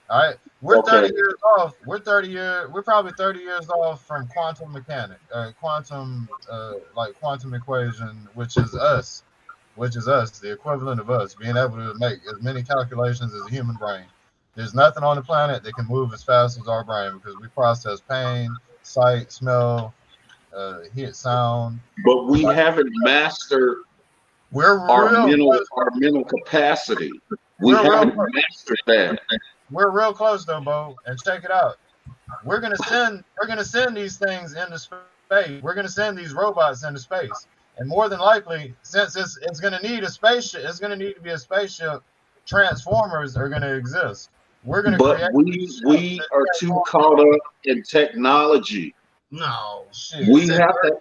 All right, we're 30 years off. We're probably 30 years off from quantum mechanics, quantum equation, which is us, the equivalent of us, being able to make as many calculations as a human brain. There's nothing on the planet that can move as fast as our brain because we process pain, sight, smell, hear, sound. But we haven't mastered our mental capacity. We haven't mastered that. We're real close though, Bo. And check it out. We're gonna send these things into space. We're gonna send these robots into space. And more than likely, since it's gonna need a spaceship, it's gonna need to be a spaceship. Transformers are gonna exist. We're gonna create. We are too caught up in technology. No shit. We have to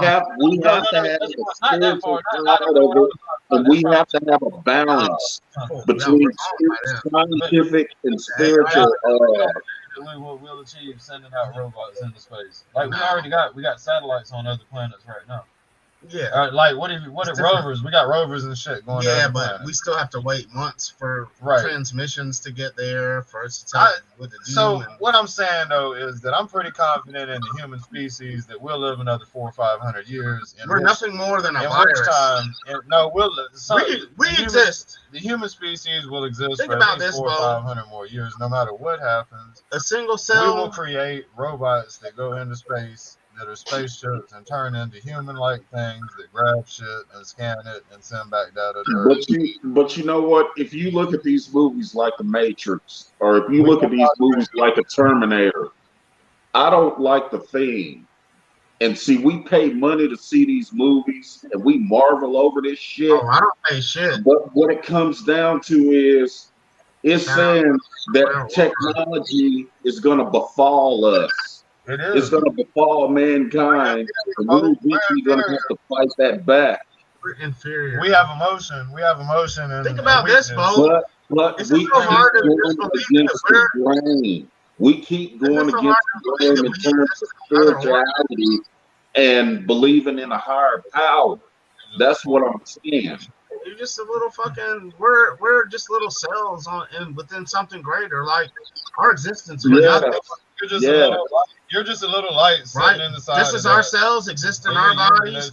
have a spiritual side of it, and we have to have a balance between scientific and spiritual. We'll achieve sending out robots into space. Like we got satellites on other planets right now. Yeah. Like what if rovers? We got rovers and shit going. Yeah, to but planet. we still have to wait months for Right. transmissions to get there for us to tell what to do. So what I'm saying though is that I'm pretty confident in the human species that we'll live another 400 or 500 years. We're nothing more than a in virus. which time, we exist. The human species will exist Think for about at least this, 400 or Bo. 500 more years, no matter what happens. A single We cell. will create robots that go into space that are spaceships and turn into human-like things that grab shit and scan it and send back data to Earth. But you know what? If you look at these movies like The Matrix, or if you look at these movies like The Terminator, I don't like the theme. And see, we pay money to see these movies, and we marvel over this shit. Oh, I don't pay shit. But what it comes down to is, it's saying that technology is going to befall us. It is. It's going to befall mankind, and we're eventually going to have to fight that back. We're inferior. We have emotion. And think about this, Bo. But It's we so hard to keep going against the grain. We keep going against the grain in terms of spirituality and believing in a higher power. That's what I'm saying. You're just a little fucking. We're just little cells within something greater. Like our existence. Nothing. You're just a little light sitting in the side. Just as our cells exist in our bodies.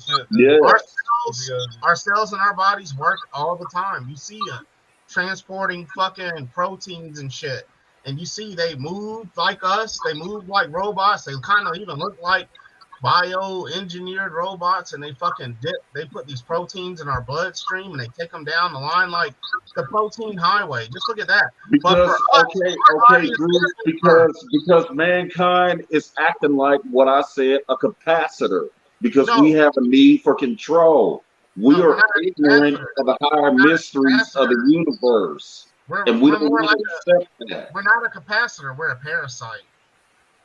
Our cells in our bodies work all the time. You see them transporting fucking proteins and shit, and you see they move like us. They move like robots. They kind of even look like bioengineered robots, and they fucking they put these proteins in our bloodstream and they take them down the line like the protein highway. Just look at that. Because because mankind is acting like what I said, a capacitor, because we have a need for control. We are ignorant of the higher mysteries of the universe, and we don't want to accept that. We're not a capacitor, we're a parasite.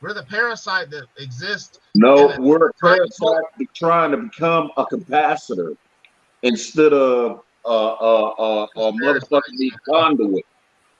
We're the parasite that exists. No, we're a parasite trying to become a capacitor instead of a motherfucking conduit.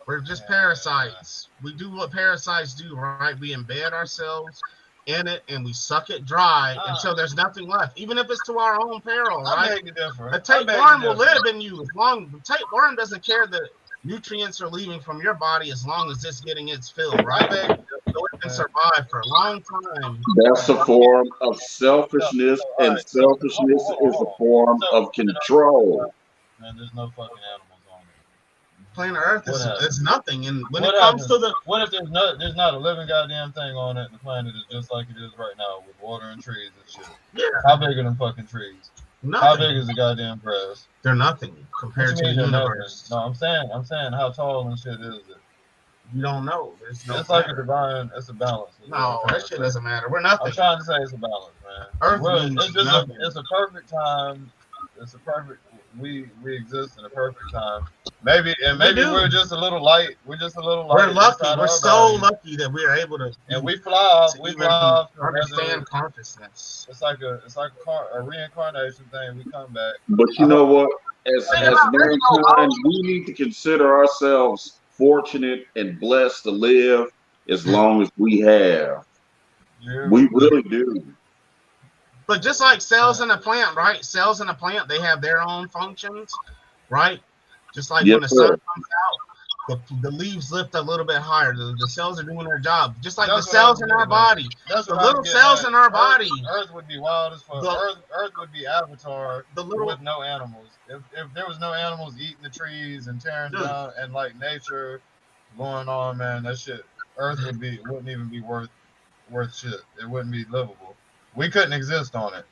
We're just parasites. We do what parasites do, right? We embed ourselves in it and we suck it dry until there's nothing left, even if it's to our own peril, right? A tapeworm will live in you as long. The tapeworm doesn't care that nutrients are leaving from your body as long as it's getting its fill, right, babe? So it can survive for a long time. That's a form of selfishness, and selfishness is a form of control. Man, there's no fucking animals on it. Planet Earth is nothing, and when it comes to what if there's not a living goddamn thing on it, and the planet is just like it is right now with water and trees and shit? Yeah. How big are them fucking trees? Nothing. How big is the goddamn grass? They're nothing compared to the universe. No, I'm saying how tall and shit is it? You don't know. It's like a divine. It's a balance. No, that shit doesn't matter. We're nothing. I'm trying to say it's a balance, man. It's a perfect time. It's a perfect. We exist in a perfect time. Maybe we're just a little light. We're just a little light. We're lucky. We're so lucky that we are able to. And we fly off. Understand consciousness. It's like a reincarnation thing. We come back. But you know what? As mankind, we need to consider ourselves fortunate and blessed to live as long as we have. Yeah, we really do. But just like cells in a plant, right? Cells in a plant, they have their own functions, right? Just like when the sun comes out, the leaves lift a little bit higher. The cells are doing their job. Just like the cells in our body. The little cells in our body. Earth would be wild as fuck. Earth would be Avatar with no animals. If there was no animals eating the trees and tearing down and like nature going on, man, that shit, Earth wouldn't even be worth shit. It wouldn't be livable. We couldn't exist on it.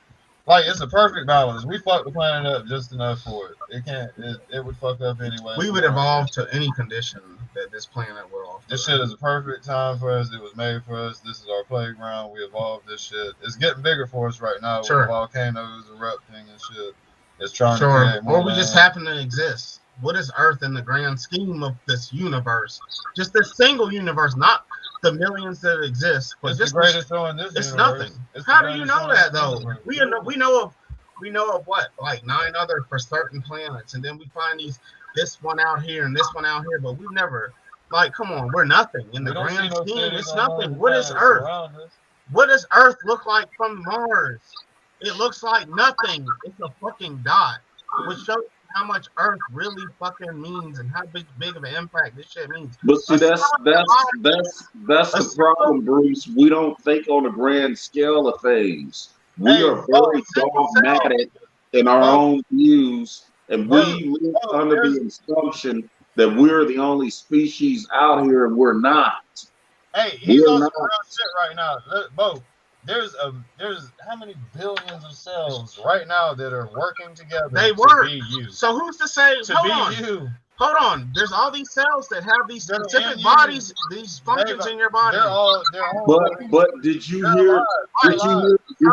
Like, it's a perfect balance. We fucked the planet up just enough for it. It would fuck up anyway. We would evolve to any condition that this planet would offer. This shit is a perfect time for us. It was made for us. This is our playground. We evolved this shit. It's getting bigger for us right now with volcanoes erupting and shit. It's trying to create more or we just happen to exist. What is Earth in the grand scheme of this universe? Just this single universe, not the millions that exist, but it's just the greatest show in this it's universe. Nothing. How do you know that though? We know of what, like 9 other for certain planets, and then we find this one out here and this one out here, but we've never, like, come on, we're nothing in the grand scheme. It's nothing. What is Earth? What does Earth look like from Mars? it looks like nothing. It's a fucking dot, which shows how much Earth really fucking means and how big of an impact this shit means. But see, A that's cell in your that's body- a the cell- problem, Bruce. We don't think on a grand scale of things. We Hey, are very dogmatic in our own views, and we live under the assumption that we're the only species out here, and we're not. Hey, he's We're on not. some real shit right now. Look, Bo, there's how many billions of cells right now that are working together They to work. be you. So who's to say? To Hold be on. you. Hold on. There's all these cells that have these They're specific in you. bodies, these functions in your body. They're all But did you they're hear? alive. Did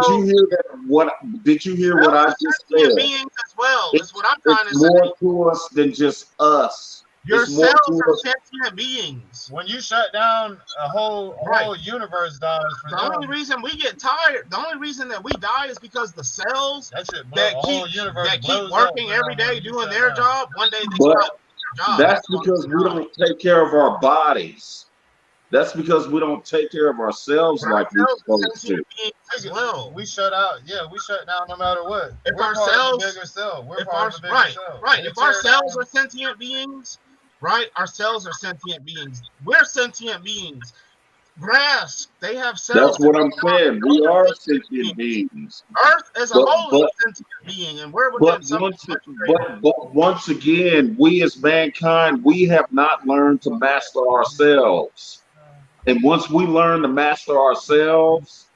you hear that? What did you hear? What I just Sentient said? beings as well. Is what I'm trying to It's say. more to us than just us. Your It's more cells to are us. sentient beings. When you shut down a whole universe dies for The only reason we get tired, the only reason that we die is because the cells that keep working every day doing their job, one day they But stop their job. that's because we don't take care of our bodies. That's because we don't take care of ourselves like we're supposed to. As well. We shut out. Yeah, we shut down no matter what. If we're our part cells, of a bigger cell. We're if part our, of a bigger right, cell. right. We If our tear cells down- are sentient beings, right, our cells are sentient beings. We're sentient beings. Grass, they have cells. That's what I'm saying. We are sentient beings. Earth as a whole is a sentient being, and we're within but once again, we as mankind, we have not learned to master ourselves. And once we learn to master ourselves,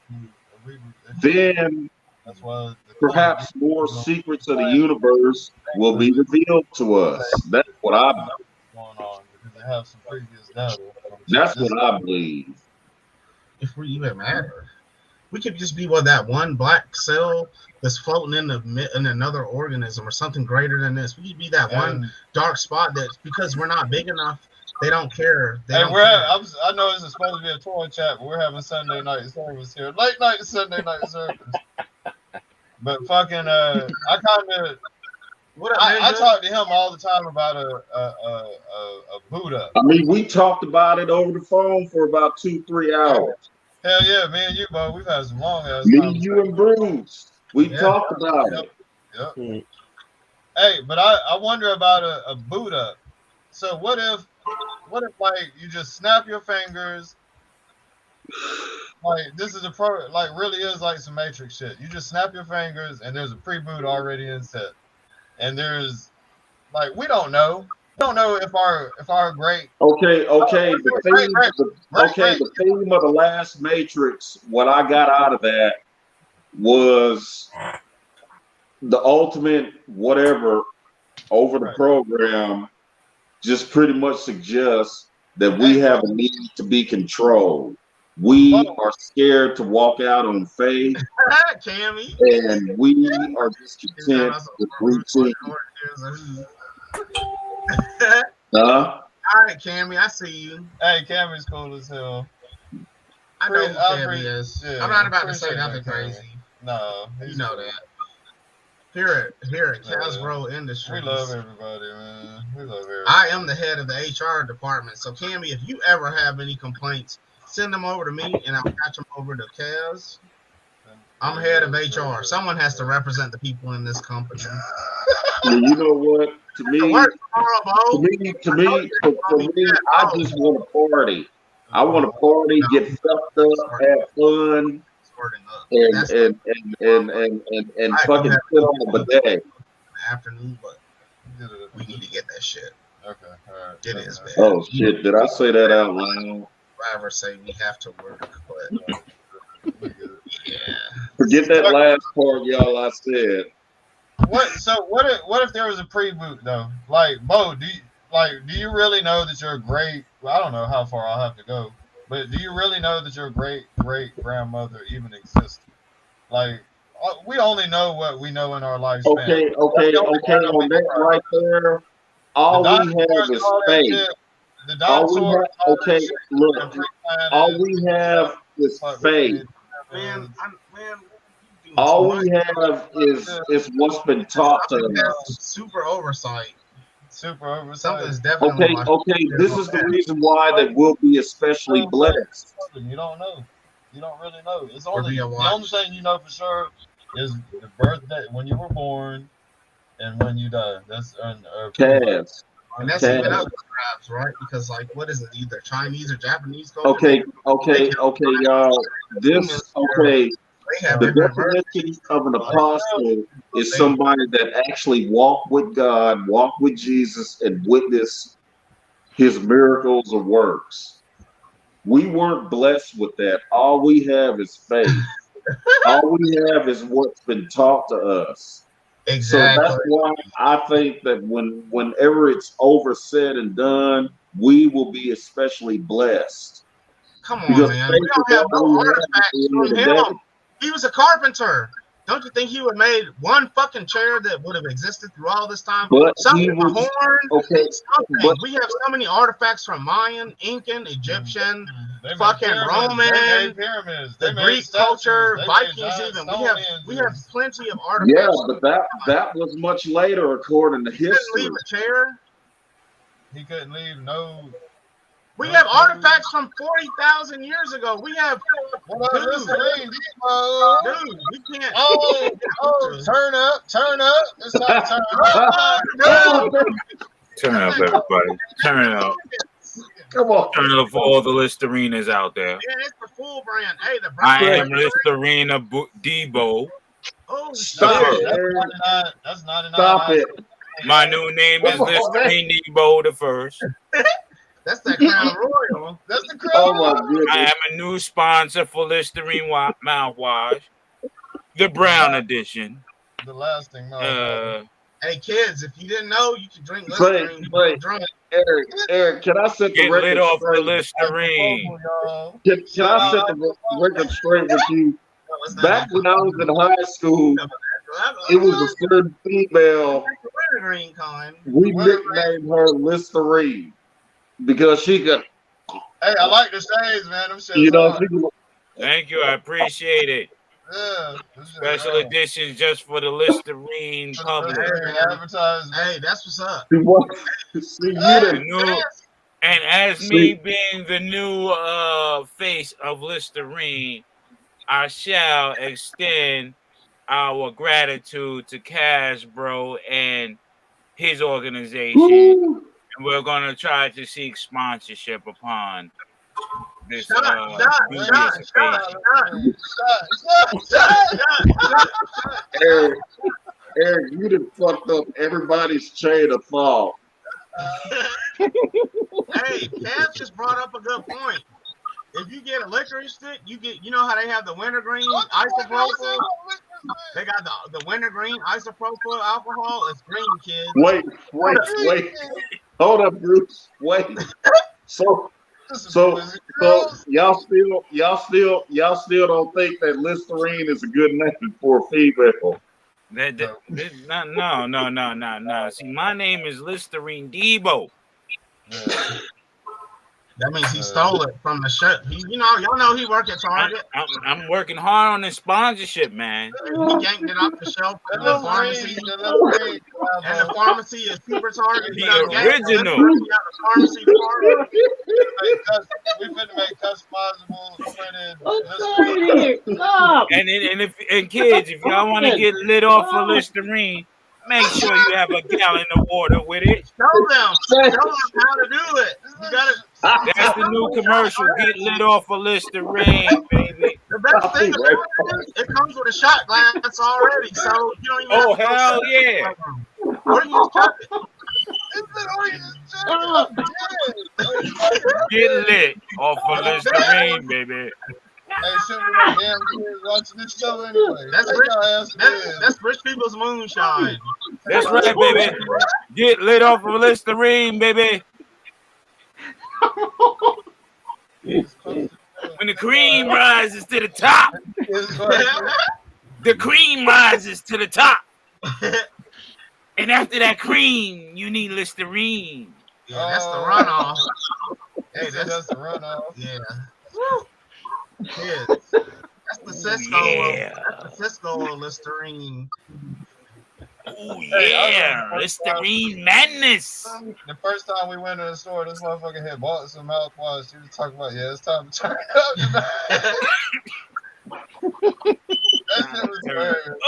then perhaps more secrets of the universe will be revealed to us. That's what I believe. going on because they have some previous data. That's what I believe. If we even matter, we could just be that one black cell that's floating in another organism or something greater than this. We could be that one dark spot that's because we're not big enough. They don't care. I know this is supposed to be a toy chat, but we're having Sunday night service here. Late night Sunday night service. But fucking I kind of I talk to him all the time about a Buddha. I mean, we talked about it over the phone for about 2-3 hours. Hell yeah, me and you, bro. We've had some long ass. Me, you, and Bruce. We talked about it. Yep. Hey, but I wonder about a Buddha. So what if like you just snap your fingers? Like this is really is like some Matrix shit. You just snap your fingers and there's a pre-boot already in set. And there's like we don't know. We don't know if our great the theme of the last Matrix, what I got out of that was the ultimate whatever over the program just pretty much suggests that we have a need to be controlled. We are scared to walk out on faith, and we are just content with routine. All right, Cammy, I see you. Hey, Cammy's cool as hell. I know who Cammy is. Yeah, I'm not about to say nothing crazy. No, you know that. Here at Kasual Industries. We love everybody, man. We love everybody. I am the head of the HR department. So, Cammy, if you ever have any complaints, send them over to me, and I'll patch them over to Kaz. I'm head of HR. Someone has to represent the people in this company. Well, you know what? To me, I just want to party. I want to party, get fucked up, have fun, and fucking sit on the bidet. Afternoon, but we need to get that shit. Okay, all right. It is bad. Oh shit! Did I say that out loud? If I ever say we have to work, but yeah. Forget that last part, y'all. I said. What if there was a pre-boot though? Like, Bo, do you really know that you're a great? Well, I don't know how far I'll have to go, but do you really know that your great grandmother even existed? Like, we only know what we know in our lifespan. Okay. On that right there, all we have is faith. All we have is faith. All we have is what's been taught to us. Super oversight. Something's definitely okay. This is the reason why that we'll be especially blessed. You don't know. You don't really know. It's only the only thing you know for sure is the birthday when you were born and when you die. That's Cass. And that's Cass. even up perhaps, right? Because like, what is it? Either Chinese or Japanese culture. Okay, y'all. This They have the different versions. definition of an apostle is somebody that actually walked with God, walked with Jesus, and witnessed his miracles or works. We weren't blessed with that. All we have is faith. All we have is what's been taught to us. Exactly. So that's why I think that whenever it's over said and done, we will be especially blessed. Come on, man. We don't have no artifacts from him. He was a carpenter. Don't you think he would have made one fucking chair that would have existed through all this time? But something, a horn, something. But we have so many artifacts from Mayan, Incan, Egyptian, fucking Roman, the Greek culture, Vikings even. We have plenty of artifacts. Yeah, but that was much later according to history. He couldn't leave a chair. He couldn't leave no. We have artifacts from 40,000 years ago. We have, dude, we can't. Oh, turn up. It's time to turn up. Turn up, everybody. Turn up. Come on. Turn up for all the Listerinas out there. Yeah, it's the full brand. Hey, the I brand. am Listerina Debo. Oh, Stop it. That's 99. Stop it. My new name is Listerine Debo the First. That's that Crown Royal. That's the Crown. Oh my goodness. I am a new sponsor for Listerine mouthwash, the brown edition. The lasting mouthwash. Hey kids, if you didn't know, you can drink Listerine. Wait. Eric, can I set the Get record lit off straight? the Listerine. Can I set the record straight with you? Back when I was in high school, it was a certain female. We nicknamed her Listerine because she could. Hey, I like the shades, man. Them shades. You know, Thank you. I appreciate it. Yeah. Special editions just for the Listerine public. Hey, that's what's up. And as me being the new face of Listerine, I shall extend our gratitude to Casbro and his organization. Ooh. And we're going to try to seek sponsorship upon this Eric, you done fucked up everybody's chain of thought. Hey, Cav just brought up a good point. If you get a licorice stick, you know how they have the wintergreen isopropyl? They got the wintergreen isopropyl alcohol. It's green, kids. Wait. Hold up, Bruce. Wait. So y'all still don't think that Listerine is a good name for a female? No. See, my name is Listerine Debo. That means he stole it from the shop. Y'all know he worked at Target. I'm working hard on this sponsorship, man. He yanked it off the shelf at the pharmacy. And the pharmacy is super Target. The original. We finna make customizable printed. And kids, if y'all want to get lit off for Listerine, make sure you have a gallon of water with it. Show them how to do it. You gotta. That's the new commercial. Get lit off for Listerine, baby. The best thing about it is it comes with a shot glass already, so you don't even. Oh hell yeah! Or you just chuck it. Get lit off for Listerine, baby. Hey, shouldn't be damn kids watching this show anyway. That's rich people's moonshine. That's right, baby. Get lit off for Listerine, baby. When the cream rises to the top, the cream rises to the top. And after that cream, you need Listerine. Yeah, that's the runoff. Hey, that's the runoff. Yeah. Kids. That's the Cisco. That's the Cisco Listerine. Oh yeah, Listerine madness. The first time we went to the store, this motherfucker had bought some mouthwash. She was talking about, it's time to turn up. That shit was hilarious.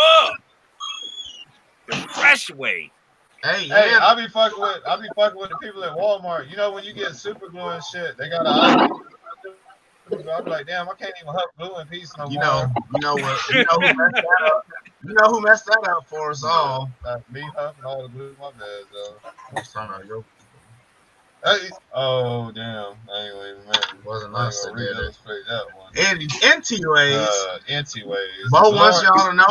fresh way. Hey, Hey, yeah. I be fucking with the people at Walmart. You know when you get super glue and shit, they got an I'm like, damn, I can't even huff glue in peace no more. You know who messed that up for us all. Me huffing all the glue in my bed, though. Yo. Hey, oh damn, I ain't leaving that. Wasn't I ain't us that gonna did it. re-illustrate that one. NT-ways. Bo wants y'all to know.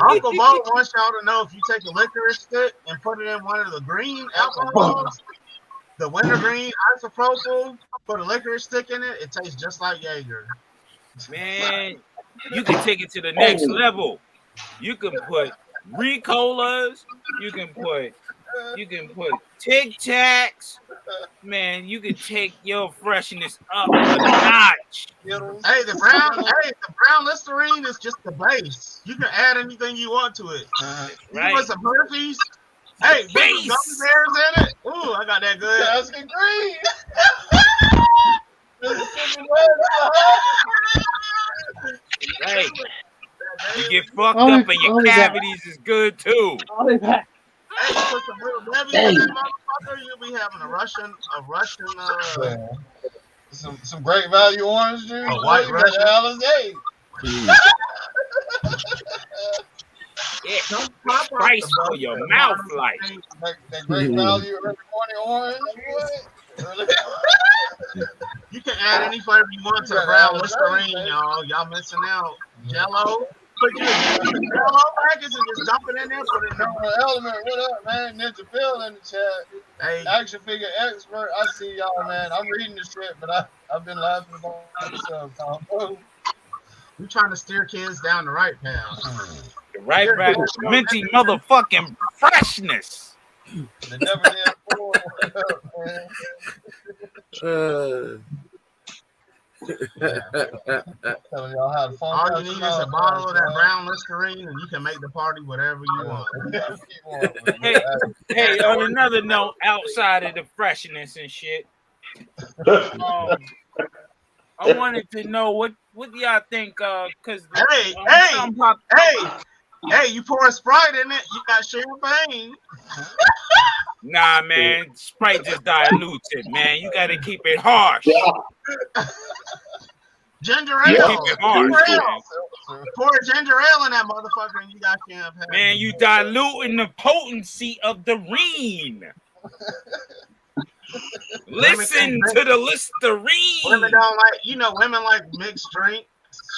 Uncle Bo wants y'all to know if you take a licorice stick and put it in one of the green alcohols, the wintergreen isopropyl, put a licorice stick in it, it tastes just like Jaeger. Man, you can take it to the next level. You can put Ricolas. You can put Tic Tacs. Man, you can take your freshness up a notch. Hey, the brown Listerine is just the base. You can add anything you want to it. You can put some Murphy's. Hey, base gummy bears in it. Ooh, I got that good. That's green. Right. You get fucked up and your cavities is good too. Hey, you put some little levies in that motherfucker, you'll be having a Russian some great value orange juice. A white Russian. Alizé. Yeah, spice for your mouth like. That great value early morning orange. You can add any flavor you want to the brown Listerine, y'all. Y'all missing out. Jello. Put you in Jello packets and just dump it in there. Put it in the Element. What up, man? Ninja Phil in the chat. Hey. Action figure expert. I see y'all, man. I'm reading the shit, but I've been laughing about myself, Tom. We trying to steer kids down the right path. The right back, minty motherfucking freshness. They never did before. Telling y'all how to all you need is a bottle of that brown Listerine, and you can make the party whatever you want. Hey, on another note, outside of the freshness and shit, I wanted to know what y'all think. Cause hey, you pour a Sprite in it, you got champagne. Nah, man, Sprite just dilutes it, man. You got to keep it harsh. Ginger ale. Keep it harsh, pour a ginger ale in that motherfucker, and you got champagne. Man, you diluting the potency of the Reen. Listen to the Listerine. Women don't like, women like mixed drinks.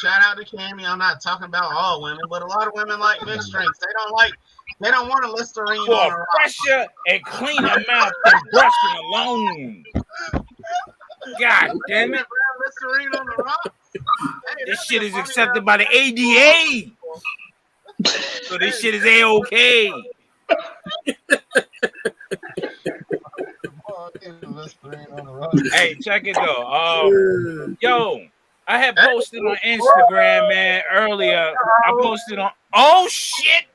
Shout out to Cammy. I'm not talking about all women, but a lot of women like mixed drinks. They don't want a Listerine on a rock. Fresher and cleaner mouth than brushing alone. God damn it. Listerine on the rock. Hey, this shit is accepted by the ADA. So this shit is A-OK. Hey, check it though. Yo, I had posted on Instagram, man, earlier. I posted on. Oh shit!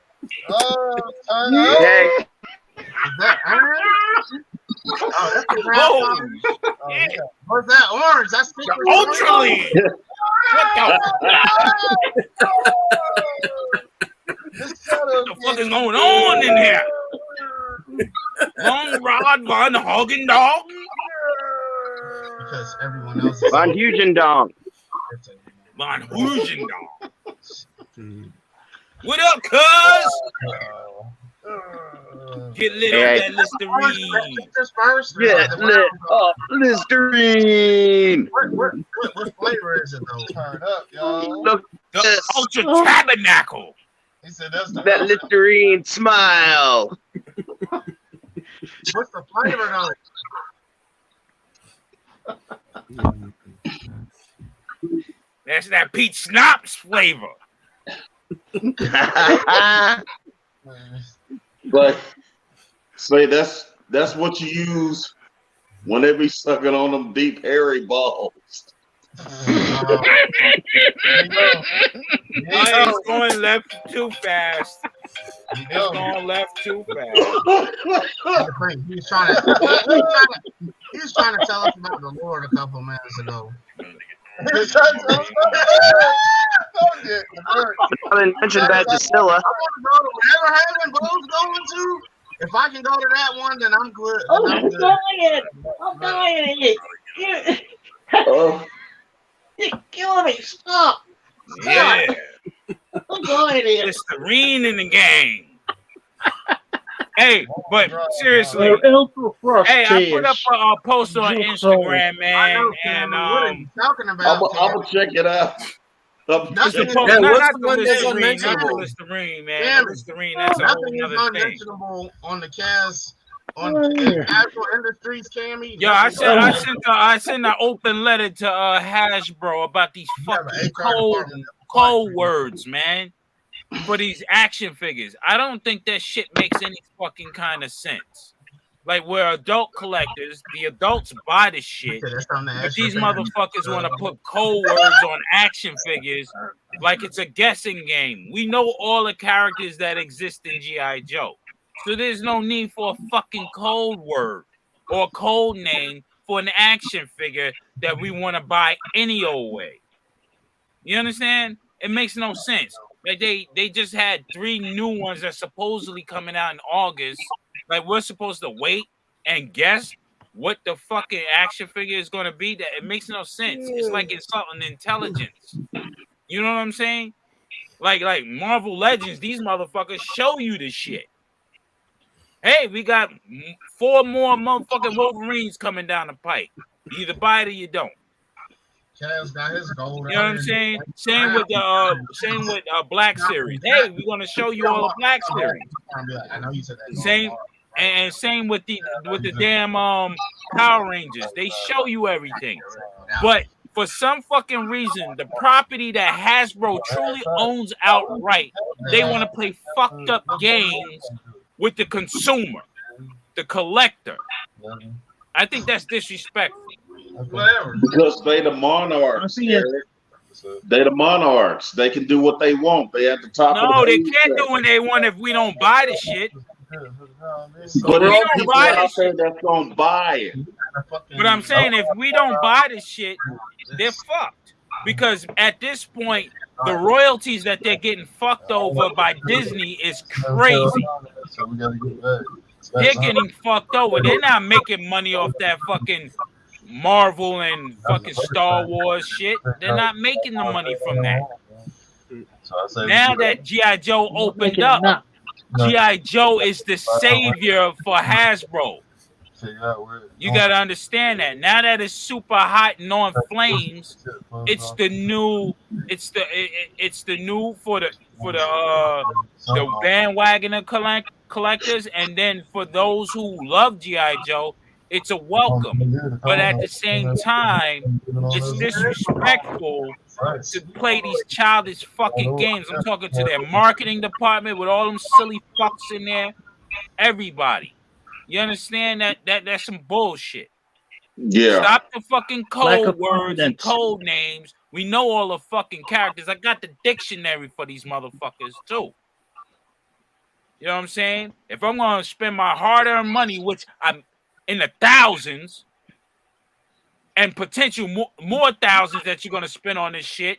Hey. Is that orange? Oh, that's the brown. Yeah. What's that orange? That's Ultraline. What the fuck is going on in here? Long Rod Von Hogen Dog? Because everyone else is Von Hugendong. Von Hugendong. What up, cuz? Get lit up that Listerine. Get lit up Listerine. What flavor is it though? Turn up, y'all. Look, the Ultra Tabernacle. He said that's the that Listerine smile. What's the flavor though? That's that peach schnapps flavor. But say that's what you use when they be sucking on them deep hairy balls. It's going left too fast. It's going left too fast. He was trying to tell us about the Lord a couple minutes ago. I mentioned that to Scylla. whatever Heaven Bow's going to, if I can go to that one, then I'm good. Oh, Then I'm I'm good. dying. I'm dying. You're killing me. Stop. Yeah. I'm dying here. Listerine in the game. Hey, but seriously, hey, I put up a post on Instagram, man, and what are you talking I'm about? gonna check it out. Nothing is, Yeah, not what's the the one that's Listerine, not the unmentionable? Listerine, man. Damn The it. Listerine, that's a whole nothing is other thing. unmentionable on the cast on actual industries, Cammy. Yo, I sent an open letter to Hasbro about these fucking code words, man, for these action figures. I don't think that shit makes any fucking kind of sense. Like, we're adult collectors, the adults buy the shit, but these motherfuckers want to put code words on action figures like it's a guessing game. We know all the characters that exist in G.I. Joe. So there's no need for a fucking code word or code name for an action figure that we want to buy any old way. You understand? It makes no sense. Like they just had 3 new ones that's supposedly coming out in August. Like we're supposed to wait and guess what the fucking action figure is going to be. That it makes no sense. It's like insulting intelligence. You know what I'm saying? Like Marvel Legends, these motherfuckers show you the shit. Hey, we got 4 more motherfucking Wolverines coming down the pipe. You either buy it or you don't. Kaz got his gold. You know what I'm saying? Same with Black Series. Hey, we're gonna show you all the Black Series. I know you said that. Same and same with the damn Power Rangers. They show you everything, but for some fucking reason, the property that Hasbro truly owns outright, they want to play fucked up games with the consumer, the collector. I think that's disrespectful. Whatever. Because they the monarchs. They the monarchs. They can do what they want. They at the top. No, they can't do what they want if we don't buy the shit. But we there's don't people buy out this there shit. that's gonna buy it. But I'm saying if we don't buy this shit, they're fucked. Because at this point, the royalties that they're getting fucked over by Disney is crazy. They're getting fucked over. They're not making money off that fucking Marvel and fucking Star Wars shit. They're not making the money from that. Now that G.I. Joe opened up, G.I. Joe is the savior for Hasbro. You gotta understand that. Now that it's super hot and on flames, it's the new for the bandwagon of collectors, and then for those who love G.I. Joe, it's a welcome. But at the same time, it's disrespectful to play these childish fucking games. I'm talking to their marketing department with all them silly fucks in there. Everybody. You understand that that's some bullshit. Yeah. Stop the fucking code words and code names. We know all the fucking characters. I got the dictionary for these motherfuckers too. You know what I'm saying? If I'm gonna spend my hard-earned money, which I'm in the thousands, and potential more thousands that you're gonna spend on this shit,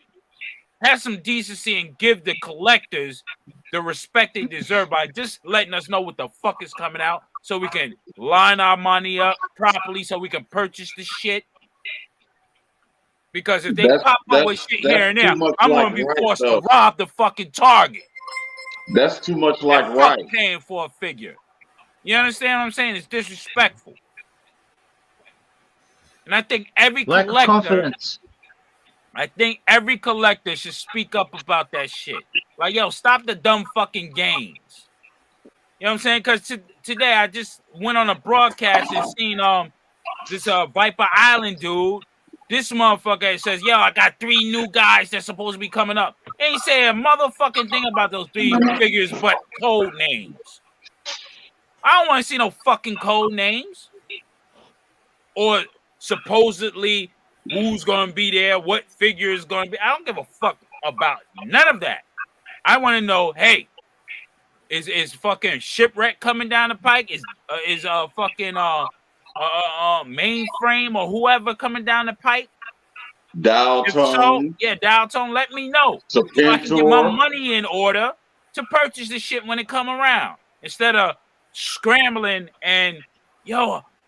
have some decency and give the collectors the respect they deserve by just letting us know what the fuck is coming out, so we can line our money up properly, so we can purchase the shit. Because if they pop up with shit here and there, I'm gonna be forced to rob the fucking Target. That's too much like and right. Paying for a figure. You understand what I'm saying? It's disrespectful. And I think every collector should speak up about that shit. Like, yo, stop the dumb fucking games. You know what I'm saying? Because today I just went on a broadcast and seen this Viper Island dude. This motherfucker says, yo, I got 3 new guys that's supposed to be coming up. Ain't say a motherfucking thing about those 3 figures but code names. I don't want to see no fucking code names. Or supposedly who's going to be there, what figure is going to be. I don't give a fuck about none of that. I want to know, hey, is fucking Shipwreck coming down the pike? Is fucking Mainframe or whoever coming down the pike? Dial Tone. So, yeah, Dial Tone, let me know. So I can get my money in order to purchase the shit when it come around instead of scrambling and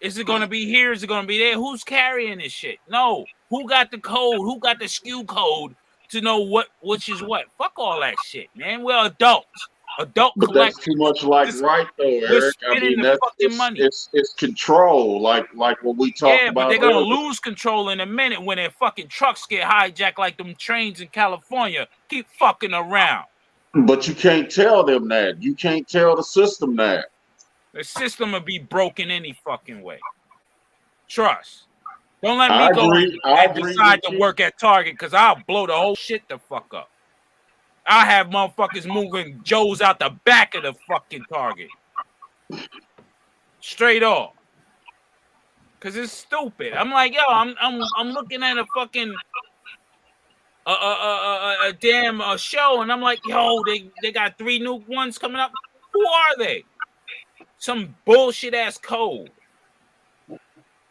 is it gonna be here? Is it gonna be there? Who's carrying this shit? No. Who got the code? Who got the SKU code to know which is what? Fuck all that shit, man. We're adults. Adult But collectors. that's too much like right though, We're Eric. I spending mean, the fucking money. it's control, like what we talked Yeah, about. but they're gonna earlier. lose control in a minute when their fucking trucks get hijacked like them trains in California. Keep fucking around. But you can't tell them that. You can't tell the system that. The system will be broken any fucking way. Trust. Don't let I me go agree. I and agree decide with to you. work at Target because I'll blow the whole shit the fuck up. I have motherfuckers moving Joes out the back of the fucking Target. Straight off. Cause it's stupid. I'm like, yo, I'm looking at a fucking a damn show, and I'm like, yo, they got 3 new ones coming up. Who are they? Some bullshit ass code.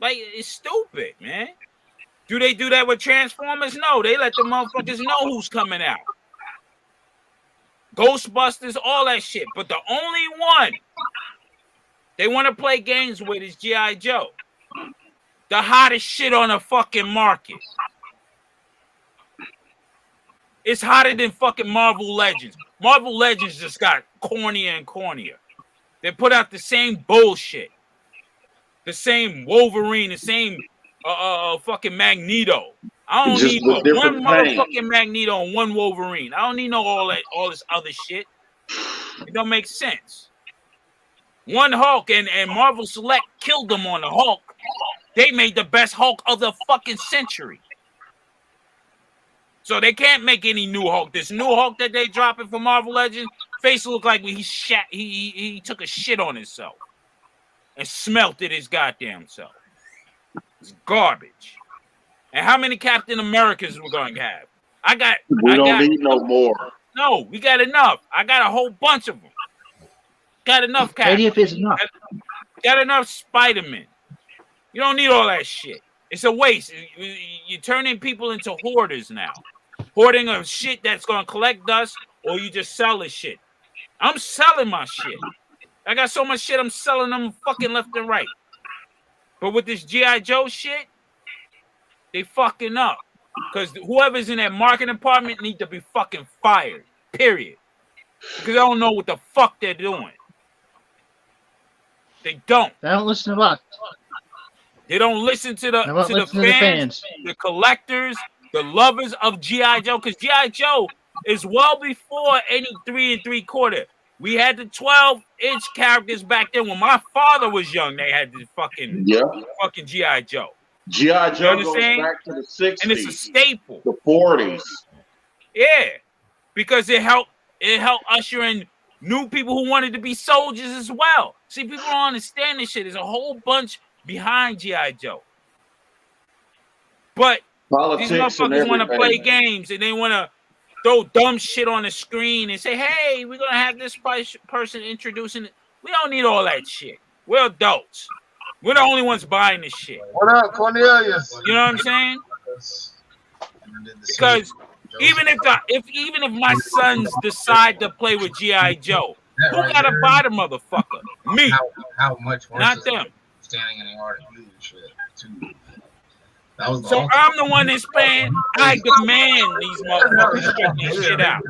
Like, it's stupid, man. Do they do that with Transformers? No, they let the motherfuckers know who's coming out. Ghostbusters, all that shit. But the only one they want to play games with is G.I. Joe. The hottest shit on the fucking market. It's hotter than fucking Marvel Legends. Marvel Legends just got cornier and cornier. They put out the same bullshit. The same Wolverine, the same fucking Magneto. I don't Just need with one different paint. motherfucking Magneto and one Wolverine. I don't need all this other shit. It don't make sense. One Hulk and Marvel Select killed them on the Hulk. They made the best Hulk of the fucking century. So they can't make any new Hulk. This new Hulk that they dropping for Marvel Legends, face look like he took a shit on himself and smelted his goddamn self. It's garbage. And how many Captain Americas we're going to have? We don't need no more. No, we got enough. I got a whole bunch of them. Got enough Captain. 80th is enough. Got enough Spider-Man. You don't need all that shit. It's a waste. You're turning people into hoarders now. Hoarding of shit that's going to collect dust, or you just sell the shit. I'm selling my shit. I got so much shit, I'm selling them fucking left and right. But with this G.I. Joe shit, they fucking up. Because whoever's in that marketing department need to be fucking fired. Period. Because I don't know what the fuck they're doing. They don't. They don't listen to us. They don't listen to the fans, the collectors, the lovers of G.I. Joe. Because G.I. Joe is well before any 3 3/4. We had the 12-inch characters back then. When my father was young, they had the fucking G.I. Joe. G.I. Joe goes back to the 60s. And it's a staple. The 40s. Yeah. Because it helped usher in new people who wanted to be soldiers as well. See, people don't understand this shit. There's a whole bunch behind G.I. Joe. But Politics these motherfuckers want to play games and they want to throw dumb shit on the screen and say, hey, we're going to have this person introducing it. We don't need all that shit. We're adults. We're the only ones buying this shit. What up, Cornelius? You know what I'm saying? Because even if my sons decide to play with G.I. Joe, who got to buy the motherfucker? Me. How much worse not is them. Standing in the yard and doing shit too. So I'm the one that's paying. I demand these motherfuckers check this shit out.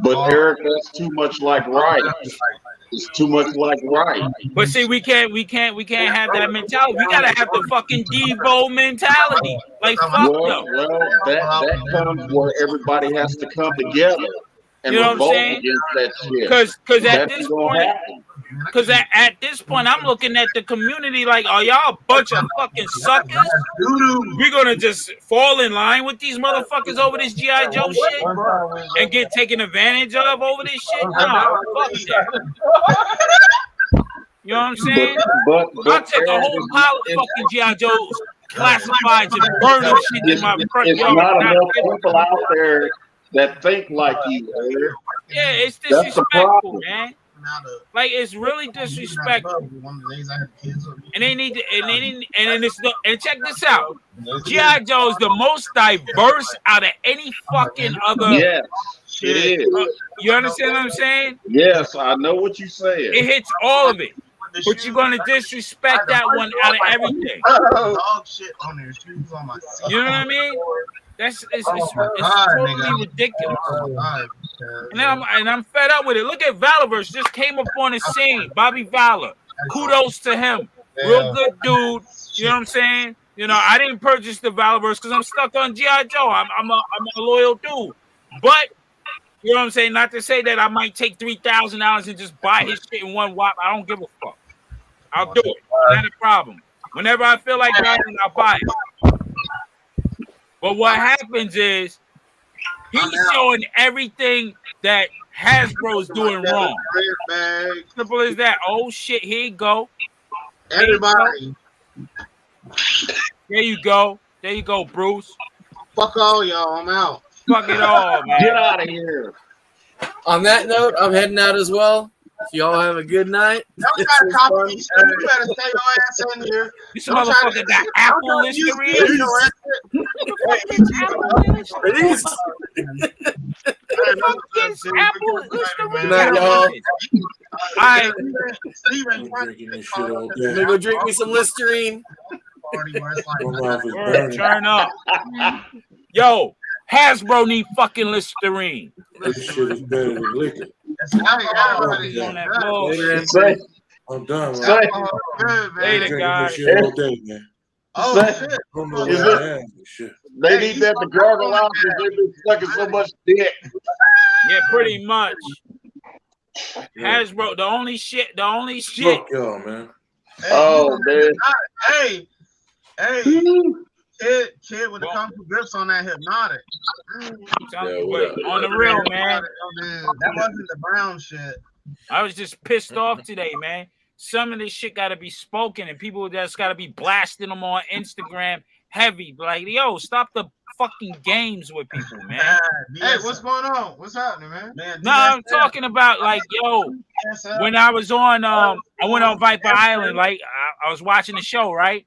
But Eric, that's too much like right. It's too much like right. But see, we can't have that mentality. We gotta have the fucking Devo mentality. Like fuck them. Well, that comes where everybody has to come together and You know what I'm revolt saying? against that shit. Because at That's this gonna point, happen. because at this point, I'm looking at the community like, are y'all a bunch of fucking suckers? We're gonna just fall in line with these motherfuckers over this G.I. Joe shit and get taken advantage of over this shit? Nah, fuck that. You know what I'm saying? But I'll take a whole pile of fucking G.I. Joes, classifieds, and burn them shit in my front it's yard. not enough people out there that think like you, Eric. Yeah, it's That's the disrespectful, problem. man. Like it's really disrespectful. And they need to, and check this out. G.I. Joe is the most diverse out of any fucking other Yes, it is. You understand what I'm saying? Yes, I know what you said. It hits all of it. But you're gonna disrespect that one out of everything. Dog shit on their shoes on my seat. You know what I mean? It's totally ridiculous. And I'm fed up with it. Look at Valorverse just came up on the scene. Bobby Valor. Kudos to him. Real good dude. You know what I'm saying? You know, I didn't purchase the Valorverse because I'm stuck on G.I. Joe. I'm a loyal dude. But you know what I'm saying? Not to say that I might take $3,000 and just buy his shit in one whop. I don't give a fuck. I'll do it. Not a problem. Whenever I feel like buying it, I'll buy it. But what happens is he's showing everything that Hasbro's doing wrong. Simple as that. Oh shit, here you go. Everybody. There you go. There you go, Bruce. Fuck all y'all. I'm out. Fuck it all, man. Get out of here. On that note, I'm heading out as well. Y'all have a good night. Don't try to copy me. You better stay your ass in here. This motherfucker got Apple Listerine. Apple Listerine. Good night, y'all. Alright. Let me go drink me some Listerine. Turn up. Yo, Hasbro need fucking Listerine. This shit is better than liquor. I'm done, man. Later, guys. All day, man. Oh, shit. They need that to gargle out because they've been sucking so much dick. Yeah, pretty much. Hasbro, the only shit. Fuck y'all, man. Oh, man. Hey, kid with the Kung Fu grips on that hypnotic. On the real, man. That wasn't the brown shit. I was just pissed off today, man. Some of this shit got to be spoken, and people just got to be blasting them on Instagram heavy. Like, yo, stop the fucking games with people, man. Hey, what's going on? What's happening, man? No, I'm talking about like, yo, when I was on, I went on Viper Island, like I was watching the show, right?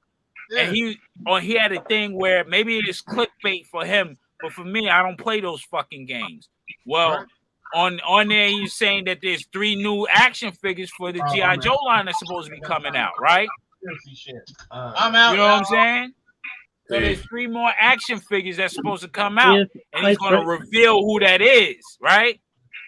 Yeah. And he had a thing where maybe it's clickbait for him, but for me, I don't play those fucking games. Well, on there, he's saying that there's 3 new action figures for the G.I. Joe line that's supposed to be coming out, right? I'm out. You know what I'm saying? So there's 3 more action figures that's supposed to come out, and he's going to reveal who that is, right?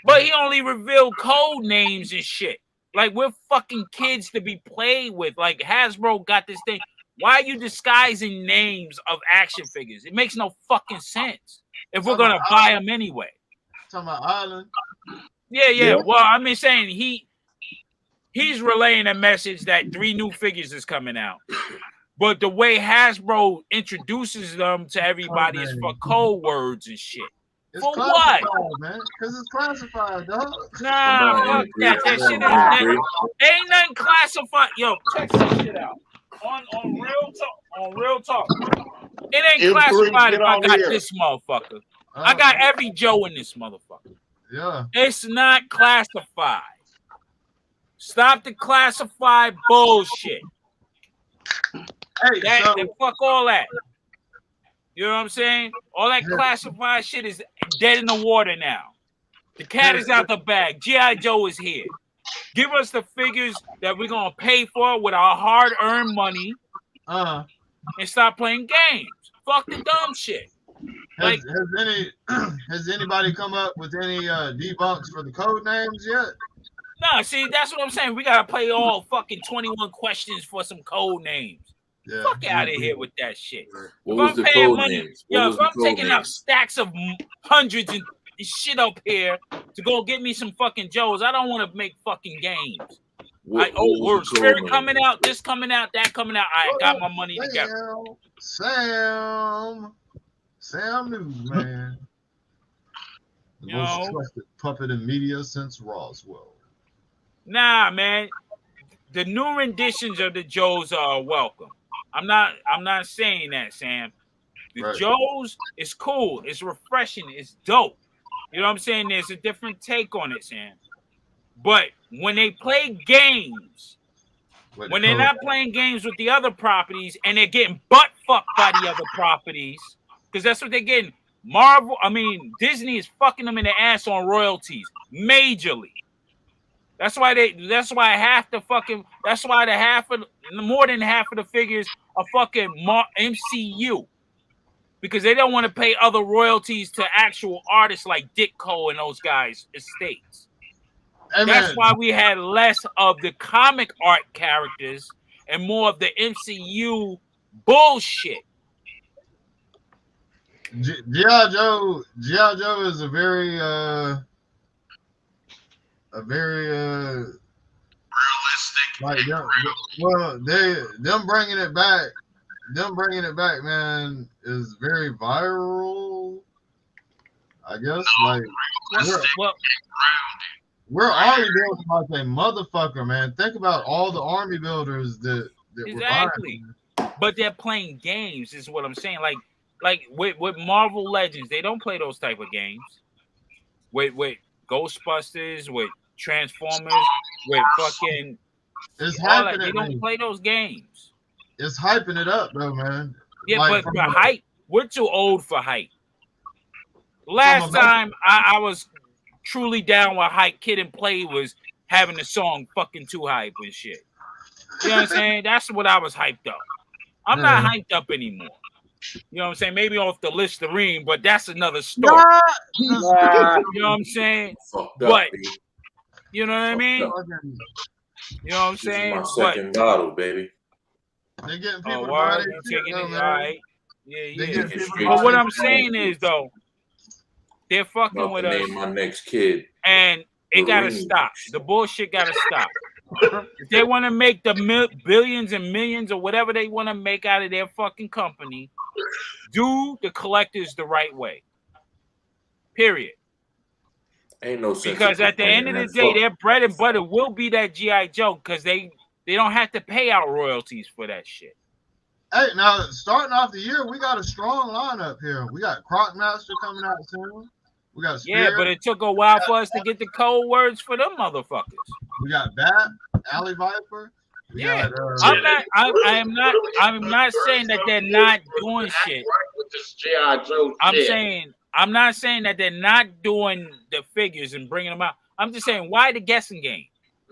But he only revealed code names and shit. Like, we're fucking kids to be played with. Like, Hasbro got this thing. Why are you disguising names of action figures? It makes no fucking sense if we're gonna buy them anyway. Talking about Island. Yeah. Well, I'm just saying he's relaying a message that 3 new figures is coming out. But the way Hasbro introduces them to everybody is for code words and shit. It's for what? Man, because it's classified, dog. Nah, fuck that. That shit ain't nothing classified. Yo, check this shit out. On real talk. It ain't classified if I got this motherfucker. I got every Joe in this motherfucker. Yeah. It's not classified. Stop the classified bullshit. Hey, fuck all that. You know what I'm saying? All that classified shit is dead in the water now. The cat is out the bag. G.I. Joe is here. Give us the figures that we're gonna pay for with our hard-earned money, and stop playing games. Fuck the dumb shit. Has anybody come up with any debunks for the code names yet? No, see, that's what I'm saying. We gotta play all fucking 21 questions for some code names. Yeah. Fuck out of here with that shit. What was the code names? If I'm taking out stacks of hundreds and shit up here to go get me some fucking Joes, I don't want to make fucking games. We're Spirit coming out, this coming out, that coming out. I got my money together. Sam News, man. The most trusted puppet in media since Roswell. Nah, man. The new renditions of the Joes are welcome. I'm not saying that, Sam. The Joes is cool. It's refreshing. It's dope. You know what I'm saying? There's a different take on it, Sam. But when they play games, when they're not playing games with the other properties and they're getting butt fucked by the other properties, because that's what they're getting. Disney is fucking them in the ass on royalties majorly. That's why more than half of the figures are fucking MCU. Because they don't want to pay other royalties to actual artists like Ditko and those guys' estates. Hey, That's man. why we had less of the comic art characters and more of the MCU bullshit. G.I. Joe is a very realistic. Like, them bringing it back. Them bringing it back, man, is very viral. I guess, like, we're already building like a motherfucker, man. Think about all the army builders that Exactly. we're buying. But they're playing games, is what I'm saying. Like with Marvel Legends, they don't play those type of games. With Ghostbusters, with Transformers, with fucking It's all hyping that. They it, don't man. play those games. It's hyping it up, though, man. Yeah, Like, but for hype, we're too old for hype. Last time I was truly down with hype, Kid and Play was having the song fucking too hype and shit. You know what I'm saying? That's what I was hyped up. I'm not hyped up anymore. You know what I'm saying? Maybe off the Listerine, but that's another story. You know what I'm saying? But you know what I mean? You know what I'm saying? My second bottle, baby. They're getting people Oh, to word, buy you their taking shit, it, though, all man. right. Yeah. Getting people to But buy what their I'm shit. saying is, though, they're fucking About with to us, name my next kid. and it gotta Marine. stop. The bullshit gotta stop. If they want to make the billions and millions or whatever they want to make out of their fucking company, do the collectors the right way. Period. Ain't no sense. Because at the end of the day, their bread and butter will be that G.I. Joe because they don't have to pay out royalties for that shit. Hey, now starting off the year, we got a strong lineup here. We got Crocmaster coming out soon. We got Spirit. Yeah, but it took a while for us to get the code words for them motherfuckers. We got Bat, Alley Viper. Yeah, I'm not saying that they're not doing shit. I'm not saying that they're not doing the figures and bringing them out. I'm just saying, why the guessing game?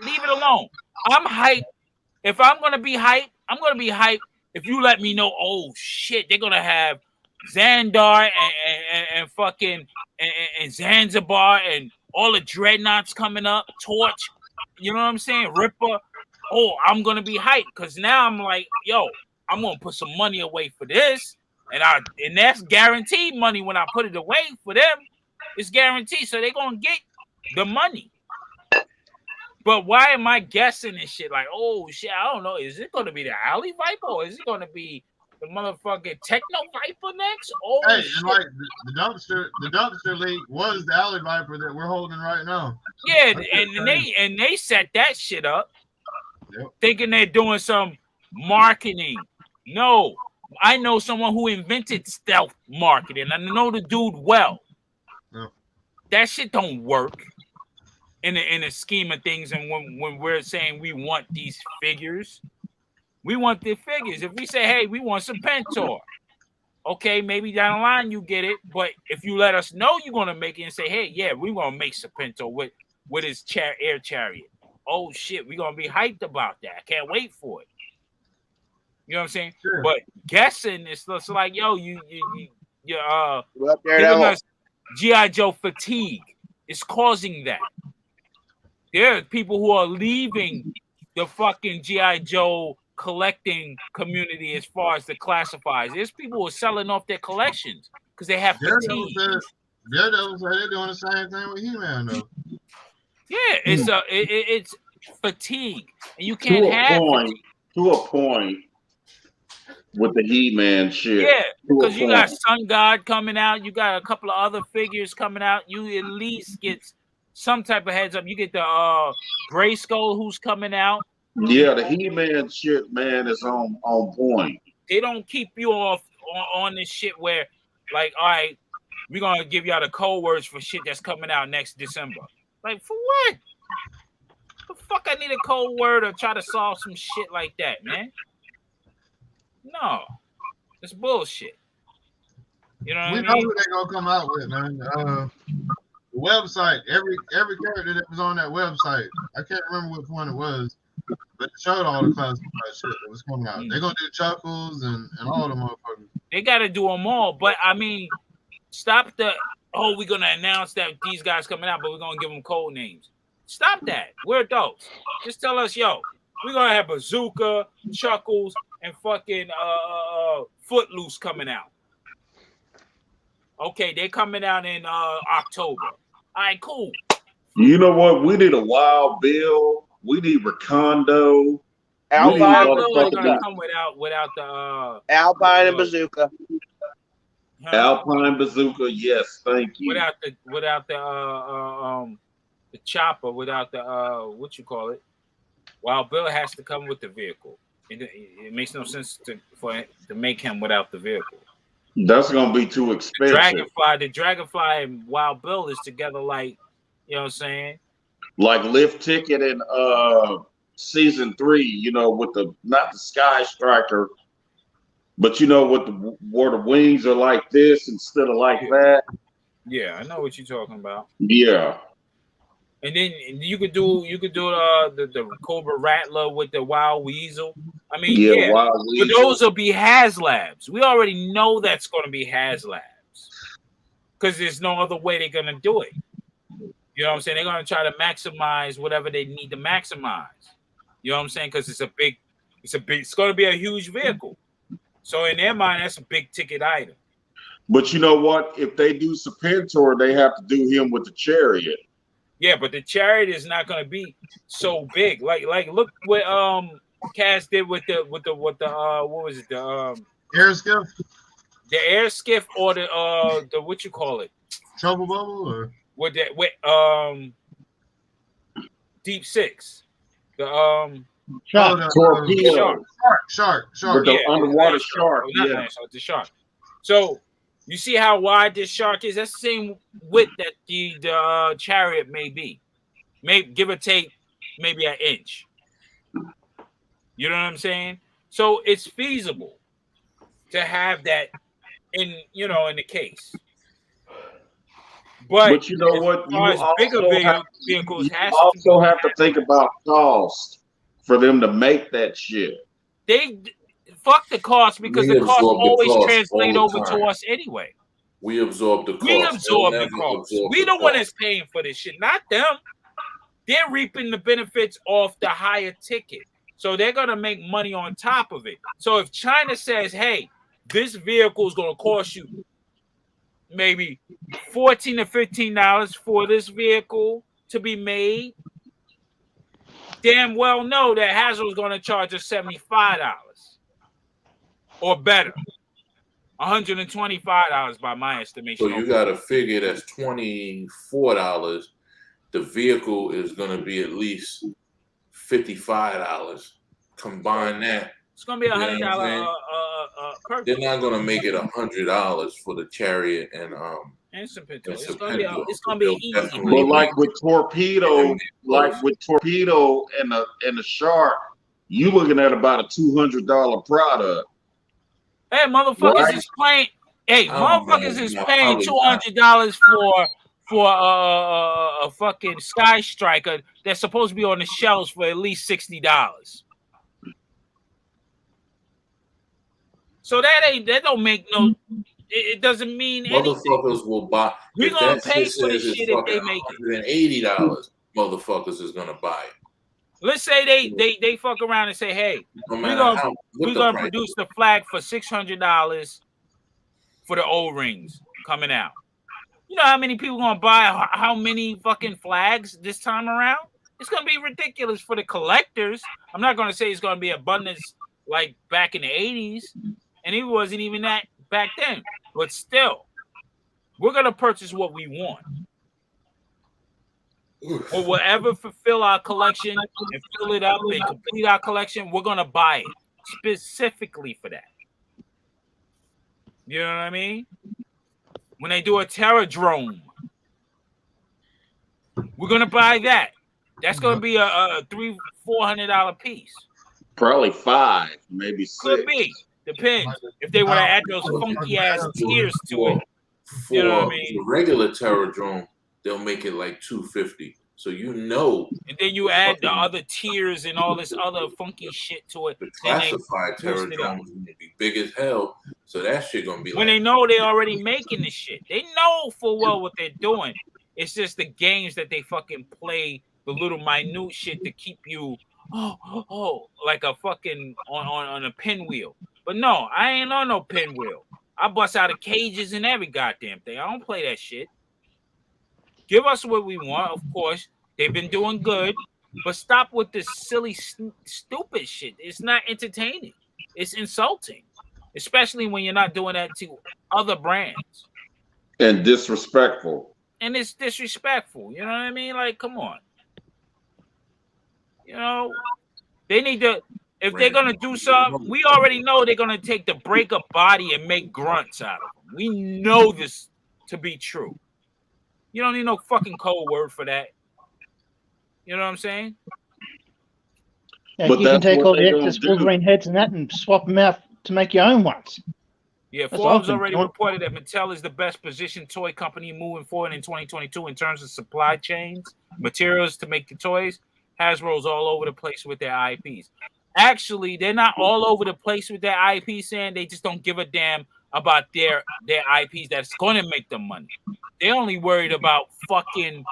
Leave it alone. I'm hyped. If I'm gonna be hyped, I'm gonna be hyped if you let me know. Oh shit, they're gonna have Xandar and fucking and Zanzibar and all the dreadnoughts coming up. Torch, you know what I'm saying? Ripper. Oh, I'm gonna be hyped because now I'm like, yo, I'm gonna put some money away for this, and that's guaranteed money when I put it away for them. It's guaranteed, so they're gonna get the money. But why am I guessing this shit? Like, oh shit, I don't know. Is it gonna be the Alley Viper or is it gonna be the motherfucking Techno Viper next? Oh hey, shit. and like the dumpster league was the Alley Viper that we're holding right now. Yeah, and they set that shit up. Yep. Thinking they're doing some marketing. No, I know someone who invented stealth marketing. I know the dude well. Yeah. That shit don't work in a scheme of things. And when we're saying we want these figures, we want the figures. If we say, hey, we want some Pentor, okay, maybe down the line you get it. But if you let us know you're gonna make it and say, hey, yeah, we're gonna make some Pentor with his air chariot. Oh shit, we're gonna be hyped about that. I can't wait for it. You know what I'm saying? Sure. But guessing is just like, yo, you're giving us G.I. Joe fatigue. It's causing that. There are people who are leaving the fucking G.I. Joe collecting community as far as the classifieds. There's people who are selling off their collections because they have fatigue. Daredevil said they're doing the same thing with He-Man though. Yeah, it's fatigue, and you can't have to a point with the He-Man shit. Yeah, because you got Sun God coming out, you got a couple of other figures coming out. You at least get some type of heads up. You get the Gray Skull who's coming out. Yeah, the He-Man shit, man, is on point. They don't keep you off on this shit where, like, all right, we're gonna give y'all the code words for shit that's coming out next December. Like, for what? The fuck I need a code word or try to solve some shit like that, man? No. It's bullshit. You know what We I know mean? who they gonna come out with, man. The website, every character that was on that website, I can't remember which one it was, but it showed all the classified shit that was coming out. They're gonna do Chuckles and all the motherfuckers. They got to do them all. But I mean, stop the we're gonna announce that these guys coming out, but we're gonna give them code names. Stop that. We're adults. Just tell us, yo, we're gonna have Bazooka, Chuckles, and fucking Footloose coming out. Okay, they're coming out in October. All right, cool. You know what? We need a Wild Bill. We need Recondo. Alpine Wild and Bill ain't gonna Bazooka. come without the Alpine and Bazooka. Alpine Bazooka. Yes, thank you. without the chopper, without the what you call it. Wild Bill has to come with the vehicle. It makes no sense to make him without the vehicle. That's gonna be too expensive. The Dragonfly and Wild Bill is together like, you know what I'm saying? Like Lift Ticket in season 3, you know, with the not the Sky Striker, but you know, with where the wings are like this instead of like that. Yeah, I know what you're talking about. Yeah. And then you could do the Cobra Rattler with the Wild Weasel. I mean, yeah, Wild but Weasel. those will be HasLabs. We already know that's going to be HasLabs because there's no other way they're going to do it. You know what I'm saying? They're going to try to maximize whatever they need to maximize. You know what I'm saying? Because it's going to be a huge vehicle. So in their mind, that's a big ticket item. But you know what? If they do Serpentor, they have to do him with the Chariot. Yeah, but the Chariot is not going to be so big. Like look what Cass did with the what was it, the air skiff? The air skiff or the what you call it? Trouble Bubble or with Deep Six. The Torpedo. Shark. With the underwater shark. Yeah. The shark. So you see how wide this shark is? That's the same width that the Chariot may be. Maybe give or take maybe an inch. You know what I'm saying? So it's feasible to have that in the case. But you know what? You vehicles also have to think about cost for them to make that shit. They fuck the cost because the cost always translate over to us anyway. We absorb the cost. We absorb the cost. We the one that's paying for this shit, not them. They're reaping the benefits off the higher ticket. So they're going to make money on top of it. So if China says, hey, this vehicle is going to cost you maybe $14 to $15 for this vehicle to be made, damn well know that Hasbro is going to charge us $75 or better. $125 by my estimation. So you got to figure that's $24. The vehicle is going to be at least $55. Combine that. It's going to be $100 purchase. They're not going to make it $100 for the Chariot and Serpentor. It's going to be easy. But like with Torpedo, and the Shark, you looking at about a $200 product. Hey, motherfuckers is paying. Hey, motherfuckers is paying $200 for a fucking Sky Striker that's supposed to be on the shelves for at least $60. So that don't make no. It doesn't mean anything. Motherfuckers will buy. We're gonna pay for this shit if they make it. $180. Motherfuckers is gonna buy it. Let's say they fuck around and say, hey, we're gonna produce the flag for $600 for the O-rings coming out. You know how many people gonna buy how many fucking flags this time around? It's gonna be ridiculous for the collectors. I'm not gonna say it's gonna be abundance like back in the 80s, and it wasn't even that back then. But still, we're gonna purchase what we want. Or whatever fulfill our collection and fill it up and complete our collection, we're gonna buy it specifically for that. You know what I mean? When they do a Terradrome, we're gonna buy that. That's gonna be a $300-400 piece. Probably $5, maybe $6. Could be, Depends. If they want to add those funky ass tears to it, you know what I mean? The regular Terror drone, they'll make it like $250. So you know. And then you add the other tiers and all this other funky shit to it. The Then they classified Terror boost it up. drone is gonna be big as hell. So that shit gonna be When like they know they already making the shit. They know full well what they're doing. It's just the games that they fucking play, the little minute shit to keep you like a fucking on a pinwheel. But no, I ain't on no pinwheel. I bust out of cages and every goddamn thing. I don't play that shit. Give us what we want, of course. They've been doing good, but stop with this silly, stupid shit. It's not entertaining. It's insulting, especially when you're not doing that to other brands. And disrespectful. And it's disrespectful. You know what I mean? Like, come on. You know, they need to. If they're gonna do something, we already know they're gonna take the breaker body and make grunts out of them. We know this to be true. You don't need no fucking code word for that. You know what I'm saying? Yeah, you can take all the excess Wolverine heads and that and swap them out to make your own ones. Yeah, That's Forbes awesome. already reported that Mattel is the best positioned toy company moving forward in 2022 in terms of supply chains, materials to make the toys. Hasbro's all over the place with their IPs. Actually, they're not all over the place with their IPs, saying they just don't give a damn about their IPs that's going to make them money. They're only worried about fucking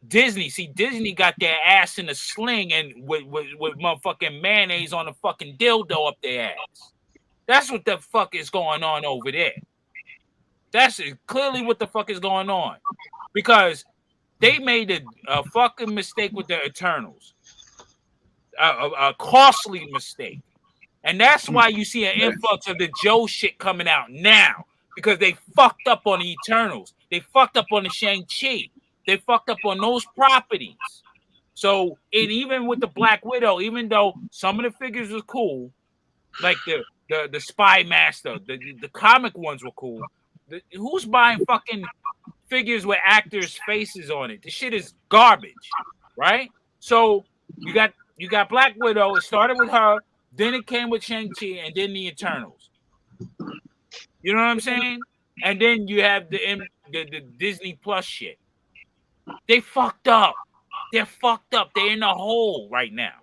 Disney. See, Disney got their ass in a sling and with motherfucking mayonnaise on the fucking dildo up their ass. That's what the fuck is going on over there. That's clearly what the fuck is going on. Because they made a fucking mistake with the Eternals. A costly mistake. And that's why you see an influx of the Joe shit coming out now. Because they fucked up on the Eternals. They fucked up on the Shang-Chi. They fucked up on those properties. So, and even with the Black Widow, even though some of the figures were cool, like the Spy Master, the comic ones were cool. Who's buying fucking figures with actors' faces on it? The shit is garbage, right? So you got Black Widow. It started with her, then it came with Shang-Chi, and then the Eternals. You know what I'm saying? And then you have the Disney Plus shit. They fucked up. They're fucked up. They're in a hole right now.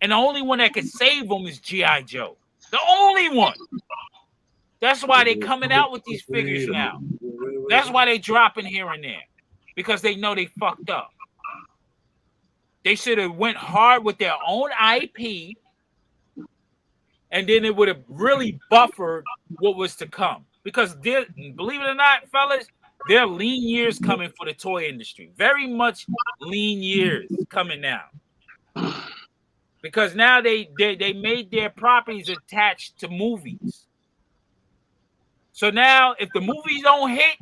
And the only one that can save them is G.I. Joe. The only one. That's why they're coming out with these figures now. That's why they dropping here and there. Because they know they fucked up. They should have went hard with their own IP, and then it would have really buffered what was to come. Because believe it or not, fellas, there are lean years coming for the toy industry. Very much lean years coming now. Because now they made their properties attached to movies. So now if the movies don't hit,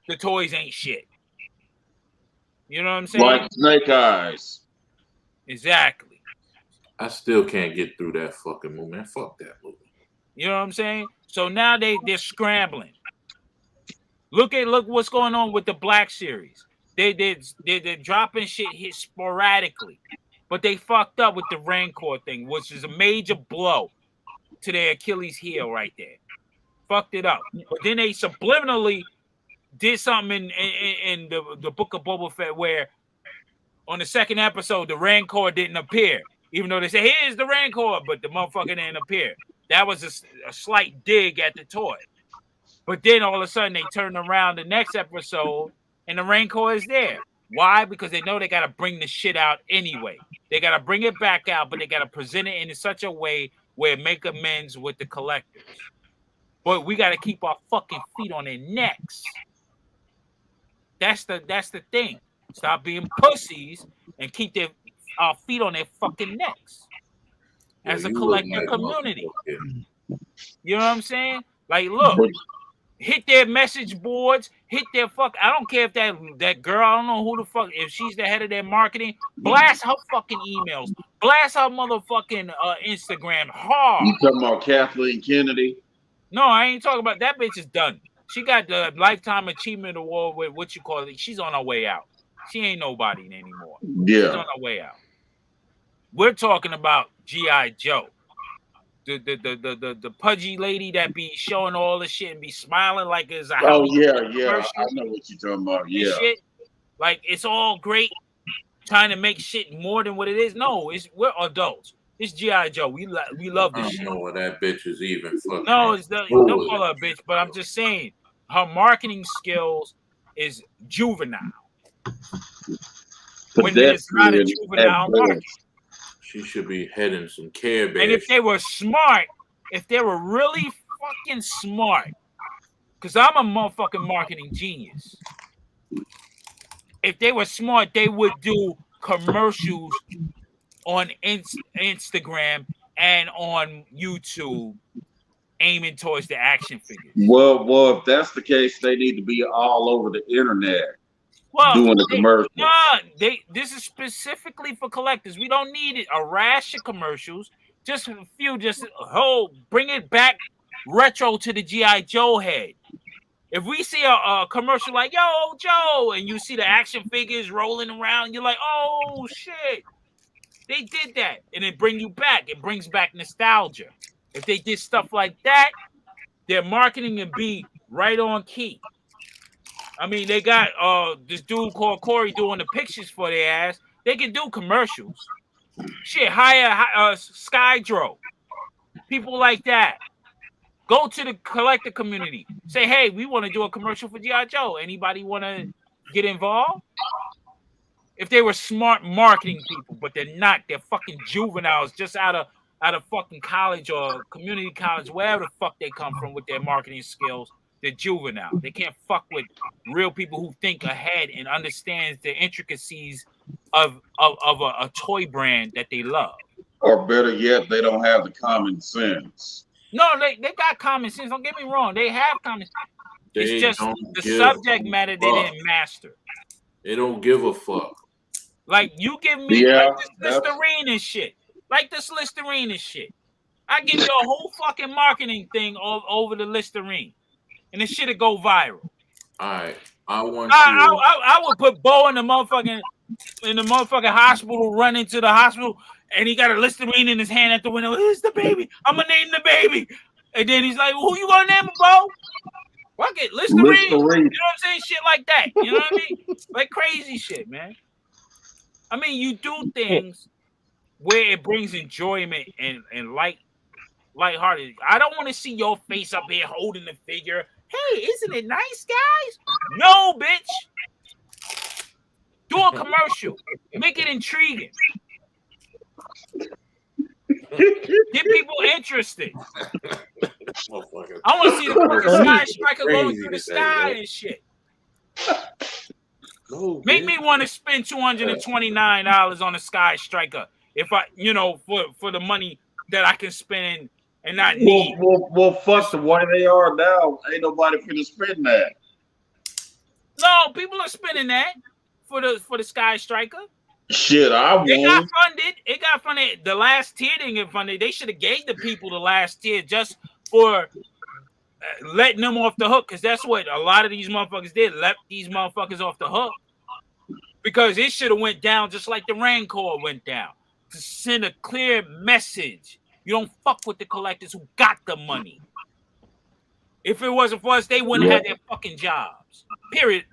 the toys ain't shit. You know what I'm saying? Like Snake Eyes. Exactly. I still can't get through that fucking movie, man. Fuck that movie. You know what I'm saying? So now they're scrambling. Look what's going on with the Black series. They're dropping shit here sporadically. But they fucked up with the Rancor thing, which is a major blow to their Achilles heel right there. Fucked it up. But then they subliminally did something in the Book of Boba Fett where on the second episode, the Rancor didn't appear. Even though they say, here's the Rancor, but the motherfucker didn't appear. That was a slight dig at the toy. But then all of a sudden, they turn around the next episode, and the Rancor is there. Why? Because they know they got to bring the shit out anyway. They got to bring it back out, but they got to present it in such a way where it make amends with the collectors. But we got to keep our fucking feet on their necks. That's the thing. Stop being pussies and keep our feet on their fucking necks. As a collector community. You know what I'm saying? Like, look. Hit their message boards, hit their I don't care if that girl, I don't know who the fuck, if she's the head of their marketing, blast her fucking emails, blast her motherfucking Instagram hard. You talking about Kathleen Kennedy? No, I ain't talking about that. Bitch is done. She got the Lifetime Achievement Award with what you call it. She's on her way out. She ain't nobody anymore. Yeah. She's on her way out. We're talking about G.I. Joe. the pudgy lady that be showing all the shit and be smiling like it's a Oh Halloween yeah, I commercial know what you're talking about. and Yeah. shit. Like it's all great, trying to make shit more than what it is. No, we're adults. It's G.I. Joe. We love I this don't shit. know what that bitch is even fucking. No, don't Bullshit. call her a bitch, but I'm just saying her marketing skills is juvenile. When it's not a juvenile market. She should be heading some Care Bears. And if they were smart, if they were really fucking smart, because I'm a motherfucking marketing genius. If they were smart, they would do commercials on Instagram and on YouTube aiming towards the action figures. Well, if that's the case, they need to be all over the internet doing the commercials. No, this is specifically for collectors. We don't need a rash of commercials. Just a few. Just bring it back retro to the G.I. Joe head. If we see a commercial like "Yo, Joe," and you see the action figures rolling around, you're like, "Oh shit, they did that," and it brings you back. It brings back nostalgia. If they did stuff like that, their marketing would be right on key. I mean, they got this dude called Corey doing the pictures for their ass. They can do commercials. Shit, hire Skydro. People like that. Go to the collector community. Say, hey, we want to do a commercial for G.I. Joe. Anybody want to get involved? If they were smart marketing people, but they're not. They're fucking juveniles just out of fucking college or community college, wherever the fuck they come from with their marketing skills. They're juvenile. They can't fuck with real people who think ahead and understands the intricacies of a toy brand that they love. Or better yet, they don't have the common sense. No, they got common sense. Don't get me wrong. They have common sense. It's just the subject matter they didn't master. They don't give a fuck. Like you give me like this Listerine and shit. Like this Listerine and shit. I give you a whole fucking marketing thing over the Listerine. And this shit'll go viral. All right. I would put Bo in the motherfucking hospital, run into the hospital, and he got a Listerine in his hand at the window. Here's the baby. I'm gonna name the baby. And then he's like, well, who you gonna name him, Bo? Fuck it, Listerine. You know what I'm saying? Shit like that. You know what I mean? Like crazy shit, man. I mean, you do things where it brings enjoyment and lighthearted. I don't want to see your face up here holding the figure. Hey, isn't it nice, guys? No, bitch. Do a commercial. Make it intriguing. Get people interested. I want to see the fucking Sky Striker going through the sky and shit. Make me want to spend $229 on a Sky Striker if I, for the money that I can spend and not need. Well, fuck the way they are now. Ain't nobody finna spend that. No, people are spending that for the Sky Striker. Shit, I won't. It got funded. It got funded. The last tier didn't get funded. They should have gave the people the last tier just for letting them off the hook, because that's what a lot of these motherfuckers did. Let these motherfuckers off the hook. Because it should have went down just like the Rancor went down. To send a clear message. You don't fuck with the collectors who got the money. If it wasn't for us, they wouldn't have their fucking jobs. Period.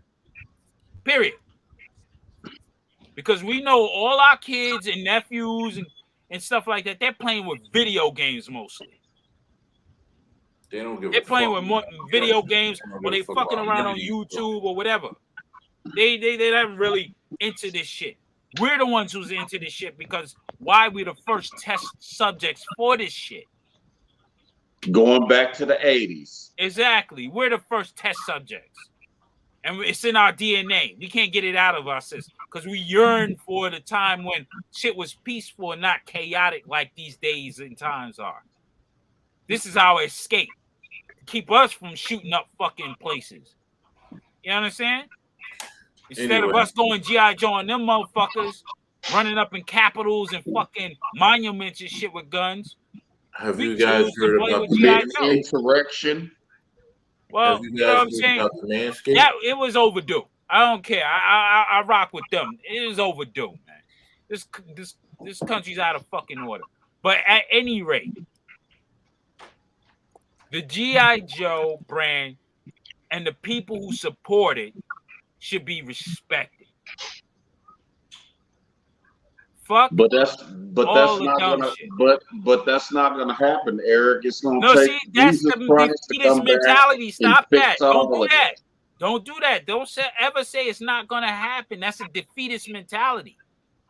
Because we know all our kids and nephews and stuff like that, they're playing with video games mostly. They don't give They're a playing fuck. with more video games or they fucking around on YouTube or whatever. They're not really into this shit. We're the ones who's into this shit because why we the first test subjects for this shit. Going back to the 80s. Exactly. We're the first test subjects. And it's in our DNA. We can't get it out of us because we yearn for the time when shit was peaceful and not chaotic like these days and times are. This is our escape. Keep us from shooting up fucking places. You understand? Instead of us going G.I. Joe and them motherfuckers running up in capitals and fucking monuments and shit with guns. Have you guys heard about the insurrection? Well, you know what I'm saying? Yeah, it was overdue. I don't care. I rock with them. It is overdue, man. This country's out of fucking order. But at any rate, The G.I. Joe brand and the people who support it should be respected. Fuck. But that's all the not dumb gonna shit. but that's not gonna happen, Eric. It's gonna No, take see, that's Jesus the Christ to defeatist come back mentality. and Stop that. fix Don't all do of that. it. Don't do that. Don't ever say it's not gonna happen. That's a defeatist mentality.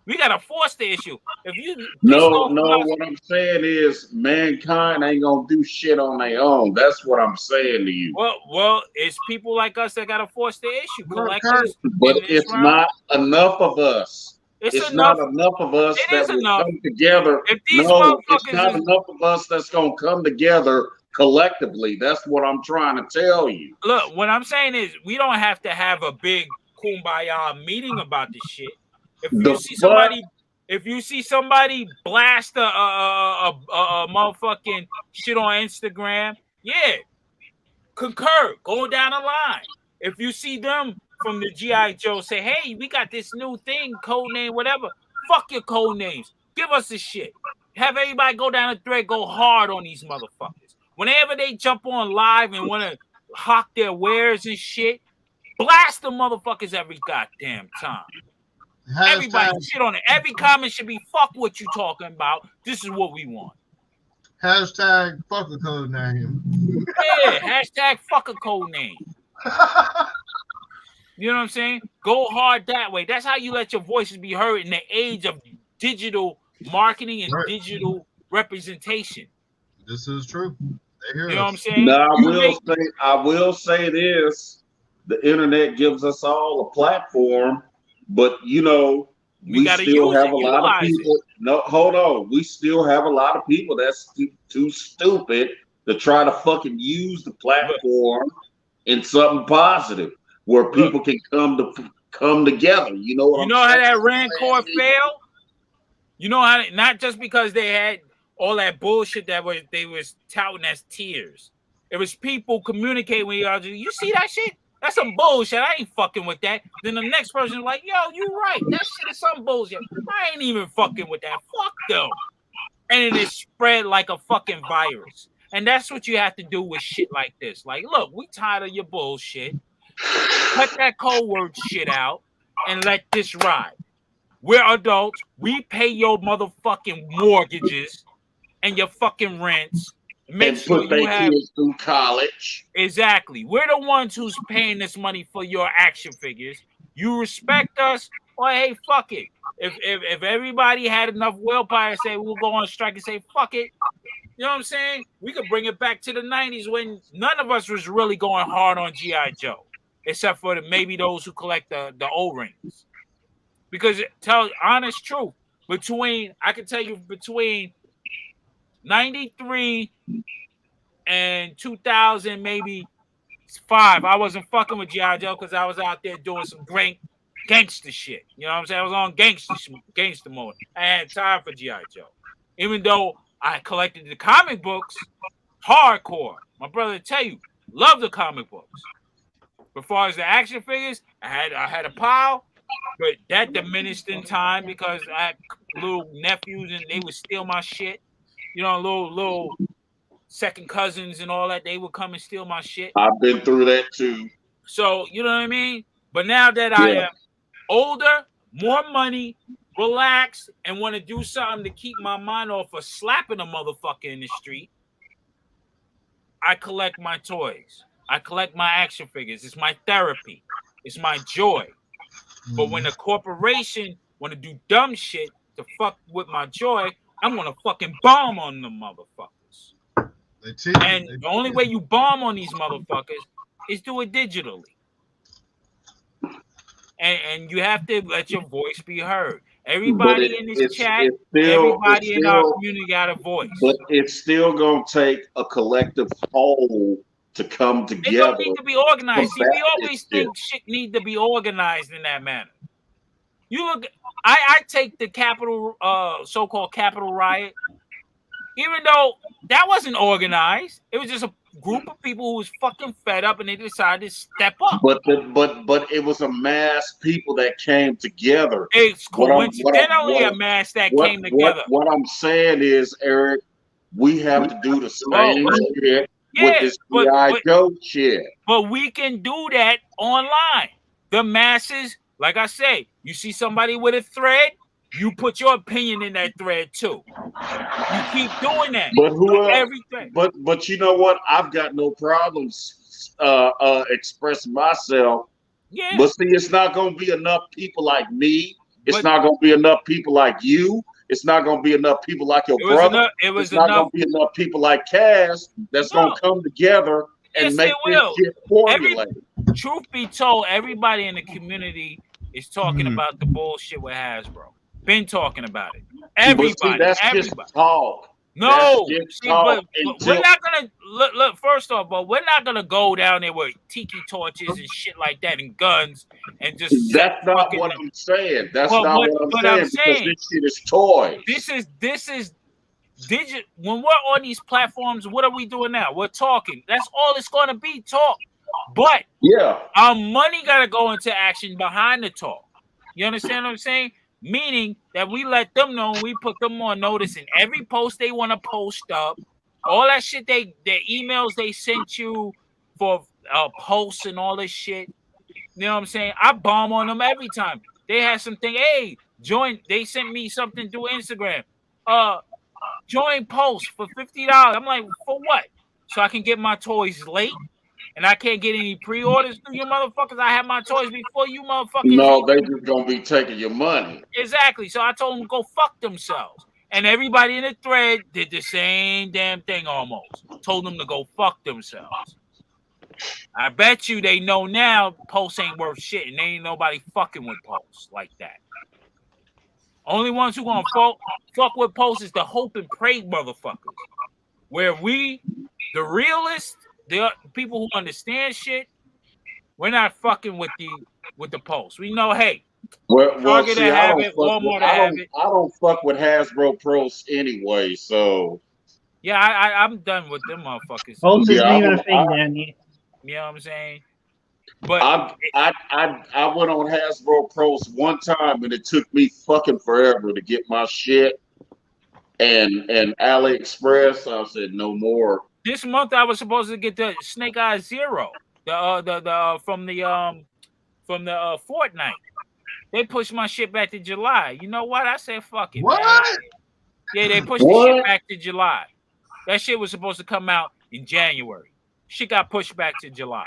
We gotta force the issue. If you pissed off about What I'm saying is mankind ain't gonna do shit on their own. That's what I'm saying to you. well, it's people like us that gotta force the issue. Collectors But in this it's realm. not enough of us. It's not enough. enough of us It that is will enough. come together. If these No, it's motherfuckers not is enough of us that's gonna come together collectively. That's what I'm trying to tell you. look, what I'm saying is we don't have to have a big kumbaya meeting about this shit. If you see somebody blast a motherfucking shit on Instagram, yeah, concur, go down the line. If you see them from the G.I. Joe say, hey, we got this new thing, code name, whatever, fuck your code names. Give us the shit. Have everybody go down the thread, go hard on these motherfuckers. Whenever they jump on live and want to hawk their wares and shit, blast the motherfuckers every goddamn time. Everybody shit on it. Every comment should be fuck what you talking about. This is what we want. Hashtag fuck a code name. Yeah, hashtag fuck a code name. You know what I'm saying? Go hard that way. That's how you let your voices be heard in the age of digital marketing and digital representation. This is true. You know what I'm saying? Now I will say this: the internet gives us all a platform, but you know we still have a lot of people. No, hold on. We still have a lot of people that's too stupid to try to fucking use the platform in something positive where people can come together. You know what I'm saying? You know how that Rancor failed? You know how not just because they had all that bullshit that they was touting as tears. It was people communicating with y'all. You see that shit? That's some bullshit. I ain't fucking with that. Then the next person is like, yo, you right. That shit is some bullshit. I ain't even fucking with that. Fuck them. And it spread like a fucking virus. And that's what you have to do with shit like this. Like, look, we tired of your bullshit. Cut that code word shit out and let this ride. We're adults. We pay your motherfucking mortgages and your fucking rents. Make sure put their kids through college. Exactly. We're the ones who's paying this money for your action figures. You respect us, or hey, fuck it. If everybody had enough willpower to say we'll go on strike and say fuck it, you know what I'm saying? We could bring it back to the 90s when none of us was really going hard on G.I. Joe, except for maybe those who collect the O-rings. Because tell honest truth, I can tell you between 93 and 2000, maybe 5, I wasn't fucking with G.I. Joe because I was out there doing some great gangster shit. You know what I'm saying? I was on gangster mode. I had time for G.I. Joe. Even though I collected the comic books hardcore. My brother tell you, love the comic books. As far as the action figures, I had a pile, but that diminished in time because I had little nephews and they would steal my shit. You know, little second cousins and all that, they would come and steal my shit. I've been through that too. So, you know what I mean? But now that I am older, more money, relaxed, and want to do something to keep my mind off of slapping a motherfucker in the street, I collect my toys. I collect my action figures. It's my therapy. It's my joy. But when a corporation want to do dumb shit to fuck with my joy, I'm going to fucking bomb on them motherfuckers. And the only way you bomb on these motherfuckers is do it digitally. And you have to let your voice be heard. Everybody in this chat, everybody in our community got a voice. But it's still going to take a collective whole to come together. It don't need to be organized. See, we always think shit need to be organized in that manner. You look, I take the Capitol, so-called Capitol riot, even though that wasn't organized. It was just a group of people who was fucking fed up and they decided to step up. But it was a mass people that came together. It's coincidentally a mass that came together. What I'm saying is, Eric, we have to do the same shit with this G.I. Joe shit. But we can do that online. The masses, like I say, you see somebody with a thread, you put your opinion in that thread too. You keep doing that. But who else? Everything. But you know what? I've got no problems expressing myself. Yeah. But see, it's not gonna be enough people like me. It's not gonna be enough people like you. It's not gonna be enough people like your brother. It's not gonna be enough people like Cass that's gonna come together and make this shit formulated. Truth be told, everybody in the community is talking about the bullshit with Hasbro. Been talking about it. Everybody. But see, that's just talk. No, that's just see, talk but we're not gonna look. First off, but we're not gonna go down there with tiki torches and shit like that and guns and just. That's not what I'm saying. That's not what I'm saying. Because this shit is toys. This is digital. When we're on these platforms, what are we doing now? We're talking. That's all it's gonna be, talk. But our money gotta go into action behind the talk. You understand what I'm saying? Meaning that we let them know, we put them on notice in every post they want to post up, all that shit their emails they sent you for posts and all this shit. You know what I'm saying? I bomb on them every time. They had something, hey, join. They sent me something through Instagram. Join post for $50. I'm like, for what? So I can get my toys late? And I can't get any pre-orders through you motherfuckers. I have my toys before you motherfuckers. No, they just gonna be taking your money. Exactly. So I told them to go fuck themselves. And everybody in the thread did the same damn thing almost. Told them to go fuck themselves. I bet you they know now posts ain't worth shit and they ain't nobody fucking with posts like that. Only ones who gonna fuck with posts is the hope and pray motherfuckers. Where we, the realists, the people who understand shit, we're not fucking with the posts. We know, hey, Target see, to have it, Walmart to have it. I don't fuck with Hasbro Pros anyway, so yeah, I'm done with them motherfuckers. Pulse isn't even a thing down here. You know what I'm saying? But I went on Hasbro Pros one time and it took me fucking forever to get my shit. And AliExpress, I said no more. This month I was supposed to get the Snake Eyes Zero, the from the Fortnite. They pushed my shit back to July. You know what? I said fuck it. What? Man. Yeah, they pushed the shit back to July. That shit was supposed to come out in January. Shit got pushed back to July.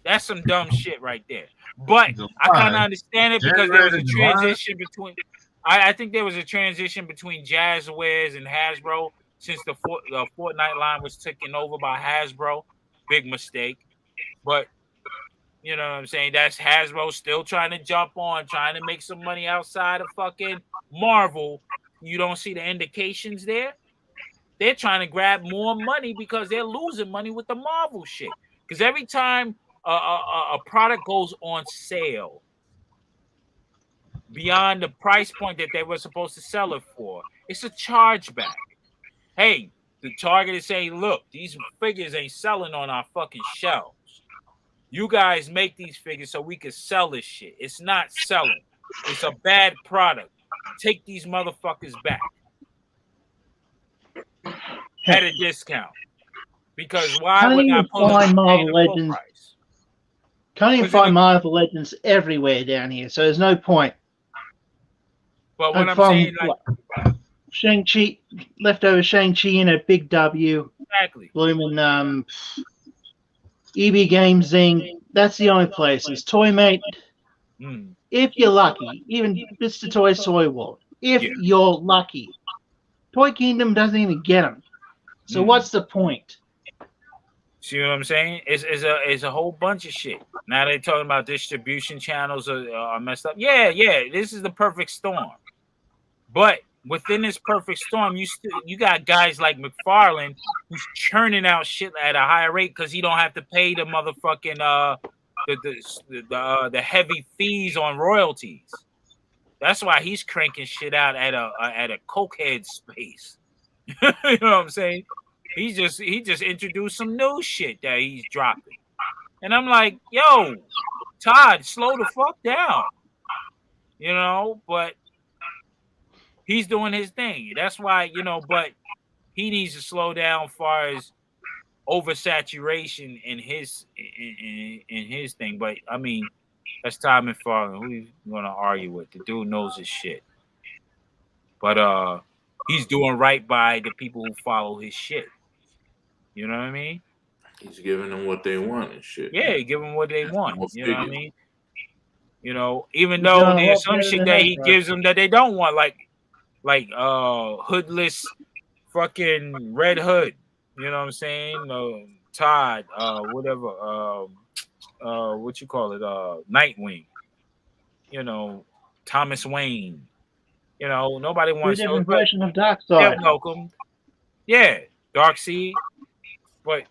That's some dumb shit right there. But I kind of understand it because there was a transition between. I think there was a transition between Jazzwares and Hasbro since the Fortnite line was taken over by Hasbro. Big mistake. But you know what I'm saying? That's Hasbro still trying to jump on, trying to make some money outside of fucking Marvel. You don't see the indications there. They're trying to grab more money because they're losing money with the Marvel shit. Because every time a product goes on sale beyond the price point that they were supposed to sell it for, it's a chargeback. Hey, the Target is saying, look, these figures ain't selling on our fucking shelves. You guys make these figures so we can sell this shit. It's not selling. It's a bad product. Take these motherfuckers back at a discount. Because why would I pull find Marvel Legends? Can't even find Marvel Legends everywhere down here, so there's no point. But what I'm saying, like Shang-Chi, leftover Shang-Chi in a big W. Exactly. Blooming EB Games Zing. That's the only places. Toymate. If you're lucky, even Mr. Toys Toy World. If you're lucky, Toy Kingdom doesn't even get them. So what's the point? See what I'm saying? It's a whole bunch of shit. Now they're talking about distribution channels are messed up. Yeah. This is the perfect storm. But within this perfect storm, you got guys like McFarlane who's churning out shit at a higher rate because he don't have to pay the motherfucking the heavy fees on royalties. That's why he's cranking shit out at a cokehead space. You know what I'm saying? He just introduced some new shit that he's dropping. And I'm like, yo, Todd, slow the fuck down. You know, but he's doing his thing. That's why, but he needs to slow down as far as oversaturation in his thing. But I mean, that's Todd McFarlane. Who you gonna argue with? The dude knows his shit. But he's doing right by the people who follow his shit. You know what I mean? He's giving them what they want and shit. Yeah, give them what they want. More You know what I figures. mean? You know, even He's though doing a there's lot some better shit than that he Hasbro. gives them that they don't want, like hoodless fucking Red Hood. You know what I'm saying? Todd, whatever, what you call it, Nightwing. You know, Thomas Wayne. You know, nobody Two wants those, different but versions of they're Darkseid. welcome. Yeah, Darkseid. But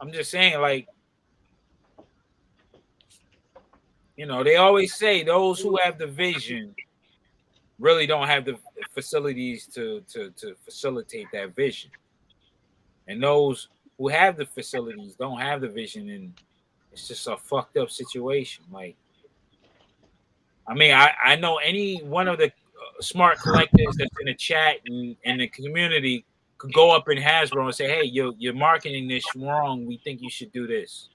I'm just saying, like, you know, they always say those who have the vision really don't have the facilities to facilitate that vision. And those who have the facilities don't have the vision, and it's just a fucked up situation. Like, I mean, I know any one of the smart collectors that's in the chat and in the community could go up in Hasbro and say, hey, you're marketing this wrong. We think you should do this.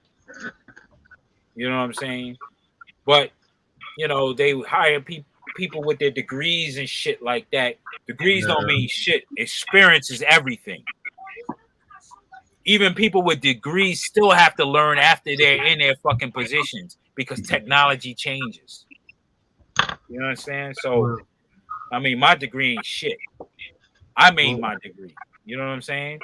You know what I'm saying? But, you know, they hire people with their degrees and shit like that. Degrees don't mean shit. Experience is everything. Even people with degrees still have to learn after they're in their fucking positions because technology changes. You know what I'm saying? So, I mean, my degree ain't shit. I made my degree. You know what I'm saying?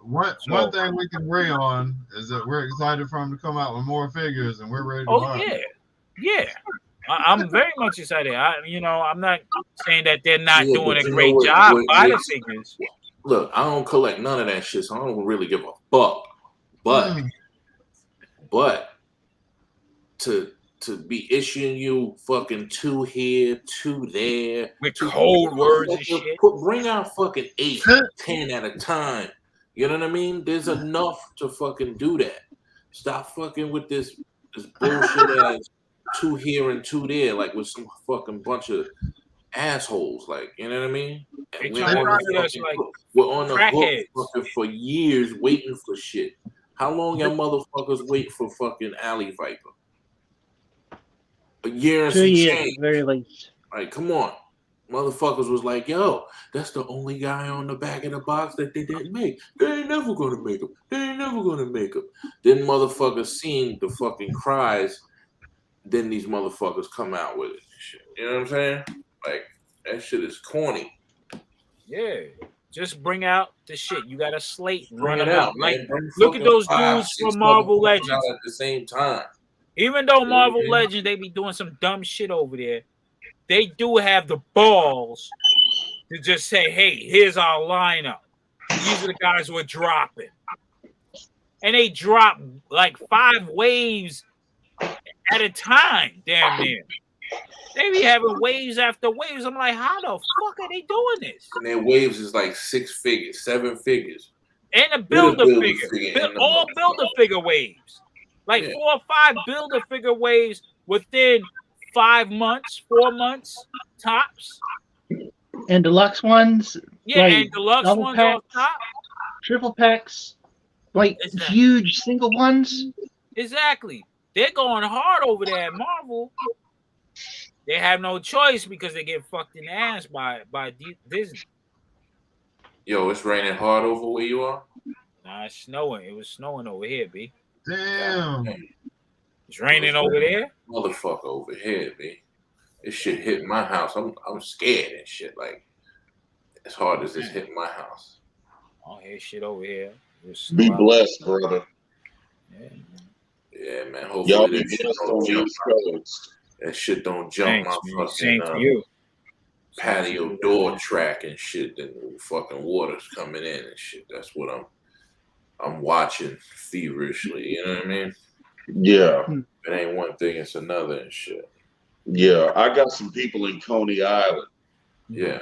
One thing we can agree on is that we're excited for him to come out with more figures, and we're ready to Oh buy them. yeah. I'm very much excited. I'm not saying that they're not Yeah, doing but a you great know what- job what by the makes- figures. Look, I don't collect none of that shit, so I don't really give a fuck. But to be issuing you fucking 2 here, 2 there, with code words and shit. Bring out fucking 8, 10 at a time. You know what I mean? There's enough to fucking do that. Stop fucking with this bullshit ass 2 here and 2 there, like with some fucking bunch of assholes. Like, you know what I mean? And we're on the hook fucking for years waiting for shit. How long y'all motherfuckers wait for fucking Alley Viper? A year and 2 some years change. at the very least. Like, come on. Motherfuckers was like, yo, that's the only guy on the back of the box that they didn't make. They ain't never gonna make him. They ain't never gonna make him. Then motherfuckers seen the fucking cries. Then these motherfuckers come out with it. Shit. You know what I'm saying? Like, that shit is corny. Yeah. Just bring out the shit. You got a slate, Bring run it them out, out. man. Like, Bring look at fucking those 5, dudes 6 from Marvel motherfuckers Legends. out at the same time. Even though Marvel Mhm. Legends, they be doing some dumb shit over there, they do have the balls to just say, hey, here's our lineup. These are the guys we're dropping. And they drop like 5 waves at a time, damn near. They be having waves after waves. I'm like, how the fuck are they doing this? And their waves is like 6 figures, 7 figures. And a builder figure. All builder figure waves. Like 4 or 5 builder figure waves within 5 months, 4 months, tops. And deluxe ones. Yeah, like and deluxe double ones packs, on top. triple packs, like huge single ones. Exactly. They're going hard over there at Marvel. They have no choice because they get fucked in the ass by Disney. Yo, it's raining hard over where you are? Nah, it's snowing. It was snowing over here, B. Damn. It's raining over there? Motherfucker over here, B. This shit hit my house. I'm scared and shit. Like, as hard as this hit my house. I don't hear shit over here. Be blessed, brother. Yeah, man. Y'all Hopefully be that shit blessed on don't the jump. East Coast. That shit don't jump Thanks, my man. Same fucking to you. patio door track and shit. Then fucking water's coming in and shit. That's what I'm watching feverishly. You know what I mean? Yeah. It ain't one thing, it's another and shit. Yeah, I got some people in Coney Island. Yeah.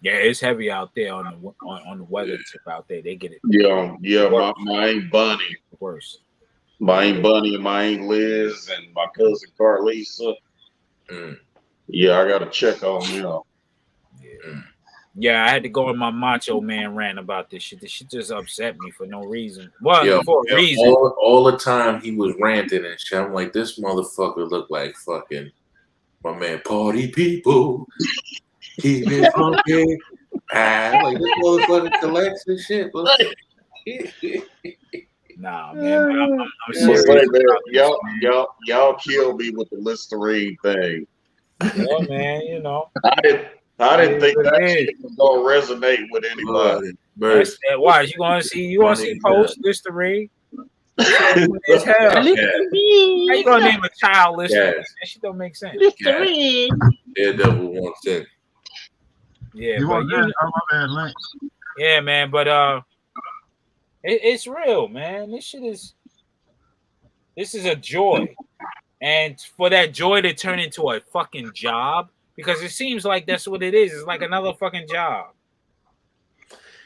Yeah, it's heavy out there on the weather tip out there. They get it. Yeah, my Aunt Bunny. Worse. My Aunt Bunny and my Aunt Liz and my cousin Carlisa. Yeah, I got to check on them. Yeah, I had to go in my macho man rant about this shit. This shit just upset me for no reason. Well, Yo, for a reason. all the time he was ranting and shit. I'm like, this motherfucker looked like fucking my man Party People. Keep it funky. Like this motherfucker collects and shit. Nah, man, but I'm But serious say, about man, this, man. y'all killed me with the Listerine thing. Yeah, man, you know. I didn't think that It shit was gonna resonate with anybody. That's that. Why you gonna see post Listerine? It's hell. How you gonna name a child Listerine? Yes. That shit don't make sense. Listerine. Daredevil wants in. Yeah, You but want you that? Oh, my bad, Link. yeah, man, but it's real, man. This is a joy. And for that joy to turn into a fucking job, because it seems like that's what it is. It's like another fucking job.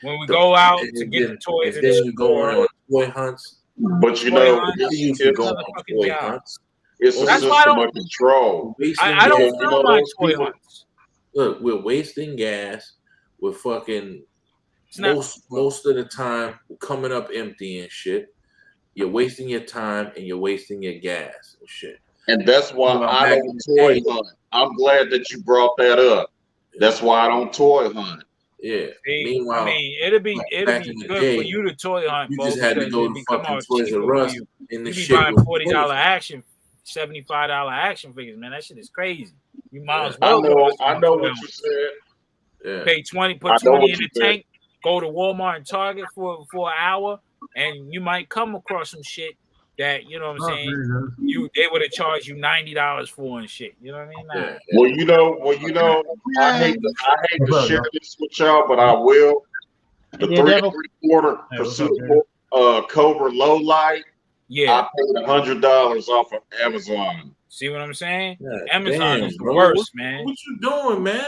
When we go out to get the toys in the you go store, on toy hunts. But you know, it's a That's why I system don't- of control. I don't Because, feel my those toy people- hunts. Look, we're wasting gas. We're fucking most of the time we're coming up empty and shit. You're wasting your time and you're wasting your gas and shit. And that's why Well, I back don't in the toy day- hunt. I'm glad that you brought that up. That's why I don't toy hunt. Yeah. See, Meanwhile, I mean, it'll be back in the good day, for you to toy hunt, you Bo, just had to because go it'd to become fucking all Toys cheaper R for Us you. and the You be shit buying was $40 action, $75 action figures, man. That shit is crazy. You might as I well go to know some what toy you hunts. said. Yeah. Pay 20, I put know 20 what in the you said. tank, go to Walmart and Target for an hour, and you might come across some shit that, you know what I'm saying, they would have charged you $90 for and shit. You know what I mean? Nah. Well, you know, I hate to share this with y'all, but I will. The Yeah, 3 devil. 3/4 Pursuit Cobra low light. Yeah. I paid $100 off of Amazon. See what I'm saying? God Amazon damn, is the bro. worst, man. What you doing, man?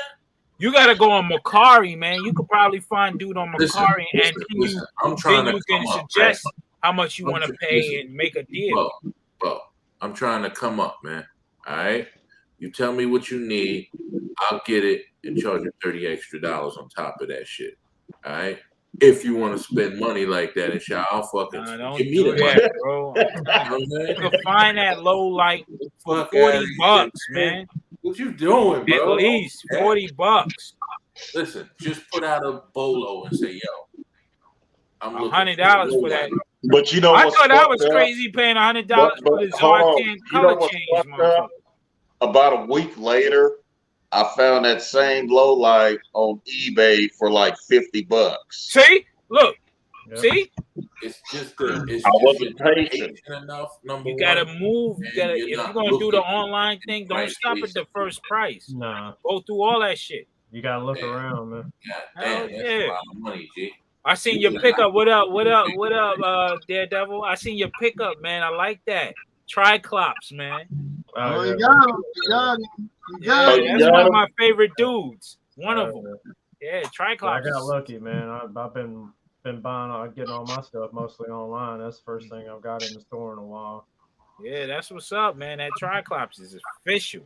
You gotta go on Macari, man. You could probably find dude on Macari, and Listen, I'm trying then to you can come up, suggest right? how much you want to pay and make a deal. Bro, I'm trying to come up, man. All right. You tell me what you need, I'll get it and charge you $30 extra on top of that shit. All right. If you want to spend money like that and shit, I'll fucking Don't give me do the that, money. bro. You You can find that low light for Fuck $40, outta here, man. What you doing, bro? At least $40. Listen, just put out a bolo and say, yo, I'm looking $100 for that. But you know I what's thought I fucked was up? crazy paying $100 But for the hold on. Zartan You know color what's change, fucked motherfucker. up? About a week later, I found that same low light on eBay for like $50. See? Look. See? It's just I wasn't patient. enough. Number You gotta one, move. You and gotta you're if not you're gonna do the looking online thing, don't right stop place. at the first price. Nah, Go through all that shit. you gotta look around, man. Hell Damn, that's yeah. a lot of money, G. I seen your pickup. What up? What up? What up, Daredevil? I seen your pickup, man. I like that. Triclops, man. Oh, you got him. You got him. You got him. That's one of my favorite dudes. One of them. Yeah, I Triclops. got lucky, man. I've been buying, getting all my stuff mostly online. That's the first thing I've got in the store in a while. Yeah, that's what's up, man. That Triclops is official.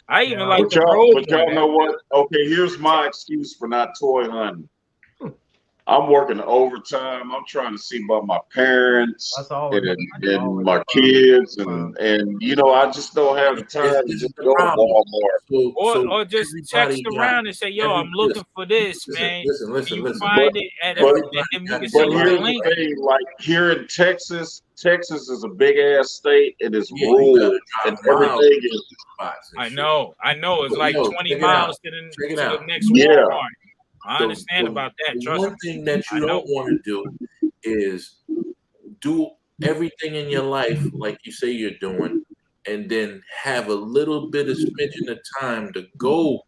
I even like But the y'all, road but y'all know what? Okay, here's my excuse for not toy hunting. I'm working overtime. I'm trying to see about my parents and my kids, and you know, I just don't have the time to just go to Walmart. Or just text around and say, "Yo, I'm looking for this, man. Listen. You find it at But and we can send you the here's link." the thing: like here in Texas is a big ass state. It is Yeah, you rural, gotta and drive miles. everything is. I know. It's But, like yo, 20 check it miles out. to Check it the out. next Yeah. Walmart. I understand about that. The Trust one me. thing that I you know. don't want to do is do everything in your life like you say you're doing, and then have a little bit of smidgen of time to go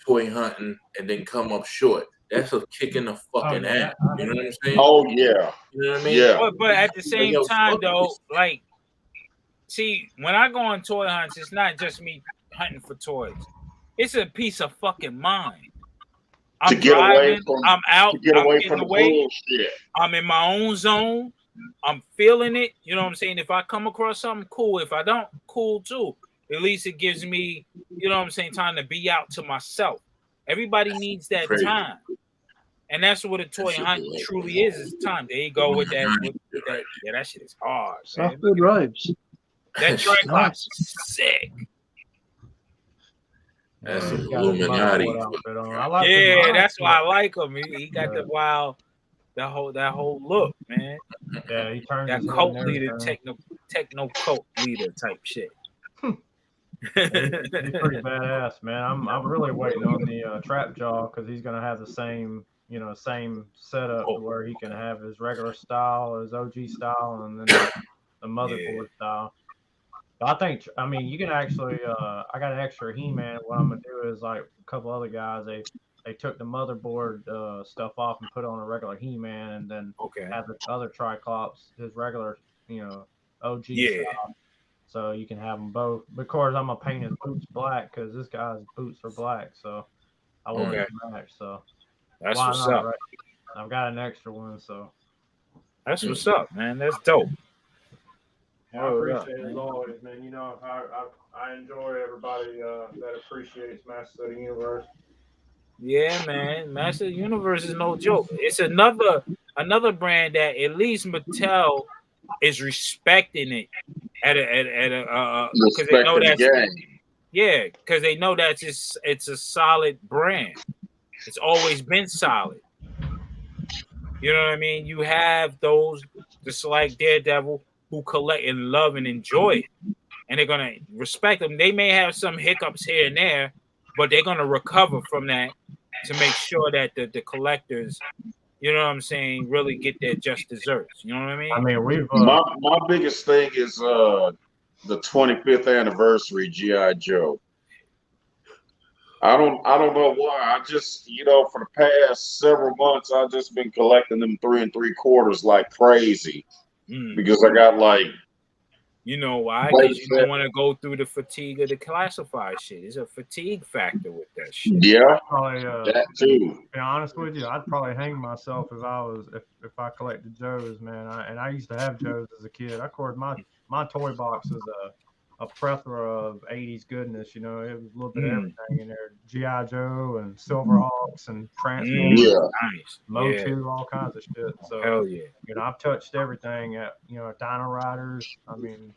toy hunting and then come up short. That's a kick in the fucking ass. You know what I'm saying? Oh yeah. You know what I mean? Yeah. But at the same Yo, time, fuck though, this. like, see, when I go on toy hunts, it's not just me hunting for toys. It's a piece of fucking mind. I'm To get away driving. from- I'm out. to get I'm away getting from the away. bullshit. I'm in my own zone. I'm feeling it. You know what I'm saying? If I come across something, cool. If I don't, cool too. At least it gives me, you know what I'm saying, time to be out to myself. Everybody needs that Crazy. time. And that's what a toy should hunt be like truly is time. There you go with that. With that. Yeah, that shit is hard, man. Softwood robes. That Triclops Nice. is sick. That's He's some got his Illuminati. motherboard outfit on. I like Yeah, his that's why I mindset. like him. He got the wild, that whole look, man. Yeah, he turns That his head cult and leader, everything. techno cult leader type shit. He's pretty badass, man. I'm really waiting on the trap jaw because he's gonna have the same same setup to where he can have his regular style, his OG style, and then the motherboard style. But I mean, you can actually. I got an extra He-Man. What I'm gonna do is like a couple other guys. They took the motherboard stuff off and put on a regular He-Man, and then have the other Triclops, his regular, OG style. So you can have them both. Of course, I'm gonna paint his boots black because this guy's boots are black. So I want it to match. So That's why what's not, up. right? I've got an extra one, so that's what's up, man. That's dope. I appreciate it as always, man. You know, I enjoy everybody that appreciates Masters of the Universe. Yeah, man. Master of the Universe is no joke. It's another brand that at least Mattel is respecting it at a because they know that's because they know that it's a solid brand. It's always been solid. You know what I mean? You have those just like Daredevil who collect and love and enjoy it, and they're gonna respect them. They may have some hiccups here and there, but they're gonna recover from that to make sure that the collectors, you know what I'm saying, really get their just desserts. You know what I mean? I mean, we've my biggest thing is the 25th anniversary GI Joe. I don't know why. I just, for the past several months, I've just been collecting them 3 3/4 like crazy because I got like. You know why? Because you don't want to go through the fatigue of the classified shit. It's a fatigue factor with that shit. Yeah, probably, that too. To be honest with you, I'd probably hang myself if I collected Joes, man. I used to have Joes as a kid. Of course, my toy box is a plethora of 80s goodness. You know, it was a little bit of everything in there. G.I. Joe and Silverhawks and Transformers, Motu, all kinds of shit. So, hell yeah. I've touched everything at, Dino Riders. I mean,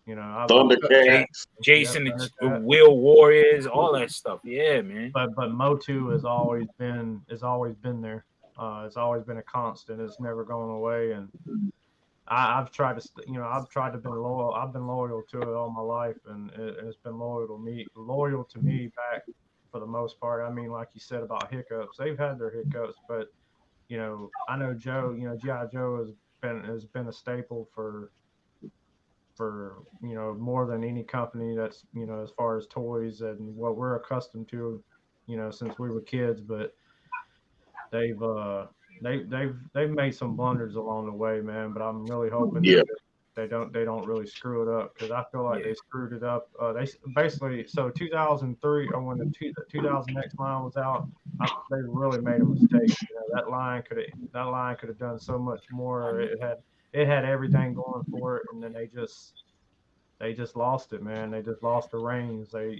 I've Thundercats, Jason, Wheel Warriors, all that stuff. Yeah, man. But Motu has always been there. It's always been a constant. It's never gone away. And I've tried to, be loyal. I've been loyal to it all my life, and it's been loyal to me back for the most part. I mean, like you said about hiccups, they've had their hiccups, but I know Joe. G.I. Joe has been a staple for more than any company that's as far as toys and what we're accustomed to, since we were kids. But they've made some blunders along the way, man. But I'm really hoping that they don't really screw it up, because I feel like they screwed it up. They basically, so 2003, or when the 2000X line was out, they really made a mistake. That line could have done so much more. It had everything going for it, and then they just lost it, man. They just lost the reins. They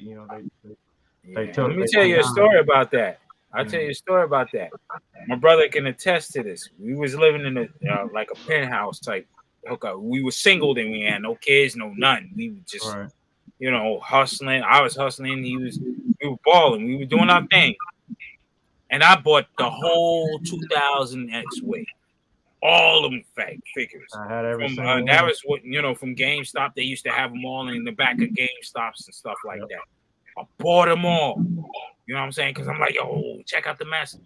took. Let me tell you a story about that. I'll tell you a story about that. My brother can attest to this. We was living in like a penthouse type hookup. We were single, then we had no kids, no nothing. We were just, hustling. I was hustling. We were balling. We were doing our thing. And I bought the whole 2000X wave. All of them figures. I had everything. That was what, from GameStop. They used to have them all in the back of GameStops and stuff like that. I bought them all. You know what I'm saying? Because I'm like, yo, check out the mess.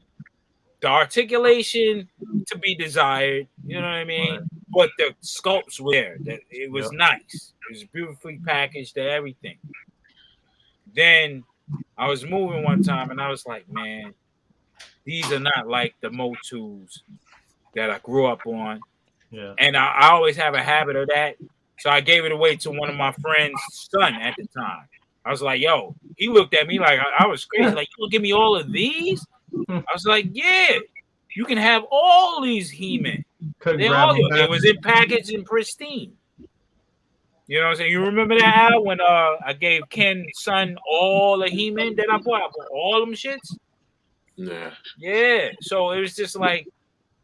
The articulation to be desired. You know what I mean? Right. But the sculpts were there. It was nice. It was beautifully packaged and everything. Then I was moving one time and I was like, man, these are not like the Motus that I grew up on. Yeah. And I always have a habit of that. So I gave it away to one of my friend's son at the time. I was like, yo, he looked at me like I was crazy. Like, you gonna give me all of these? I was like, yeah, you can have all these He-Men. It was in package and pristine. You know what I'm saying? You remember that, Al, when I gave Ken's son all the He-Men that I bought? I bought all them shits. Yeah. Yeah. So it was just like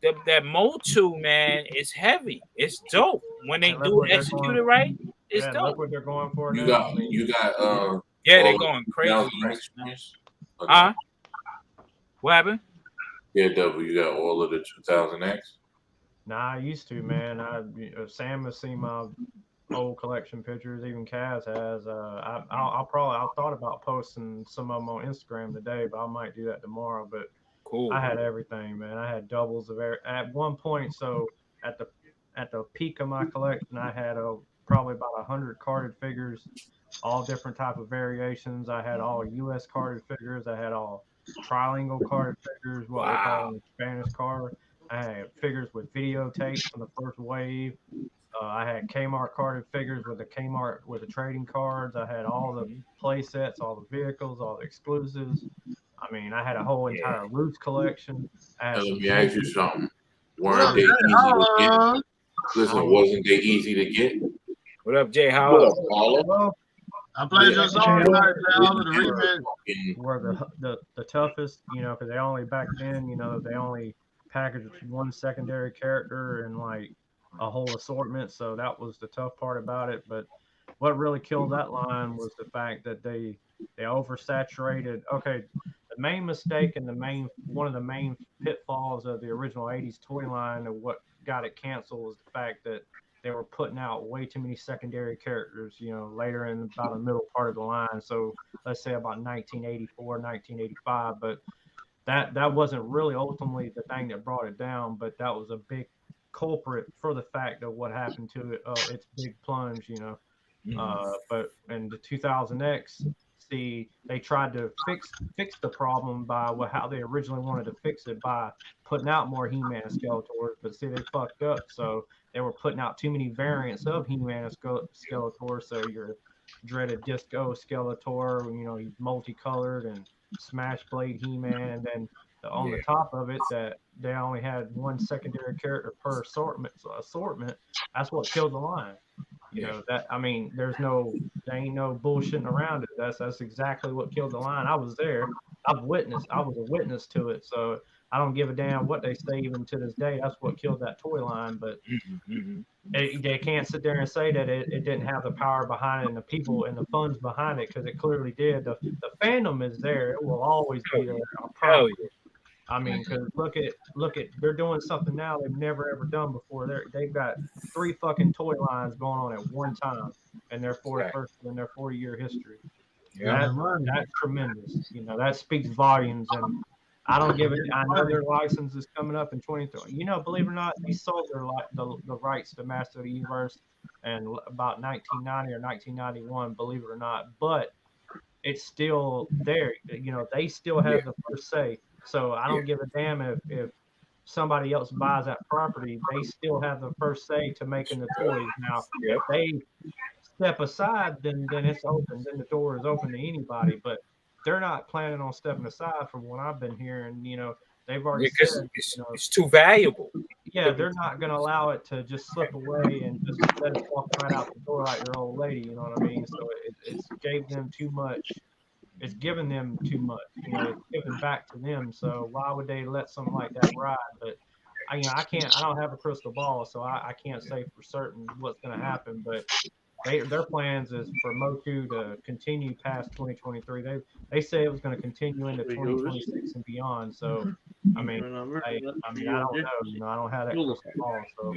that Motu, man, it's heavy. It's dope. When they And look do what it they're execute going. it right, it's Yeah, look dope. what they're going for You now. got I mean, you got Yeah, they're all going the crazy. 2000X joints? Or no? Huh? What happened? Yeah, double. You got all of the 2000X. nah, I used to, man. Sam has seen my old collection pictures. Even Kaz has. I thought about posting some of them on Instagram today, but I might do that tomorrow. But Cool. I had everything, man. I had doubles of at one point. So at the peak of my collection, I had probably about 100 carded figures, all different type of variations. I had all U.S. carded figures. I had all trilingual carded figures, what they call in Spanish card. I had figures with videotapes from the first wave. I had Kmart carded figures with the Kmart with the trading cards. I had all the play sets, all the vehicles, all the exclusives. I mean, I had a whole entire Roots collection. I had And some let me ask you Snoopy. something. What Weren't up, they Jay easy to get? Holla? Listen, wasn't they easy to get? What up, Jay What Howard? up, Paula? Well, I played your song tonight, Jay Holla, the were, remix. were the toughest, because they only back then, they only packaged one secondary character and like a whole assortment. So that was the tough part about it. But what really killed that line was the fact that they oversaturated. Okay, the main mistake and one of the main pitfalls of the original '80s toy line and what got it canceled was the fact that they were putting out way too many secondary characters, later in about the middle part of the line. So let's say about 1984, 1985. But that wasn't really ultimately the thing that brought it down, but that was a big culprit for the fact of what happened to it, its big plunge. But in the 2000X, see, they tried to fix the problem by how they originally wanted to fix it by putting out more He-Man and Skeletors, but see, they fucked up. So they were putting out too many variants of He-Man and Skeletor. So your dreaded Disco Skeletor, he's multicolored, and Smash Blade He-Man, and then on the top of it, that they only had one secondary character per assortment. That's what killed the line. That, I mean, there ain't no bullshitting around it. That's exactly what killed the line. I was there. I was a witness to it. So I don't give a damn what they say even to this day. That's what killed that toy line. But they can't sit there and say that it didn't have the power behind it and the people and the funds behind it, because it clearly did. The fandom is there. It will always be there. I promise. I mean, because look at they're doing something now they've never ever done before. They've got 3 fucking toy lines going on at one time in their 40-year history. That's tremendous. That speaks volumes. And I don't give it. I know their license is coming up in 2020. Believe it or not, they sold the rights to Master of the Universe in about 1990 or 1991. Believe it or not, but it's still there. They still have the first say. So I don't give a damn if somebody else buys that property. They still have the first say to making the toys. Now, if they step aside, then it's open. Then the door is open to anybody. But they're not planning on stepping aside from what I've been hearing. They've already said it's too valuable. Yeah, they're not going to allow it to just slip away and just let us walk right out the door like your old lady. You know what I mean? So it's gave them too much. It's given them too much. It's given back to them. So why would they let something like that ride? But I don't have a crystal ball, so I can't say for certain what's going to happen. But their plans is for Motu to continue past 2023. They say it was going to continue into 2026 and beyond. So I mean, I don't know. I don't have that crystal ball. So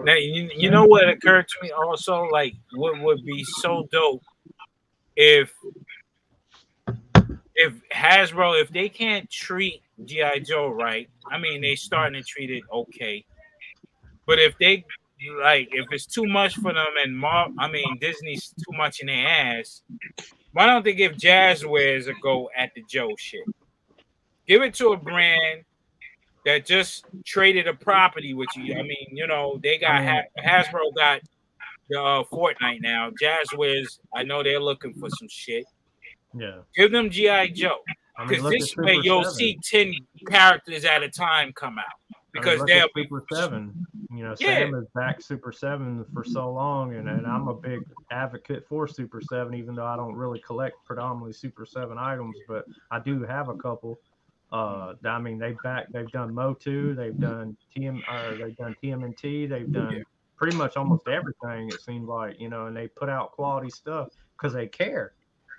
now you know what occurred to me also, like what would be so dope if Hasbro, if they can't treat G.I. Joe right. I mean, they starting to treat it okay, but if it's too much for them and Disney's too much in their ass, why don't they give Jazzwares a go at the Joe shit? Give it to a brand that just traded a property with you. I mean, they got Hasbro got the Fortnite now. Jazzwares, I know they're looking for some shit. Yeah. Give them G.I. Joe. Because this way you'll see 10 characters at a time come out. Because Super 7, You know, Yeah. Sam has backed Super 7 for so long, and I'm a big advocate for Super 7, even though I don't really collect predominantly Super 7 items, but I do have a couple. I mean, they've done Motu, they've done TMNT, they've done pretty much almost everything. It seems like, you know, and they put out quality stuff because they care.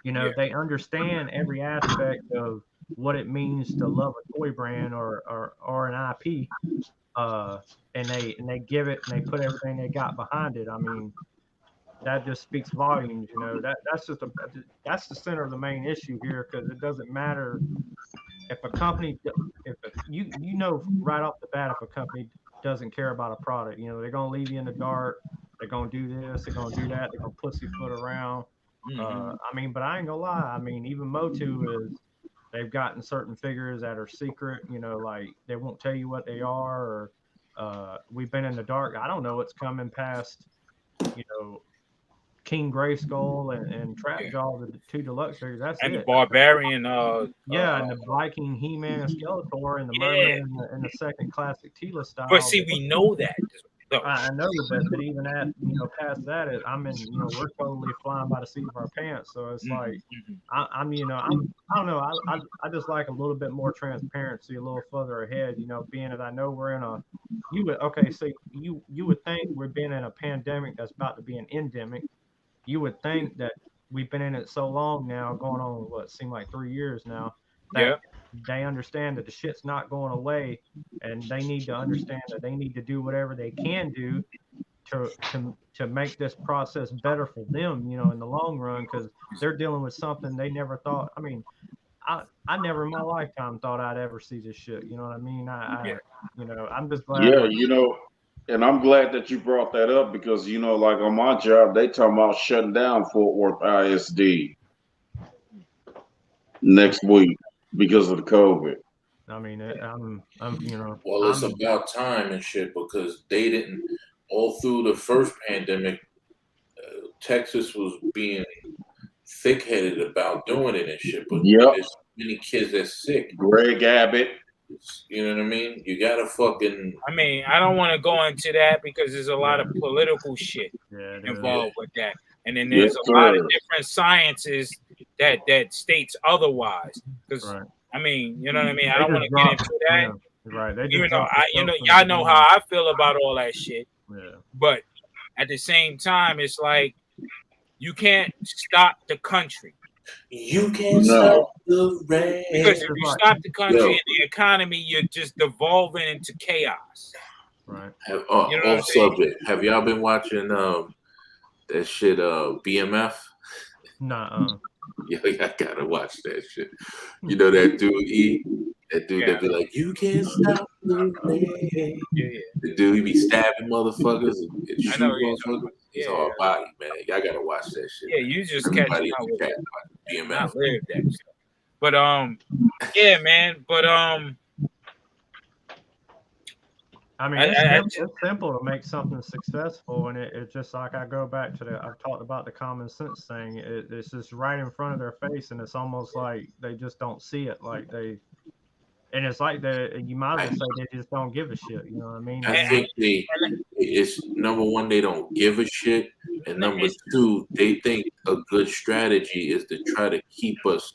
You know, they understand every aspect of what it means to love a toy brand or an IP. And they give it and they put everything they got behind it. I mean, that just speaks volumes. You know, that's the center of the main issue here, because it doesn't matter if a company, you know right off the bat, if a company doesn't care about a product, you know, they're gonna leave you in the dark. They're gonna do this. They're gonna do that. They're gonna pussyfoot around. I mean, but I ain't gonna lie. I mean, even Motu is. They've gotten certain figures that are secret. You know, like they won't tell you what they are, or we've been in the dark. I don't know what's coming past. You know, King Grayskull and Trapjaw, the 2 deluxe figures. That's and it. the Barbarian. Yeah, and the Viking, He-Man, and Skeletor, and the Merman, and the second classic Tila style. But see, we know that. I know, but even at, you know, past that, I'm in, you know, we're totally flying by the seat of our pants. So it's like, I'm, you know, I don't know. I just like a little bit more transparency, a little further ahead. You know, being that I know we're in a, so you would think we're being in a pandemic that's about to be an endemic. You would think that we've been in it so long now, going on what seemed like 3 years now, that they understand that the shit's not going away, and they need to understand that they need to do whatever they can do to make this process better for them, you know, in the long run, because they're dealing with something they never thought. I mean, I never in my lifetime thought I'd ever see this shit. You know what I mean? You know, I'm just glad. Yeah, you know, and I'm glad that you brought that up, because, you know, like on my job, they talking about shutting down Fort Worth ISD next week because of the COVID. I mean, I'm you know. Well, it's about time and shit, because they didn't, all through the first pandemic, Texas was being thick-headed about doing it and shit, but there's many kids that's sick. Greg Abbott. You know what I mean? You gotta fucking. I mean, I don't want to go into that because there's a lot of political shit involved with that, and then there's a lot of different sciences that states otherwise. Because I mean, you know what I mean? I don't want to get into that. Yeah, right. Even though y'all know how I feel about all that shit. Yeah. But at the same time, it's like you can't stop the country. You can't stop the rain. Because if you stop the country and the economy, you're just devolving into chaos. Right. Off subject. Have y'all been watching that shit BMF? Nah. Yeah, I gotta watch that shit. You know that dude that be like, you can't stop the rain. The dude, he be stabbing motherfuckers and shooting motherfuckers. He's hard body, man. Y'all gotta watch that shit. Yeah, you just catch Everybody up in the with chat, BMF. I live that stuff. But yeah, man. But I mean, it's simple to make something successful, and it's just like I go back to I've talked about the common sense thing. It's just right in front of their face, and it's almost like they just don't see it. Like and it's like you might as well say they just don't give a shit. You know what I mean? I think it's number one, they don't give a shit, and number two, they think a good strategy is to try to keep us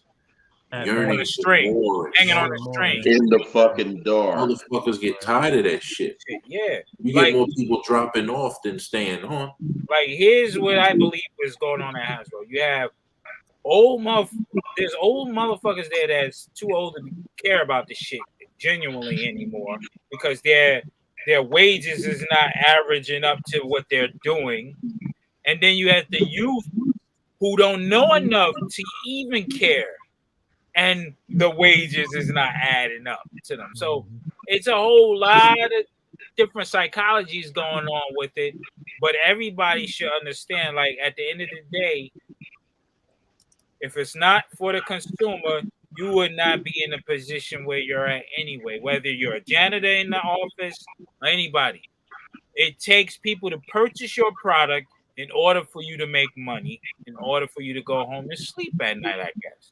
yearning on the string, hanging on the string, in the fucking dark. Motherfuckers get tired of that shit. Yeah, you get more people dropping off than staying on. Like, here's what I believe is going on at Hasbro. You have there's old motherfuckers there that's too old to care about this shit genuinely anymore, because their wages is not averaging up to what they're doing. And then you have the youth who don't know enough to even care, and the wages is not adding up to them. So it's a whole lot of different psychologies going on with it, but everybody should understand, like, at the end of the day, if it's not for the consumer, you would not be in the position where you're at anyway, whether you're a janitor in the office or anybody. It takes people to purchase your product in order for you to make money, in order for you to go home and sleep at night, I guess.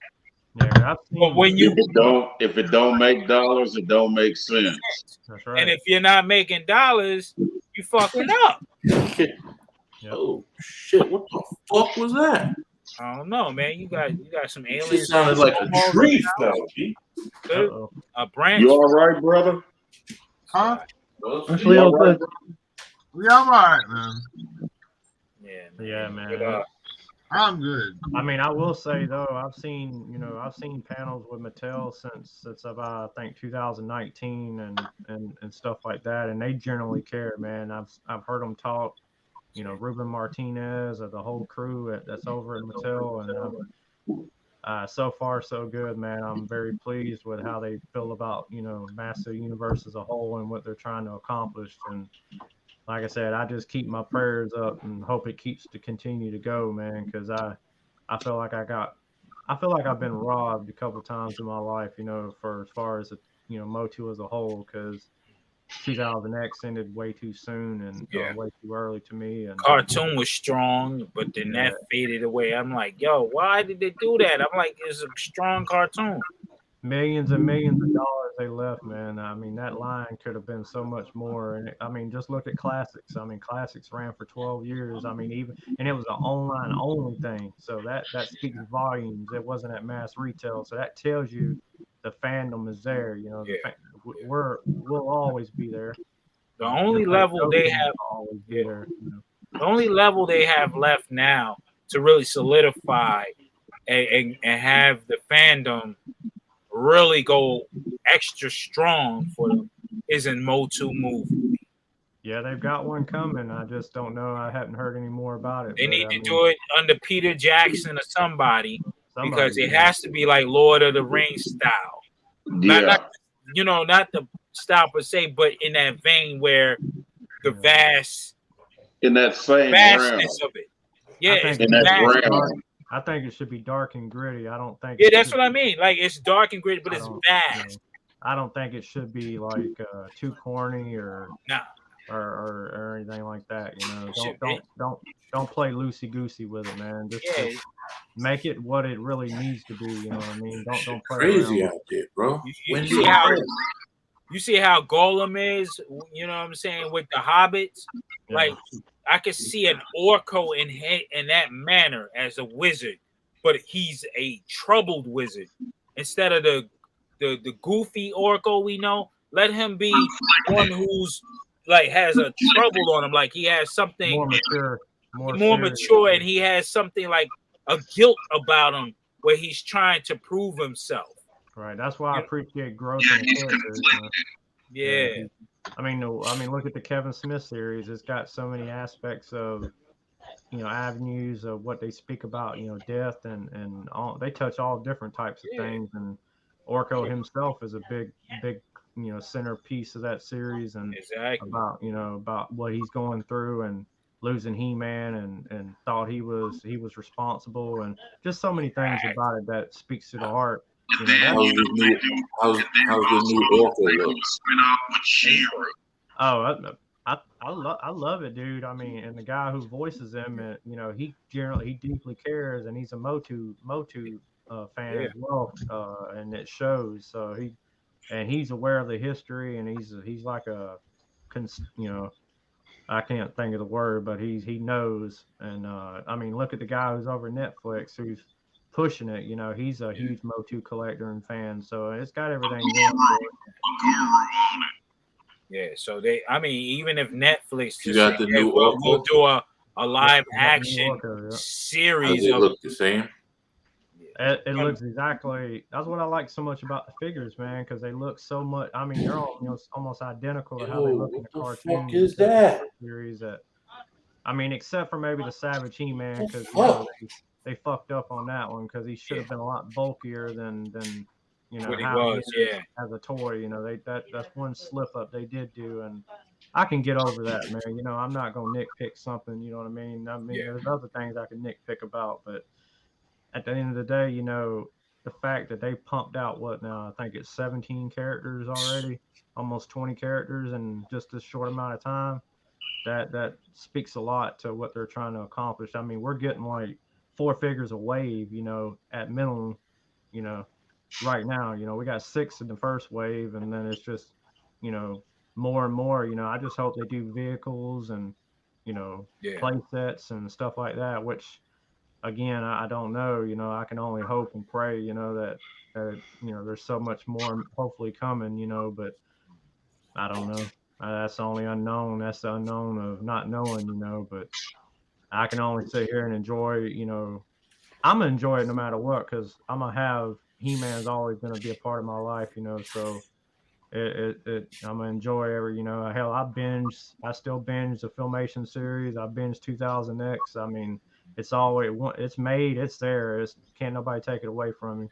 Yeah, but when you if it don't make dollars, it don't make sense. That's right. And if you're not making dollars, You fucking up. Oh shit! What the fuck was that? I don't know, man. You got some It aliens. sounded like a tree fell. G. A branch. You all right, brother? Huh? Actually, all good. We all right, man. Yeah, man. I'm good. I mean, I will say though, I've seen panels with Mattel since about I think 2019 and stuff like that, and they generally care, man. I've heard them talk, Ruben Martinez or the whole crew that's over at Mattel, and so far so good, man. I'm very pleased with how they feel about Master Universe as a whole and what they're trying to accomplish. And like I said, I just keep my prayers up and hope it keeps to continue to go, man, because I feel like I've been robbed a couple times in my life, for as far as Motu as a whole, because 2000X ended way too soon and way too early to me. And Cartoon was strong, but then that faded away. I'm like, yo, why did they do that? I'm like, it's a strong cartoon. Millions and millions of dollars they left, man. I mean, that line could have been so much more. And I mean, just look at Classics. I mean, Classics ran for 12 years. I mean, and it was an online only thing. So that speaks volumes. It wasn't at mass retail. So that tells you the fandom is there. We'll always be there. The only level they have always be there. The only level they have left now to really solidify and have the fandom really go extra strong for them is in Motu movie. Yeah, they've got one coming. I just don't know. I haven't heard any more about it. They need to do it under Peter Jackson or somebody because it has to be like Lord of the Rings style. Yeah. Not the style per se, but in that vein where the in that same vastness realm. of it. Yeah, it's in that realm. I think it should be dark and gritty. I don't think. Yeah, that's what I mean. Like it's dark and gritty, but it's vast. I don't think it should be like too corny or nah. or anything like that. Don't play loosey goosey with it, man. Just make it what it really needs to be. You know what I mean? Don't play crazy around. out there, bro. You see how Golem is, you know what I'm saying, with the hobbits? Yeah. Like, I could see an Orko in that manner as a wizard, but he's a troubled wizard. Instead of the goofy Orko we know, let him be one who's, like, has a trouble on him. Like, he has something more mature, and he has something like a guilt about him where he's trying to prove himself. Right. That's why I appreciate growth in the characters. Yeah. I mean, look at the Kevin Smith series. It's got so many aspects of, avenues of what they speak about, death and all. They touch all different types of things. And Orko himself is a big, centerpiece of that series, and about what he's going through and losing He-Man and thought he was responsible, and just so many things about it that speaks to the heart. How's the new Orko look? Oh, I love it, dude. I mean, and the guy who voices him, he deeply cares, and he's a Motu fan as well, and it shows. So he's aware of the history, and he's like I can't think of the word, but he knows. And I mean, look at the guy who's over Netflix who's pushing it. He's a huge Motu collector and fan, so it's got everything going for it. Yeah, so even if Netflix just got the new we'll do a live action series. Does it look the same? It looks exactly. That's what I like so much about the figures, man, because they look so much. I mean, they're all almost identical to how they look in the cartoon. What is that series? Except for maybe the Savage He-Man, because they fucked up on that one because he should have been a lot bulkier than what he how was, he is as a toy. That's one slip up they did do, and I can get over that, man. I'm not gonna nitpick something. You know what I mean? There's other things I can nitpick about, but at the end of the day, the fact that they pumped out I think it's 17 characters already, almost 20 characters in just this short amount of time. That speaks a lot to what they're trying to accomplish. I mean, we're getting like 4 figures a wave, at minimum, right now. We got 6 in the first wave, and then it's just, more and more. I just hope they do vehicles and play sets and stuff like that. Which again, I don't know. I can only hope and pray. That there's so much more hopefully coming. But I don't know. That's the only unknown. That's the unknown of not knowing. But I can only sit here and enjoy. I'm gonna enjoy it no matter what, because I'm gonna have He-Man's always gonna be a part of my life. So I'm gonna enjoy every. Hell, I still binge the Filmation series. I binge 2000X. I mean, it's always it's made. It's there. Can't nobody take it away from me.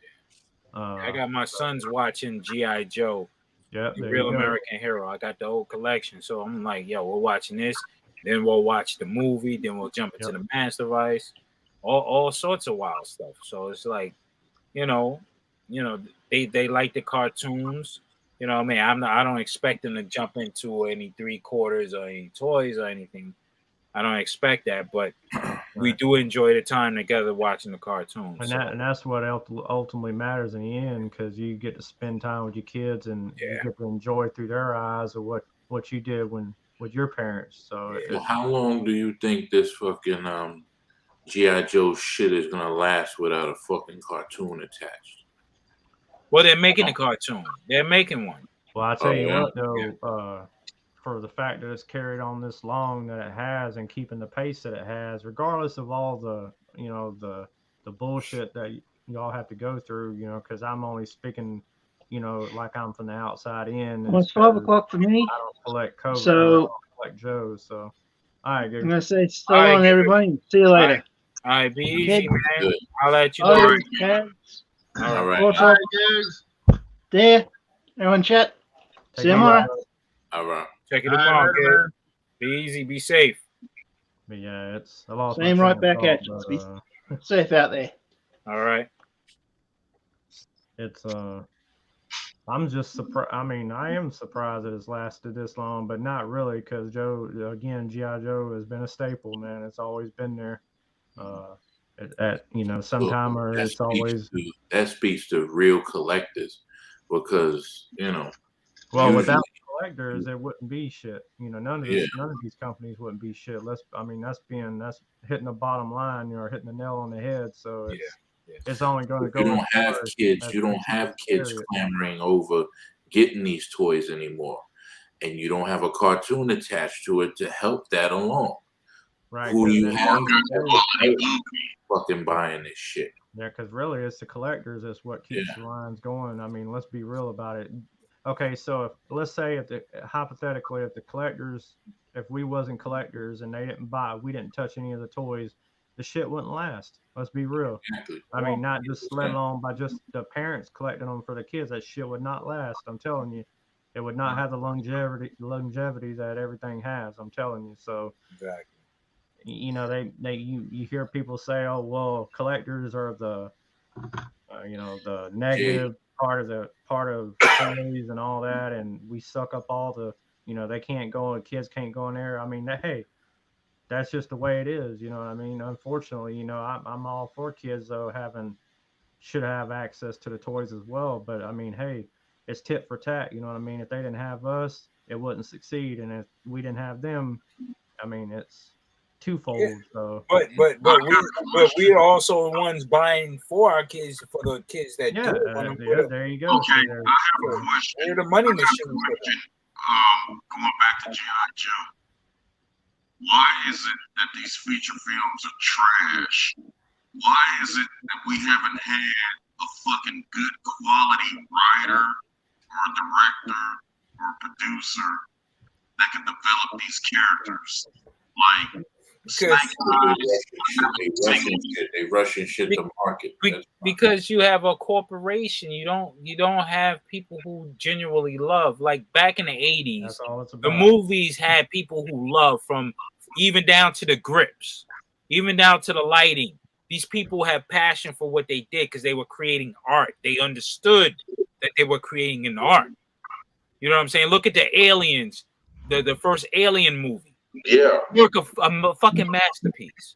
I got my sons watching G.I. Joe. Yeah, The Real American Hero. I got the whole collection, so I'm like, yo, we're watching this, then we'll watch the movie, then we'll jump into the Master Vice, all sorts of wild stuff. So it's like, they like the cartoons. I mean, I don't expect them to jump into any 3/4 or any toys or anything. I don't expect that, but we do enjoy the time together watching the cartoons. And that's what ultimately matters in the end, because you get to spend time with your kids and you get to enjoy through their eyes of what you did with your parents. So well, how long do you think this fucking G.I. Joe shit is gonna last without a fucking cartoon attached? Well, they're making a cartoon. They're making one. Well, I tell you what, though, for the fact that it's carried on this long that it has, and keeping the pace that it has, regardless of all the the bullshit that y'all have to go through, because I'm only speaking, like I'm from the outside in. Well, it's 5 o'clock for me. I don't collect COVID. So I don't collect Joe's. So, all right, I'm gonna say so long, everybody. See you later. All right, be easy, Okay. man. I'll let you All know. right. All right. All right, there. Everyone chat. See you tomorrow. All right. Check it out, kid. Be easy. Be safe. But yeah, it's a lot. Same right back at you. Be safe out there. All right. It's I'm just surprised. I mean, I am surprised that it's lasted this long, but not really, because G.I. Joe has been a staple, man. It's always been there. Sometime or it's always. That speaks to real collectors, because Well, without collectors, there wouldn't be shit. None of these companies wouldn't be shit. That's hitting the bottom line, hitting the nail on the head. So it's only going to go. You don't have kids. You don't have kids clamoring over getting these toys anymore, and you don't have a cartoon attached to it to help that along. Right? Who do you have fucking buying this shit? Yeah, because really, it's the collectors that's what keeps the lines going. I mean, let's be real about it. Okay, so let's say hypothetically, if we wasn't collectors and we didn't touch any of the toys, the shit wouldn't last. Let's be real. Exactly. I mean, not just let alone by just the parents collecting them for the kids. That shit would not last. I'm telling you, it would not have the longevity that everything has. I'm telling you. So exactly. You hear people say, "Oh, well, collectors are the the negative part of toys and all that, and we suck up all the they can't go, kids can't go in there." I mean, hey, that's just the way it is. You know what I mean? Unfortunately, I'm all for kids though should have access to the toys as well. But I mean, hey, it's tit for tat. You know what I mean? If they didn't have us, it wouldn't succeed, and if we didn't have them, I mean, it's twofold. Yeah. So, but we are also the ones buying for our kids, for the kids that do want them. There you go. Okay, I have a question. They're the money machine. Going back to G.I. Joe, why is it that these feature films are trash? Why is it that we haven't had a fucking good quality writer or director or producer that can develop these characters? Like, they rushing shit to market because you have a corporation. You don't have people who genuinely love. Like back in the 80s, the movies had people who love, from even down to the grips, even down to the lighting. These people have passion for what they did because they were creating art. They understood that they were creating an art. You know what I'm saying? Look at the Aliens, the first Alien movie. Yeah, Work of a fucking masterpiece.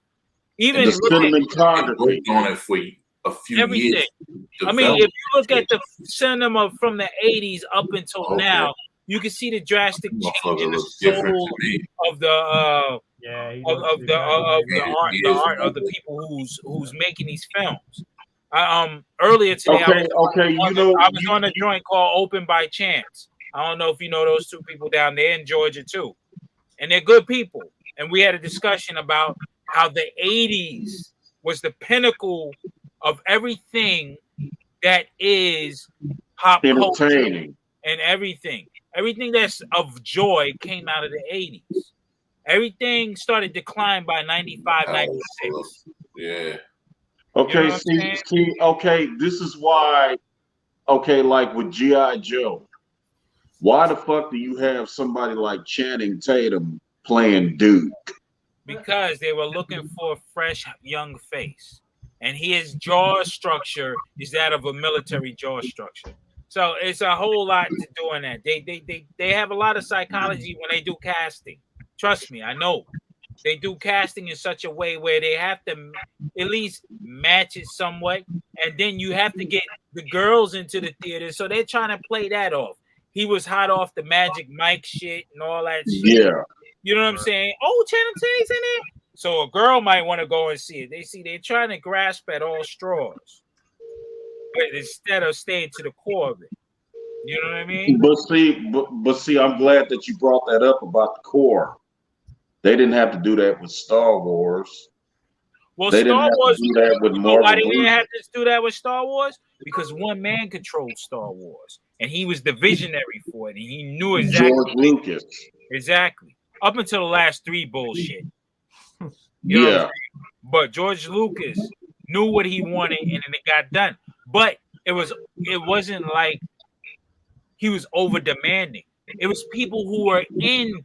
Even the cinematography on it for a few everything. years. I mean, if you look at the cinema from the 80s up until now, you can see the drastic change Motherfucker in the looks different soul to me. of the Yeah, he of, looks of the exactly how of he the looks. art of the people who's making these films. Earlier today I was I was on a joint called Open by Chance. I don't know if you know those two people down there in Georgia too, and they're good people. And we had a discussion about how the '80s was the pinnacle of everything that is pop culture Entertaining. and everything. Everything that's of joy came out of the '80s. Everything started decline by 95, 96. Yeah. Okay, You know what I'm see, okay, this is why, okay, like with G.I. Joe, why the fuck do you have somebody like Channing Tatum playing Duke? Because they were looking for a fresh young face. And his jaw structure is that of a military jaw structure. So it's a whole lot to doing that. They have a lot of psychology when they do casting. Trust me, I know. They do casting in such a way where they have to at least match it somewhat. And then you have to get the girls into the theater. So they're trying to play that off. He was hot off the Magic Mike shit and all that shit. Yeah. You know what I'm saying? Oh, Channing Tatum's in there. So a girl might want to go and see it. They're trying to grasp at all straws. But instead of staying to the core of it. You know what I mean? But see, I'm glad that you brought that up about the core. They didn't have to do that with Star Wars. Well, They Star Wars. didn't have to do that with You know why they Marvel. didn't have to do that with Star Wars? Because one man controlled Star Wars, and he was the visionary for it, and he knew exactly. George Lucas. Exactly. Up until the last three bullshit. You know what I'm saying? But George Lucas knew what he wanted, and then it got done. But it wasn't like he was over demanding. It was people who were in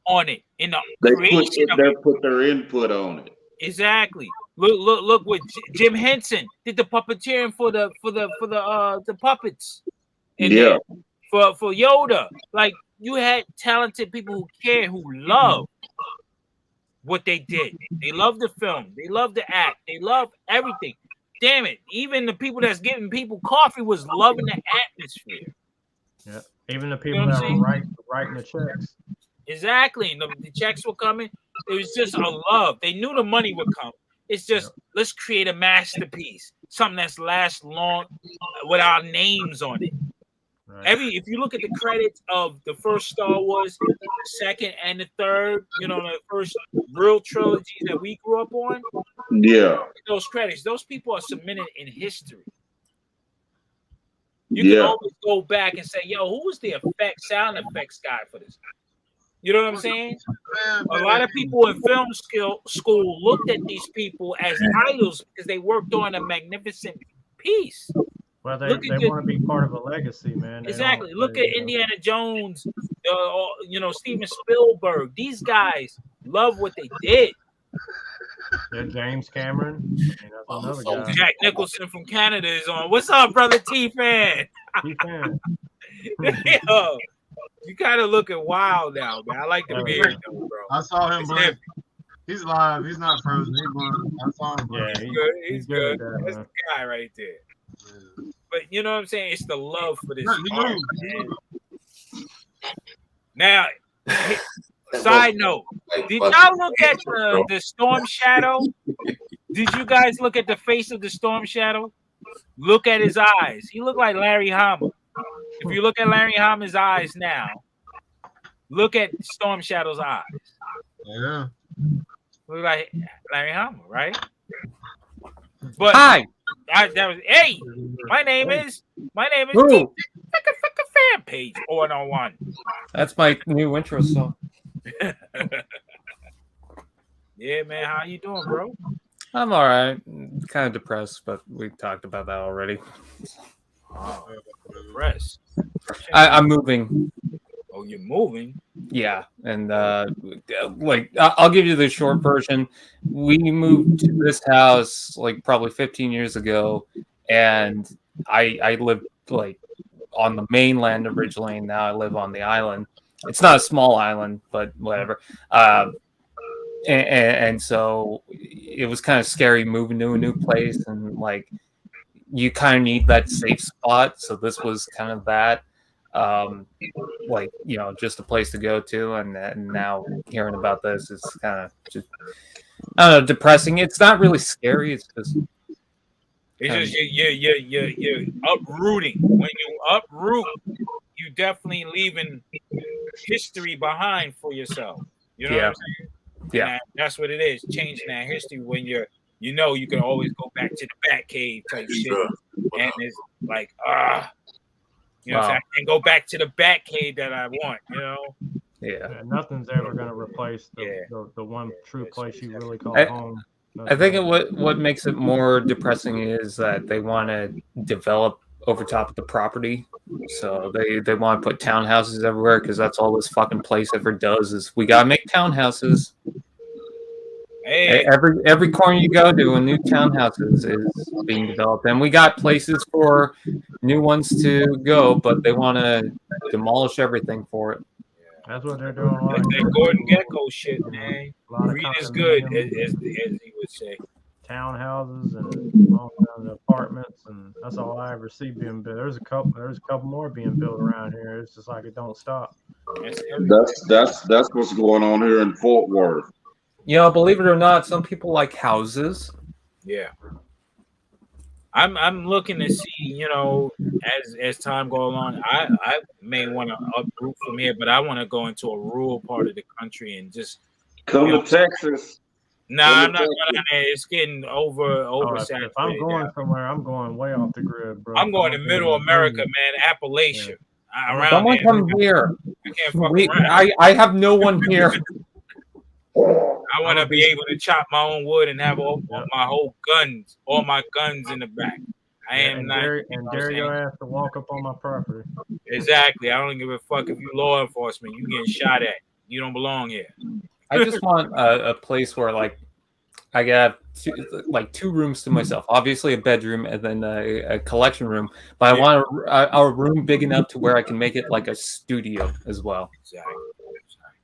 on it in the creation of it. Put their input on it. Exactly. Look what Jim Henson did the puppeteering for the puppets. And Yeah. for Yoda. Like you had talented people who care, who love what they did. They love the film. They love the act. They love everything. Damn it. Even the people that's giving people coffee was loving the atmosphere. Yeah. Even the people that were writing the checks. Exactly. The checks were coming. It was just a love. They knew the money would come. It's just let's create a masterpiece, something that's last long with our names on it. Right. If you look at the credits of the first Star Wars, the second and the third, the first real trilogy that we grew up on. Yeah. Those credits, those people are submitted in history. You can always go back and say, yo, who was the sound effects guy for this? You know what I'm saying? A lot of people in film school looked at these people as idols because they worked on a magnificent piece. Well, they want to be part of a legacy, man. Exactly. Look at Indiana Jones, Steven Spielberg. These guys love what they did. Yeah, James Cameron. That's another guy. Jack Nicholson from Canada is on. What's up, brother T-Fan? T-Fan. Yo, you kind of looking wild now, man. I like the beard, though, bro. I saw him blink. He's live. He's not frozen. I saw him blink. Yeah, he's good. That's the guy right there. Yeah. But you know what I'm saying? It's the love for this art, man. Now, side note, did y'all look at the Storm Shadow? Did you guys look at the face of the Storm Shadow? Look at his eyes. He looked like Larry Hama. If you look at Larry Hama's eyes now, look at Storm Shadow's eyes. Yeah. Look like Larry Hama, right? But hi. Hey, my name is fan page 101. That's my new intro song. Yeah, man, how you doing, bro? I'm all right. Kind of depressed, but we talked about that already. Oh, depressed. I'm moving. Oh, you're moving? Yeah, and I'll give you the short version. We moved to this house probably 15 years ago, and I lived on the mainland originally, and now I live on the island. It's not a small island, but whatever. And so it was kind of scary moving to a new place, and you kind of need that safe spot. So this was kind of that. like just a place to go to, and now hearing about this is kind of just I don't know, depressing. It's not really scary. It's just it's just you're uprooting. When you uproot, you definitely leaving history behind for yourself. You know what I'm saying? Yeah. And that's what it is, changing that history when you can always go back to the Batcave type shit. And it's like, you know what I'm saying? I can go back to the Batcave that I want, Yeah. Nothing's ever going to replace the one true place you really call home. I think what makes it more depressing is that they want to develop over top of the property. So they want to put townhouses everywhere because that's all this fucking place ever does is we gotta make townhouses. Hey. Every corner you go to, a new townhouses is being developed, and we got places for new ones to go, but they want to demolish everything for it. That's what they're doing. Like that Gordon Gekko shit, man. Greed is good, as he would say. Townhouses and all kinds of apartments, and that's all I ever see being built. There's a couple more being built around here. It's just like it don't stop. That's what's going on here in Fort Worth. Believe it or not, some people like houses. Yeah. I'm looking to see, as time goes on, I may want to uproot from here, but I want to go into a rural part of the country and just come to Texas. I'm not going there. It's getting oversaturated. If I'm going somewhere, I'm going way off the grid, bro. I'm going to Middle America, man, Appalachia. Around Someone there. come here. We can't fuck around. I have no one here. I want to be able to chop my own wood and have all my guns in the back. Dare your ass to walk up on my property. Exactly. I don't give a fuck if you law enforcement. You getting shot at. You don't belong here. I just want a place where I got two rooms to myself. Obviously a bedroom and then a collection room. But I want a room big enough to where I can make it like a studio as well. Exactly.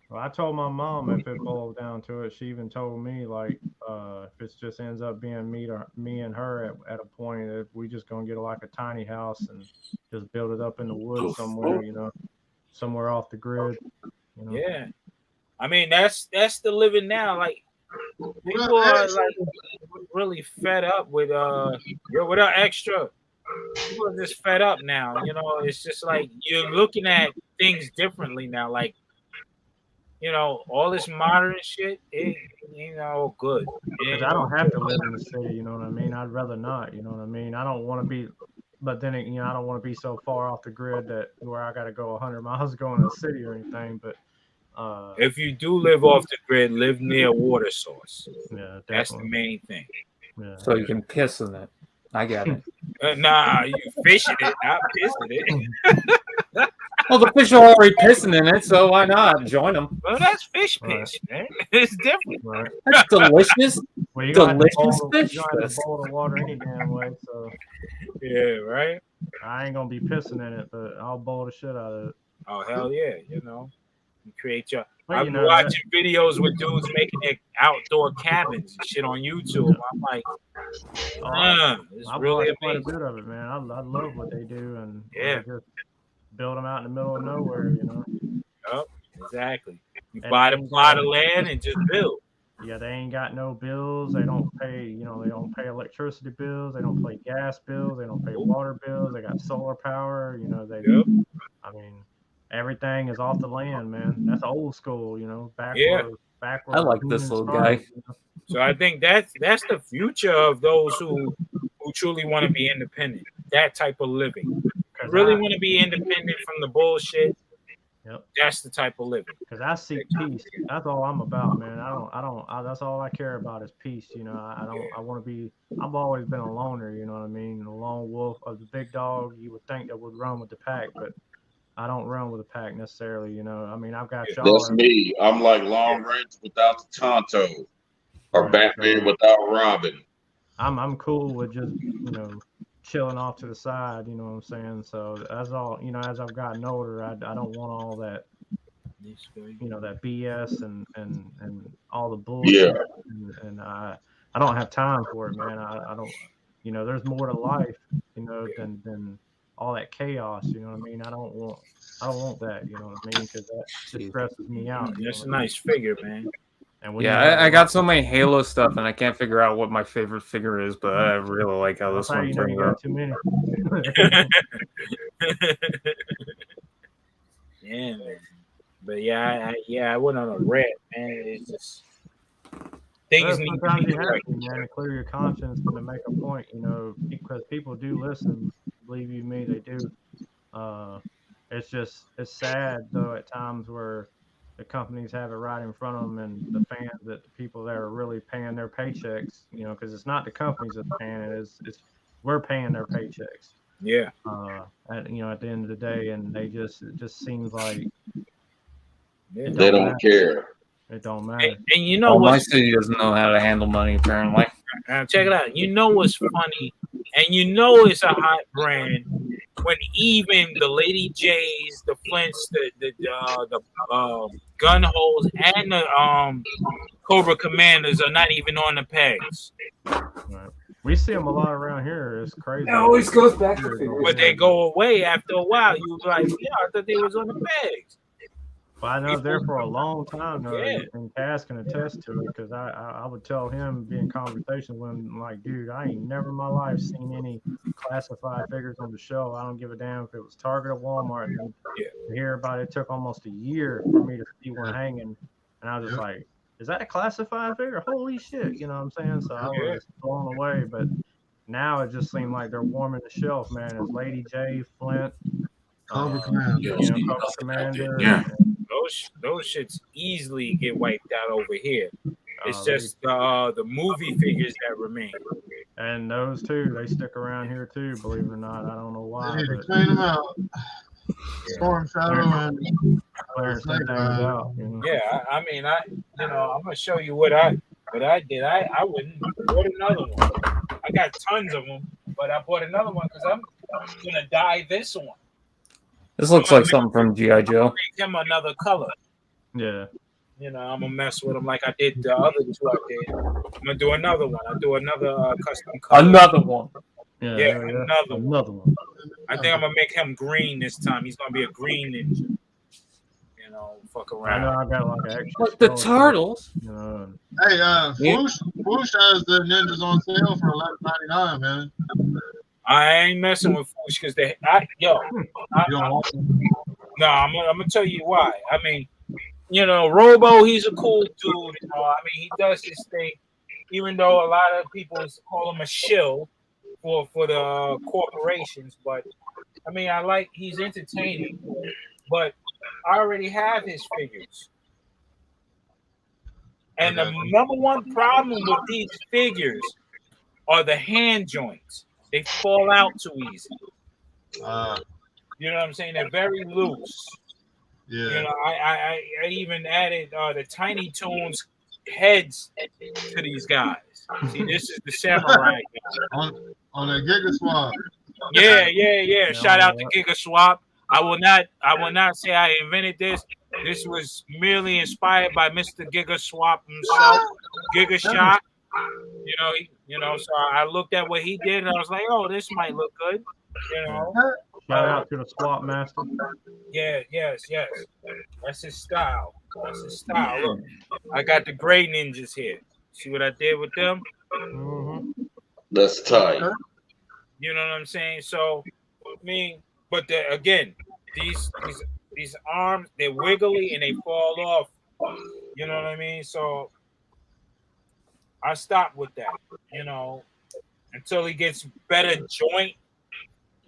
Well, I told my mom if it boiled down to it, she even told me if it just ends up being me and her at a point, if we just gonna get like a tiny house and just build it up in the woods somewhere, somewhere off the grid. Yeah, I mean that's the living now. Like people are really fed up with without extra. People are just fed up now. It's just like you're looking at things differently now. Like. All this modern shit, it ain't all good. Because I don't have to live in the city, you know what I mean? I'd rather not, you know what I mean? I don't want to be, but then, I don't want to be so far off the grid that where I got to go 100 miles going to the city or anything. But if you do live off the grid, live near a water source. Yeah, definitely. That's the main thing. Yeah. So you can piss in it. I got it. Nah, you fishing it, not pissing it. Well, the fish are already pissing in it, so why not join them? Well, that's fish piss, man. It's different. Right. That's delicious. Well, you delicious fish. You got to boil the water any damn way, so. Yeah, right? I ain't going to be pissing in it, but I'll boil the shit out of it. Oh, hell yeah, You create your... I've been watching videos with dudes making their outdoor cabins and shit on YouTube. I'm like, it's really amazing. Quite a bit of it, man. I love what they do, and yeah, just build them out in the middle of nowhere, Yep, exactly. You buy the plot of land and just build. Yeah, they ain't got no bills. They don't pay, they don't pay electricity bills. They don't pay gas bills. They don't pay water bills. They got solar power. I mean, everything is off the land, man. That's old school, backwards. I like this little guy. So I think that's the future of those who truly want to be independent. That type of living. Really want to be independent from the bullshit. Yep. That's the type of living. Because I seek peace. That's all I'm about, man. That's all I care about is peace. I want to be. I've always been a loner. You know what I mean? A lone wolf, a big dog. You would think that would run with the pack, but I don't run with a pack necessarily. I mean, I've got y'all. That's me. I'm like Long Range without the Tonto, or Batman without Robin. I'm cool with just chilling off to the side, you know what I'm saying? So that's all, as I've gotten older, I don't want all that, that BS and all the bullshit. Yeah. And I don't have time for it, man. I don't, there's more to life, than all that chaos. You know what I mean? I don't want that. You know what I mean? Because that just stresses me out. That's a nice figure, man. And when Yeah, I got so many Halo stuff, and I can't figure out what my favorite figure is, but I really like how this one turns out. Too many. Yeah, man. But yeah, I went on a red, man. It's just things need to sometimes be you have right. to, man, to clear your conscience and to make a point, because people do listen. Believe you me, they do. It's sad though at times where the companies have it right in front of them, and the fans, that the people that are really paying their paychecks, because it's not the companies that's paying it, it's we're paying their paychecks. Yeah. At the end of the day, and it just seems like They don't care. It don't matter. And you know my what's city doesn't know how to handle money apparently. check it out. You know what's funny, and you know it's a hot brand when even the Lady J's, the Flints, the gun holes, and the Cobra Commanders are not even on the pegs. Right. We see them a lot around here. It's crazy. It always goes back to figures. But they go away after a while. You like, yeah, I thought they was on the pegs. Well, I know there for a long time though, Yeah. and Cass can attest to it, because I would tell him, be in conversation with him, like, dude, I ain't never in my life seen any classified figures on the show. I don't give a damn if it was Target or Walmart. And to hear about it took almost a year for me to see one hanging, and I was just like, is that a classified figure? Holy shit, you know what I'm saying? So I was blown away. But now it just seemed like they're warming the shelf, man. It's Lady J, Flint, Cobra Commander. Cobra Commander. Yeah. Those shits easily get wiped out over here. It's just the movie figures that remain. And those too, they stick around here too. Believe it or not, I don't know why. They need to but clean them out. Storm Shadow and clearing some things out. Yeah, I mean, I'm gonna show you what I did. I wouldn't bought another one. I got tons of them, but I bought another one because I'm gonna dye this one. This looks like something from G.I. Joe. Make him another color. Yeah. I'm gonna mess with him like I did the other two I did. I'm gonna do another one. I do another custom color. Another one. Yeah, another one. I think I'm gonna make him green this time. He's gonna be a green ninja. Fuck around. I know I got like an extra. Like the turtles. Hey, Whoosh has the ninjas on sale for $11.99, man. I ain't messing with Foosh because no, I'm gonna tell you why. I mean, Robo, he's a cool dude. I mean, he does his thing, even though a lot of people call him a shill for the corporations. But I mean, he's entertaining. But I already have his figures, and the number one problem with these figures are the hand joints. They fall out too easy. You know what I'm saying? They're very loose. Yeah. I even added the Tiny Toons heads to these guys. See, this is the samurai guy. On a Giga Swap. Yeah. Shout out to Giga Swap. I will not say I invented this. This was merely inspired by Mr. Giga Swap himself, Giga Shot. So I looked at what he did and I was like, oh, this might look good. Shout out to the Swap Master. Yeah, yes. That's his style. Look, I got the gray ninjas here. See what I did with them? That's tight. You know what I'm saying? So, I mean, but again, these arms, they're wiggly and they fall off. You know what I mean? So I stopped with that, until he gets better joint,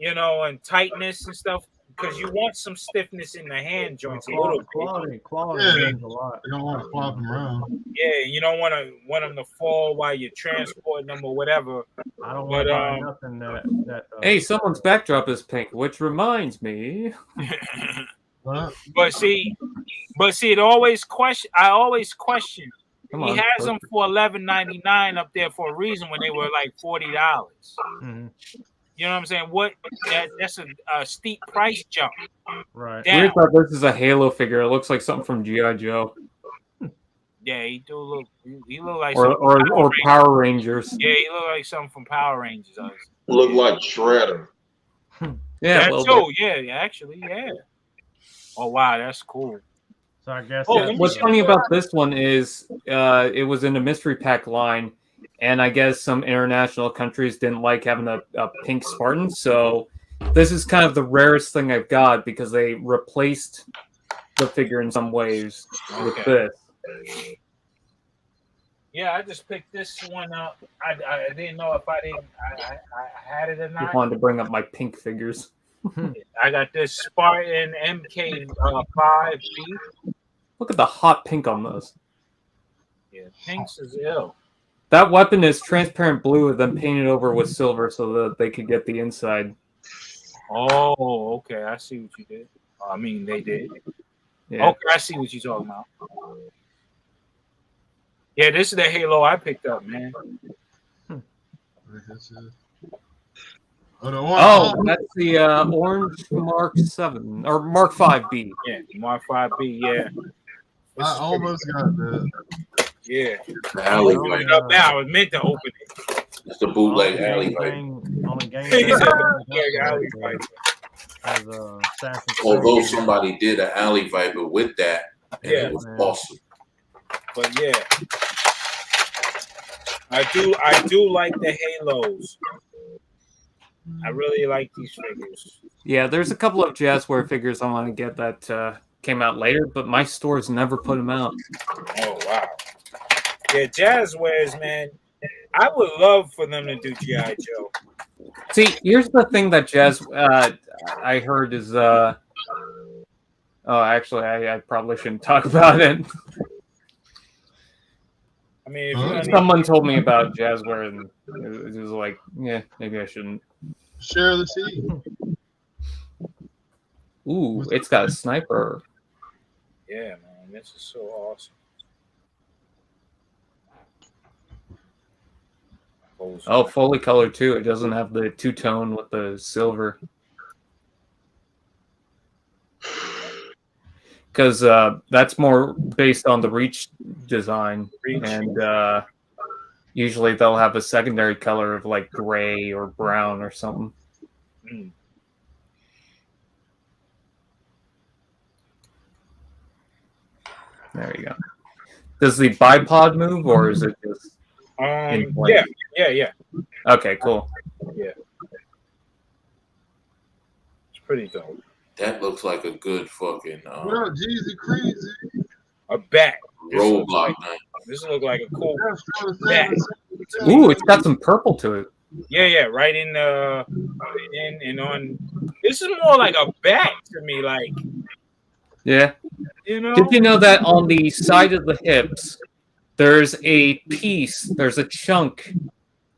and tightness and stuff. Because you want some stiffness in the hand joints a little bit. Quality means a lot. You don't want to flop them around. Yeah, you don't want them to fall while you're transporting them or whatever. I don't want to buy nothing that. Hey, someone's backdrop is pink, which reminds me. But see, it always question. I always question. Come he on, has them for $11.99 up there for a reason when they were like $40. Mm-hmm. You know what I'm saying? That's a steep price jump. Right. Down. We thought this is a Halo figure. It looks like something from G.I. Joe. Yeah, he do look. He look like or Power Rangers. Yeah, he look like something from Power Rangers. Look like Shredder. Yeah, that a little too. bit. Yeah, actually, yeah. Oh wow, that's cool. So I guess What's funny about this one is it was in a mystery pack line, and I guess some international countries didn't like having a pink Spartan, so this is kind of the rarest thing I've got because they replaced the figure in some ways with this. Yeah, I just picked this one up. I didn't know if I had it or Just not. wanted to bring up my pink figures. I got this Spartan MK5B. Look at the hot pink on those. Yeah, pinks is ill. That weapon is transparent blue and then painted over with silver so that they could get the inside. Oh, okay. I see what you did. I mean, they did. Yeah. Okay, I see what you're talking about. Yeah, this is the Halo I picked up, man. Oh, that's the orange Mark 7 or Mark 5B. Yeah, Mark 5B. Yeah. I almost got that. Yeah. Alley Open it up now. I was meant to open it. It's the bootleg alley fight. On the game. He said bootleg alley fight. As Assassin's Although Creed. somebody did an alley viper with that, and Yeah. it was awesome. But yeah, I do like the Halos. I really like these figures. Yeah, there's a couple of Jazzware figures I want to get that came out later, but my stores never put them out. Oh wow. Yeah, Jazzwares, man. I would love for them to do G.I. Joe. See, here's the thing that Jazz I heard is oh, actually I probably shouldn't talk about it. I mean, if Someone told me about Jazzware and it was like, yeah, maybe I shouldn't. Share the tea. Ooh, it's got a sniper. Yeah, man, this is so awesome. Oh, fully colored too. It doesn't have the two-tone with the silver. Because that's more based on the Reach design. And usually they'll have a secondary color of like gray or brown or something. There you go. Does the bipod move or is it just in place? Yeah. Okay, cool. Yeah. It's pretty dope. That looks like a good fucking What up, Jeezy Crazy? A bat. roadblock night. This look like a cool bat. Ooh, it's got some purple to it. Yeah, right in and on. This is more like a bat to me, like, Yeah. you know. Did you know that on the side of the hips, there's a chunk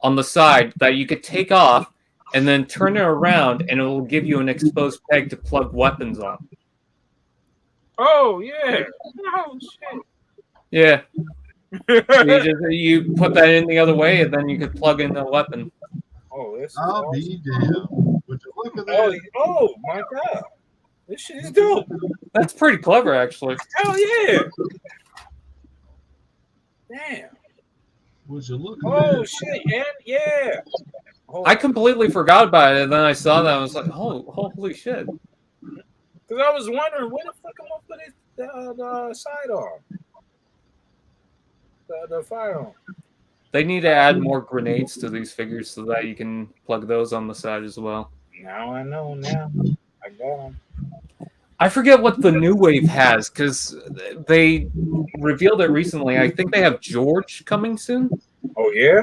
on the side that you could take off and then turn it around and it will give you an exposed peg to plug weapons on. Oh yeah. Oh shit. Yeah. You put that in the other way and then you could plug in the weapon. Oh, this is I'll awesome. be damned. Would you look at that? Oh my god. This shit is dope. That's pretty clever, actually. Hell yeah. Damn. Would you look at Oh that? shit. And yeah. I completely forgot about it, and then I saw that and I was like, "Oh, holy shit!" Because I was wondering where the fuck am I put the sidearm, the firearm. They need to add more grenades to these figures so that you can plug those on the side as well. Now I know. Now I got them. I forget what the new wave has because they revealed it recently. I think they have George coming soon. Oh yeah.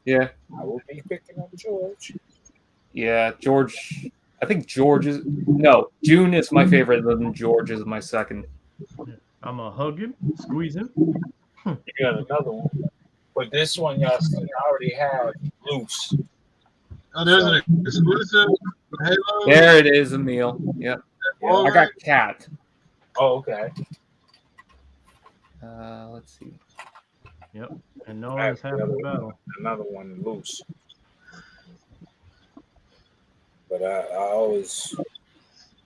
Yeah. I will be picking up George. Yeah, George. I think George is June is my favorite, then George is my second. I'm gonna hug him, squeeze him. You got another one, but this one y'all already have loose. Oh, there's an exclusive Halo. There it is, Emil. Yep. I got Cat. Oh, okay. Let's see. Yep. And no one's having the battle. Another one loose. But I always,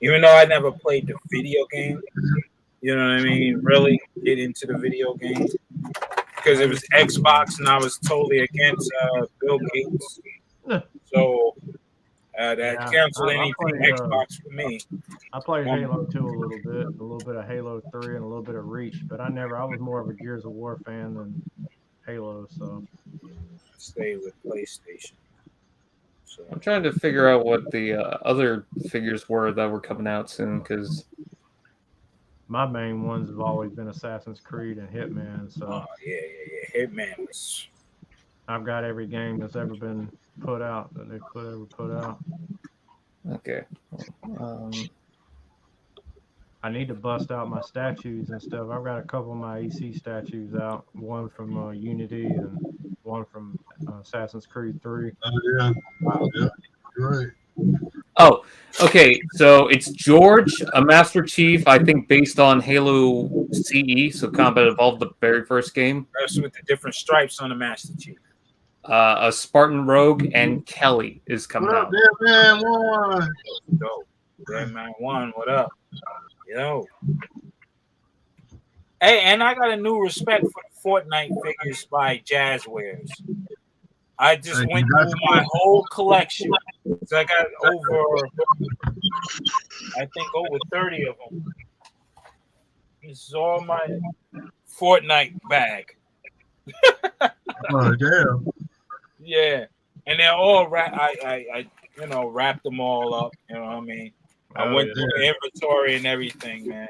even though I never played the video game, you know what I mean? Really get into the video game because it was Xbox and I was totally against Bill Gates. So That cancel anything Xbox for me. I played Halo 2 a little bit of Halo 3, and a little bit of Reach, but I was more of a Gears of War fan than Halo, so stay with PlayStation. So I'm trying to figure out what the other figures were that were coming out soon, because my main ones have always been Assassin's Creed and Hitman. So yeah. Hitman was. I've got every game that's ever been put out that they ever put out. Okay. I need to bust out my statues and stuff. I've got a couple of my EC statues out. One from Unity and one from Assassin's Creed 3. Oh yeah, you're right. Oh, okay. So it's George, a Master Chief, I think based on Halo CE, so Combat Evolved, the very first game. That's with the different stripes on the Master Chief. A Spartan Rogue, and Kelly is coming What up, out. Deadman One? Dope. Deadman One, what up? Yo. Hey, and I got a new respect for the Fortnite figures by Jazzwares. I just went through my whole collection. So I got over 30 of them. This is all my Fortnite bag. Oh damn. Yeah. And they're all I wrapped them all up. You know what I mean? I went through the inventory and everything, man.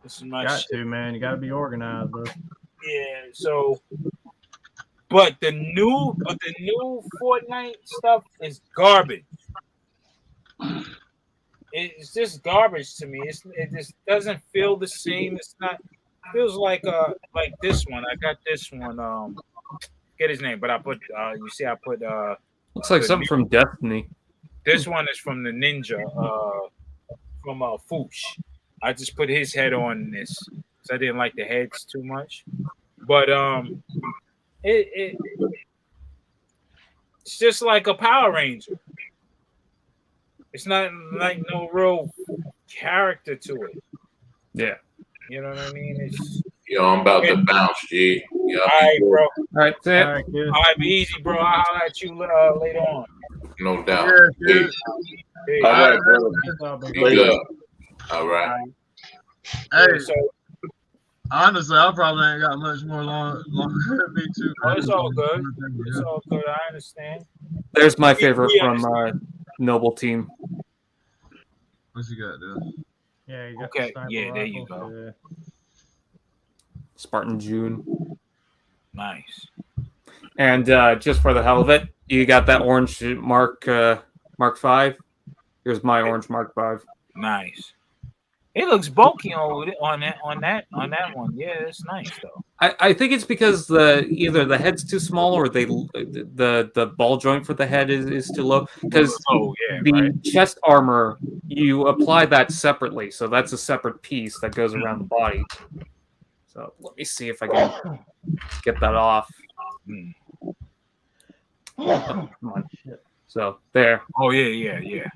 This is my shit. Man. You got to be organized, bro. Yeah. So, but the new Fortnite stuff is garbage. It's just garbage to me. It just doesn't feel the same. It's not. It feels like this one. I got this one. Get his name, but I put. You see, I put. Looks like something from Destiny. This one is from the Ninja. From Foosh. I just put his head on this because I didn't like the heads too much. But it's just like a Power Ranger. It's not like no real character to it. Yeah. You know what I mean? It's Yo, I'm about to bounce, G. Yeah. all right, bro. All right, All right, be easy, bro. I'll holler at you later on. No doubt. Yeah, Peace. Hey, All right, brother. Be good. All right. Hey, so honestly, I probably ain't got much more longer than me too. Oh, it's all good. It's all good. I understand. There's my favorite from Noble Team. What you got there? Yeah, you got okay. Yeah, there you go. Yeah. Spartan June. Nice. And just for the hell of it, you got that orange Mark 5. Here's my orange Mark 5. Nice. It looks bulky on that one. Yeah, it's nice though. I think it's because either the head's too small or the ball joint for the head is too low. Because the chest armor, you apply that separately, so that's a separate piece that goes around the body. So let me see if I can get that off. Oh, come on. So there. Oh yeah.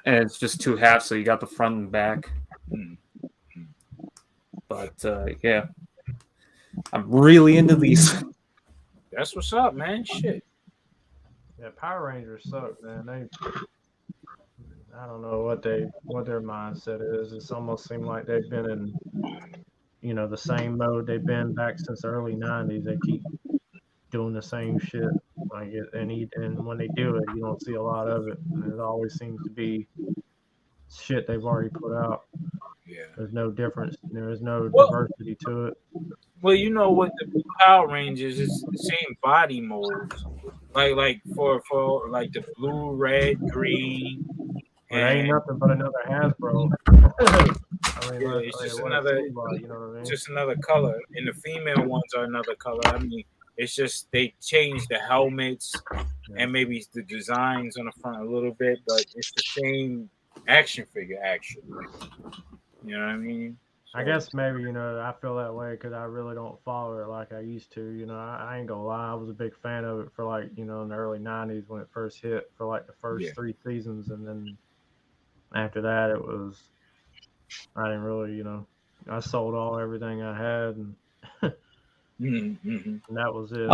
And it's just two halves, so you got the front and back. But yeah, I'm really into these. That's what's up, man. Shit. Yeah, Power Rangers suck, man. I don't know what their mindset is. It's almost seemed like they've been in, the same mode they've been back since the early '90s. They keep doing the same shit, and when they do it, you don't see a lot of it. And it always seems to be shit they've already put out. Yeah. There's no difference. There is no diversity to it. Well, you know what, the Power Rangers is the same body molds, like for like the blue, red, green. It ain't nothing but another Hasbro. It's just another, you know what I mean? just another color, and the female ones are another color. I mean, it's just they changed the helmets and maybe the designs on the front a little bit, but it's the same action figure, actually. You know what I mean? I guess maybe, I feel that way because I really don't follow it like I used to. I ain't gonna lie. I was a big fan of it for in the early 90s when it first hit for the first 3 seasons. And then after that, I didn't really, I sold everything I had and, and that was it.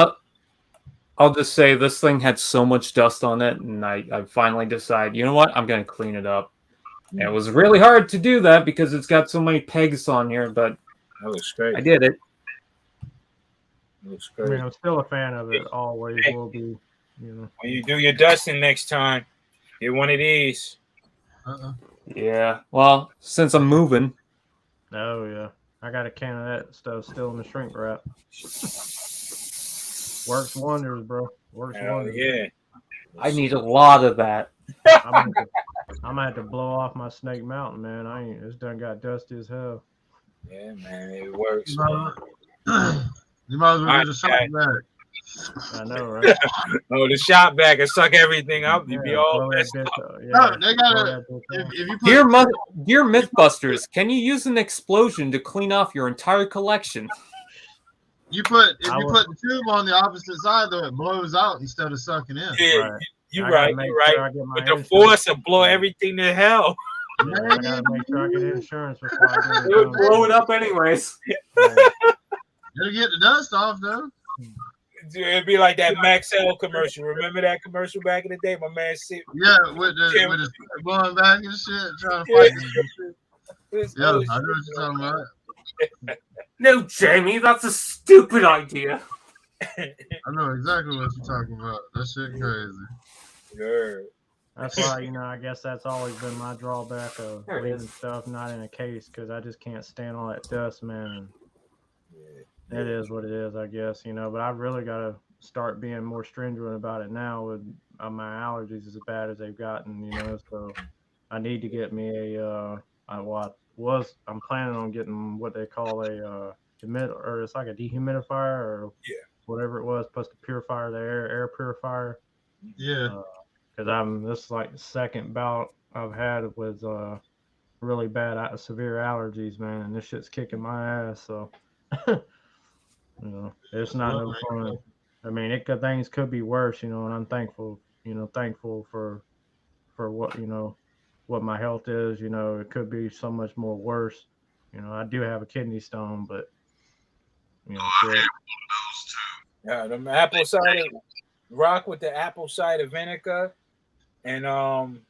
I'll just say this thing had so much dust on it, and I finally decided, you know what, I'm gonna clean it up. And it was really hard to do that because it's got so many pegs on here, but That looks great. I did it. Looks I great. mean, I'm still a fan of it. Always will be. You know. When you do your dusting next time, get one of these. Yeah. Well, since I'm moving, Oh yeah, I got a can of that stuff still in the shrink wrap. Works wonders, bro. Works wonders. Yeah. I need a lot of that. I'm gonna have to blow off my Snake Mountain, man. I ain't. It's done got dusty as hell. Yeah, man, it works. You might as well All get a right, shot guys. I back. know, right? Oh, the shot bag and suck everything up. You'd be all blow that messed bitch up. up. No, Yeah, they blow gotta. that bitch up. If you put Dear Mythbusters, can you use an explosion to clean off your entire collection? if you put I will- the tube on the opposite side, though, it blows out instead of sucking in. Yeah, Right. you're I gotta right. make You're sure right. I get my But the insurance. force will blow everything to hell. Yeah, I gotta make sure I get insurance before I do It would blow it up anyways. It'll get the dust off, though. It'd be like that Maxell commercial. Remember that commercial back in the day? My man said, Yeah, with the blowing back and shit, trying to fight this shit. Yeah, I know what you're talking about. No, Jamie, that's a stupid idea. I know exactly what you're talking about. That shit crazy. Yeah. That's why, I guess that's always been my drawback of There it leaving is. stuff not in a case because I just can't stand all that dust, man. It is what it is, I guess, but I've really got to start being more stringent about it now with my allergies as bad as they've gotten, so I need to get me I'm planning on getting what they call a or it's like a dehumidifier or whatever it was, supposed to purify the air purifier. Yeah. Because this is like the second bout I've had with really bad severe allergies, man, and this shit's kicking my ass. So, it's not no fun. I mean, things could be worse, and I'm thankful for what what my health is. It could be so much more worse. I do have a kidney stone, but shit. Yeah, the apple cider rock with the apple cider vinegar and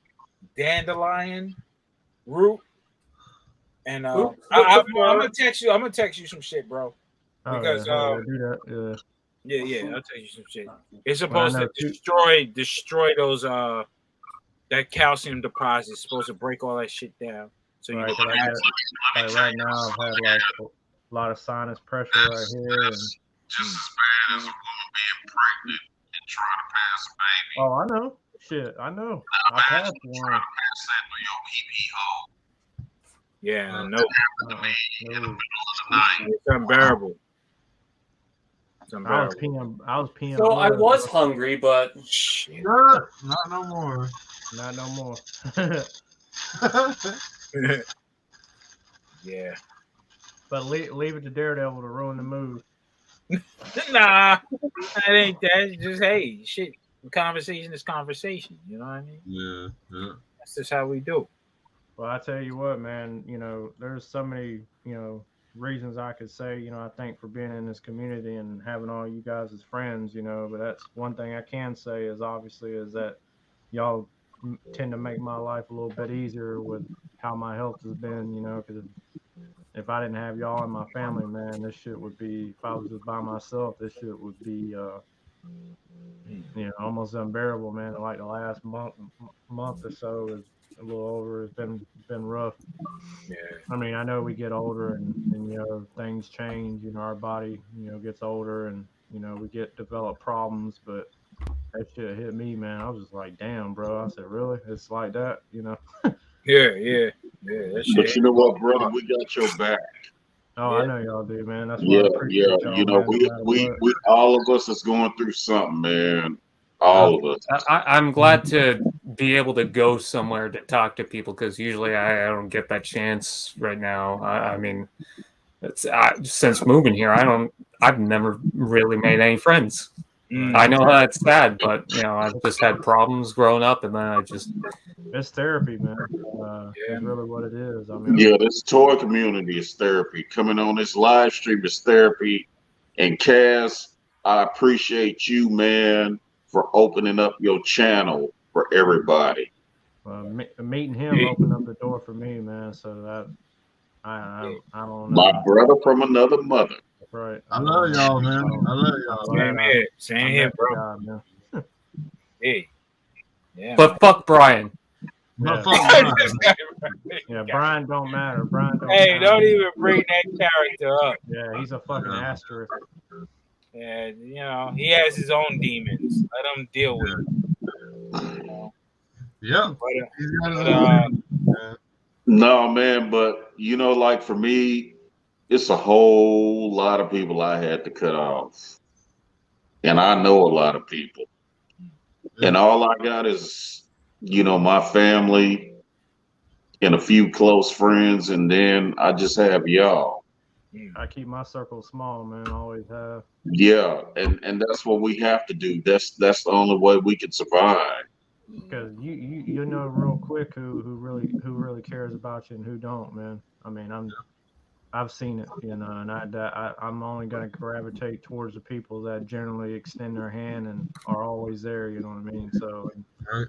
dandelion root. And I'm gonna text you. I'm gonna text you some shit, bro. Because do that. yeah, I'll tell you some shit. It's supposed to destroy those that calcium deposit. It's supposed to break all that shit down. So you right now I've had like a lot of sinus pressure right here, and Just as bad as a woman being pregnant and trying to pass a baby. oh, I know. Shit, I know. I passed one. Trying to pass that through your pee hole. Yeah, I know. In the middle of the night. It's unbearable. I was peeing. So I blood, was bro. hungry, but Not no more. Not no more. Yeah. But leave it to Daredevil to ruin the mood. Nah, that ain't that. It's just hey, shit. Conversation is conversation. You know what I mean? Yeah. That's just how we do. Well, I tell you what, man. There's so many reasons I could say. I thank for being in this community and having all you guys as friends. But that's one thing I can say is obviously is that y'all tend to make my life a little bit easier with how my health has been. Because if I didn't have y'all in my family, man, this shit would be. If I was just by myself, this shit would be. Almost unbearable, man. Like the last month or so is a little over. It's been rough. Yeah. I mean, I know we get older and things change. Our body gets older and we develop problems. But that shit hit me, man. I was just like, damn, bro. I said, really? It's like that, Yeah. That shit. But you know what, brother? We got your back. Oh, I know y'all do, man. That's why Yeah. I appreciate y'all, man, no matter We what. all of us is going through something, man. All of us. I'm glad to be able to go somewhere to talk to people because usually I don't get that chance right now. I mean, since moving here, I've never really made any friends. I know that's sad, but I've just had problems growing up, and then it's therapy, man. It's really what it is. I mean, Yeah, this toy community is therapy. Coming on this live stream is therapy. And Cass, I appreciate you, man, for opening up your channel for everybody. Meeting him opened up the door for me, man. So that I don't know. My brother from another mother. Right. I love y'all, man. I love y'all. Same here. Same here, bro. God, man. Hey. Yeah. But fuck Brian. Yeah. Yeah, Brian don't matter. Brian don't Hey, matter. don't even bring that character up. Yeah, he's a fucking asterisk. And you know, he has his own demons. Let him deal with it. Yeah. No, man, but you know, like for me, it's a whole lot of people I had to cut off. And I know a lot of people. And all I got is, you know, my family and a few close friends, and then I just have y'all. I keep my circle small, man. Always have. Yeah, and that's what we have to do. That's the only way we can survive. Because you know real quick who really cares about you and who don't, man. I mean, I've seen it, you know, and I'm only gonna gravitate towards the people that generally extend their hand and are always there. You know what I mean? So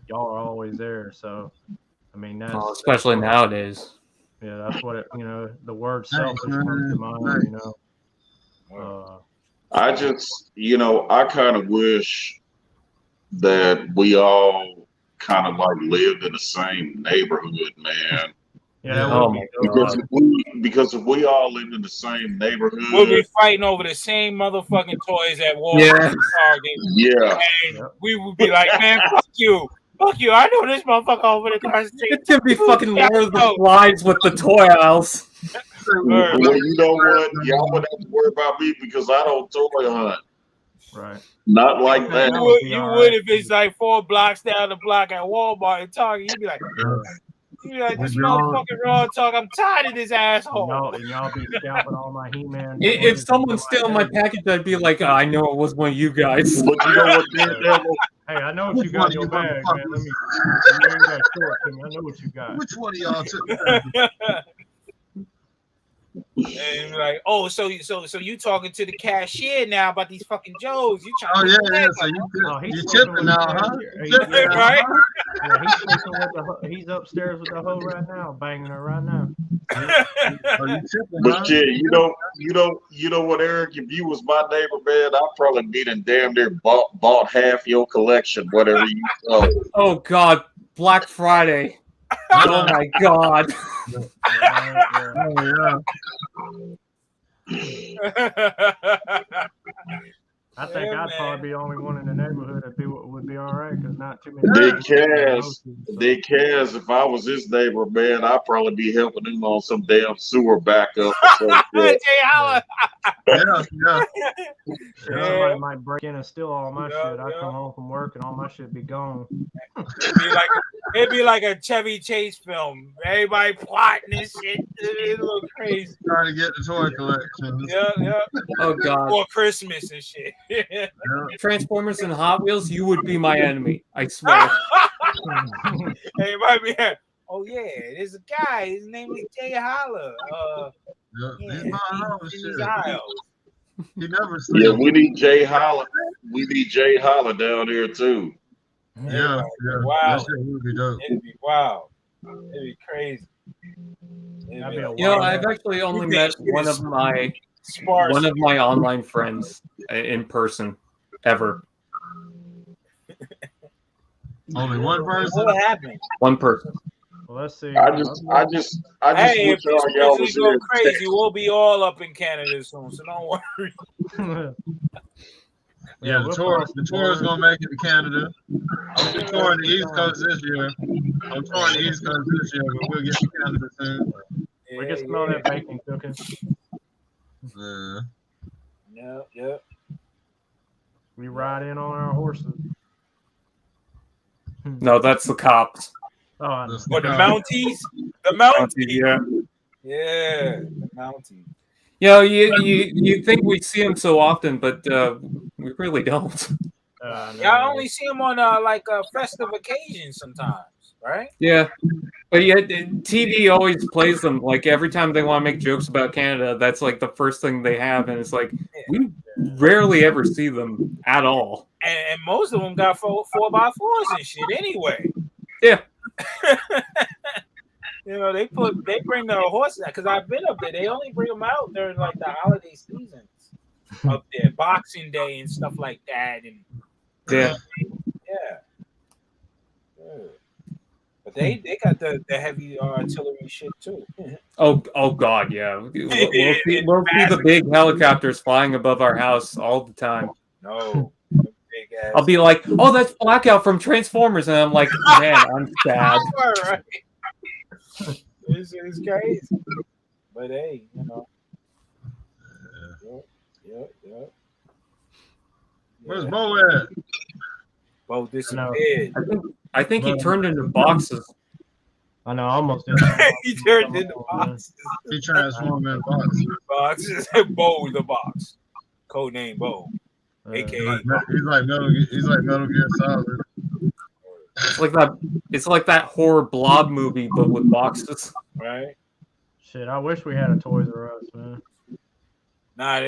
y'all are always there. So I mean, especially nowadays. Yeah, that's what it. You know, the word selfish comes to mind. You know. I just, you know, I kind of wish that we all kind of like lived in the same neighborhood, man. Yeah, that would be because if we all lived in the same neighborhood, we'll be fighting over the same motherfucking toys at Walmart and Target. Yeah. And we would be like, man, fuck you. Fuck you. I know this motherfucker over there across the street. It's gonna be fucking Lord of the Flies with the toy aisles. Well, you know what? Y'all would have to worry about me because I don't toy hunt. Right. Not like that. You would if it's like 4 blocks down the block at Walmart and Target. You'd be like, this motherfucking raw talk. I'm tired of this asshole. And y'all be scalping all my He-Man. If someone's stealing my package, I'd be like, I know it was one of you guys. But you know what, Daredevil? Hey, I know what you got in your bag, man. Let me. You got to show it to me. I know what you got. Which one of y'all took? And like, oh, so you talking to the cashier now about these fucking Joes? You trying? Oh yeah. So you tipping now, huh? Right? Yeah, he's upstairs with the hoe right now, banging her right now. But yeah, you know what, Eric? If you was my neighbor, man, I'd probably be in damn near bought half your collection, whatever you sold. Oh God, Black Friday. Oh my God. I think I'd probably be the only one in the neighborhood that would be all right because not too many. Big Cass, if I was his neighbor, man, I'd probably be helping him on some damn sewer backup or something. Somebody might break in and steal all my shit. I come home from work and all my shit be gone. It'd be like a Chevy Chase film. Everybody plotting and shit. It look crazy. Trying to get the toy collection. Yeah. Oh God. For Christmas and shit. Transformers and Hot Wheels, you would be my enemy. I swear. Hey, it might be. Oh yeah, there's a guy. His name is Jay Holler. He never sleeps. Yeah, we need Jay Holler. We need Jay Holler down here too. Yeah. Wow. That shit would be dope. It'd be wow. It'd be crazy. You know, I've actually only met one of my online friends in person ever. Only one person? What happened? One person. Well, let's see. I just Hey, wish if this y'all really was go here. crazy, we'll be all up in Canada soon, so don't worry. Yeah, the tour is gonna make it to Canada. I'm just touring the East Coast this year. I'm touring the East Coast this year, but we'll get to Canada soon. We can smell that bacon cooking. Yeah. We ride in on our horses. No, that's the cops. Oh, What, the Mounties? The Mounties. Yeah. Yeah, the Mounties. You know, you think we see them so often, but we really don't. Yeah, I only see them on like festive occasions sometimes, right? Yeah, but yet TV always plays them. Like every time they want to make jokes about Canada, that's like the first thing they have, and it's like rarely ever see them at all. And most of them got 4x4s and shit anyway. Yeah. You know, they bring the horses because I've been up there. They only bring them out during like the holiday seasons up there, Boxing Day and stuff like that. And Yeah. Yeah. But they got the heavy artillery shit too. Oh God, yeah. We'll see the big helicopters flying above our house all the time. No. Big ass. I'll be like, oh, that's Blackout from Transformers, and I'm like, man, I'm sad. Right. It's crazy. But hey, you know. Yep. Where's Bo at? Bo disappeared. I think he turned into boxes. I know, I almost did. He turned into boxes. He transformed into boxes. Bo the box. Codename Bo. AKA he's like Metal Gear Solid. It's like that horror Blob movie, but with boxes. Right. Shit, I wish we had a Toys R Us, man. Nah,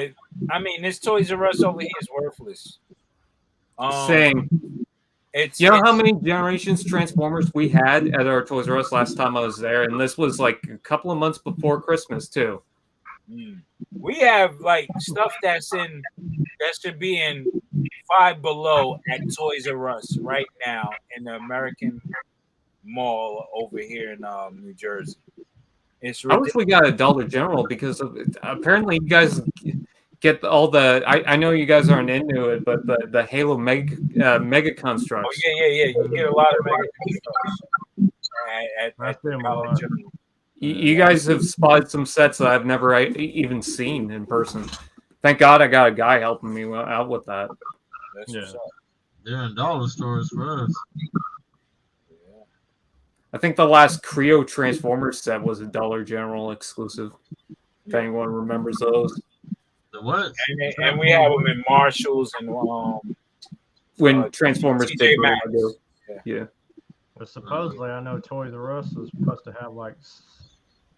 this Toys R Us over here is worthless. Same. You know how many generations Transformers we had at our Toys R Us last time I was there, and this was like a couple of months before Christmas too. We have like stuff that should be in Five Below at Toys R Us right now in the American Mall over here in New Jersey. It's I wish we got a Dollar General because apparently you guys get all the. I know you guys aren't into it, but the Halo Mega Constructs. Oh yeah. You get a lot of Mega Constructs at Dollar General. You guys have spotted some sets that I've never even seen in person. Thank God I got a guy helping me out with that. They're in dollar stores for us. I think the last Creo Transformers set was a Dollar General exclusive. If anyone remembers those. The what? And we have them in Marshalls and when Transformers TJ Maxx. Yeah. But supposedly, I know Toys R Us is supposed to have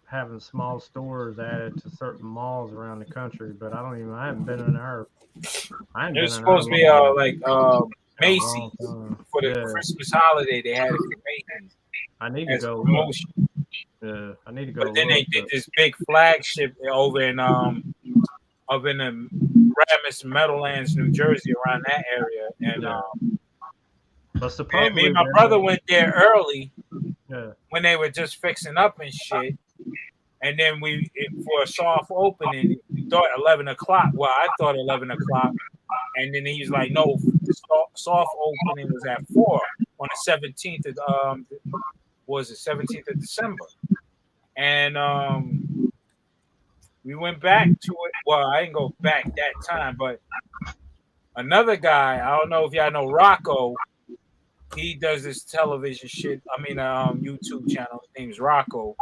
having small stores added to certain malls around the country, but I haven't been in there. There's supposed to be Macy's for the Christmas holiday. They had it for Macy's. I need to go. Promotion. Yeah, I need to go. But then they did this big flagship over in the Ramis Meadowlands, New Jersey, around that area, and but supposedly, me and my brother went there early when they were just fixing up and shit. And then for a soft opening, we thought 11 o'clock. Well, I thought 11 o'clock. And then he's like, no, the soft opening was at 4 on the 17th of, 17th of December. And we went back to it. Well, I didn't go back that time, but another guy, I don't know if y'all know Rocco, he does this television shit. YouTube channel. His name's Rocco.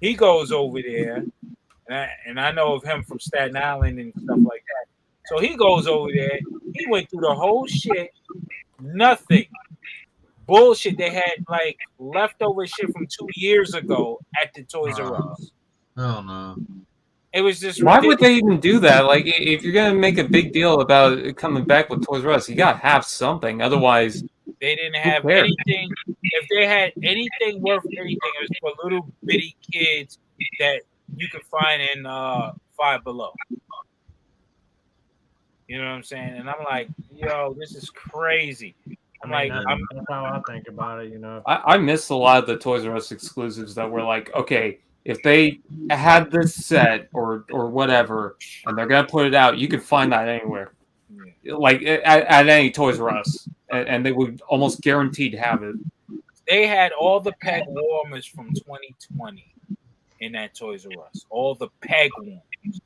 He goes over there, and I know of him from Staten Island and stuff like that. So he goes over there. He went through the whole shit. Nothing. Bullshit. They had like leftover shit from 2 years ago at the Toys R Us. Hell no. It was just Why ridiculous. would they even do that? Like, if you're gonna make a big deal about it coming back with Toys R Us, you gotta have something. Otherwise, they didn't have anything. If they had anything worth anything, it was for little bitty kids that you could find in Five Below. You know what I'm saying? And I'm like, yo, this is crazy. That's how I think about it. You know, I miss a lot of the Toys R Us exclusives that were like, okay, if they had this set or whatever, and they're gonna put it out, you could find that anywhere, like at any Toys R Us, and they would almost guaranteed have it. They had all the peg warmers from 2020 in that Toys R Us. All the peg warmers.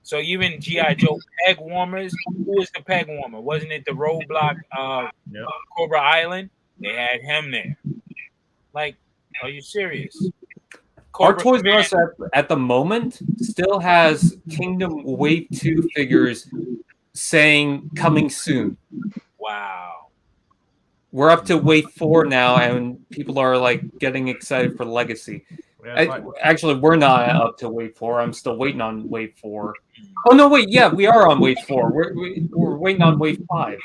So even G.I. Joe peg warmers, who was the peg warmer? Wasn't it the Roadblock Cobra Island? They had him there. Like, are you serious? Our Toys R Us at the moment still has Kingdom Wave 2 figures saying coming soon. Wow. We're up to Wave 4 now, and people are like getting excited for Legacy. Actually, we're not up to wave 4. I'm still waiting on wave 4. Oh no, wait, yeah, we are on wave 4. We're waiting on wave 5.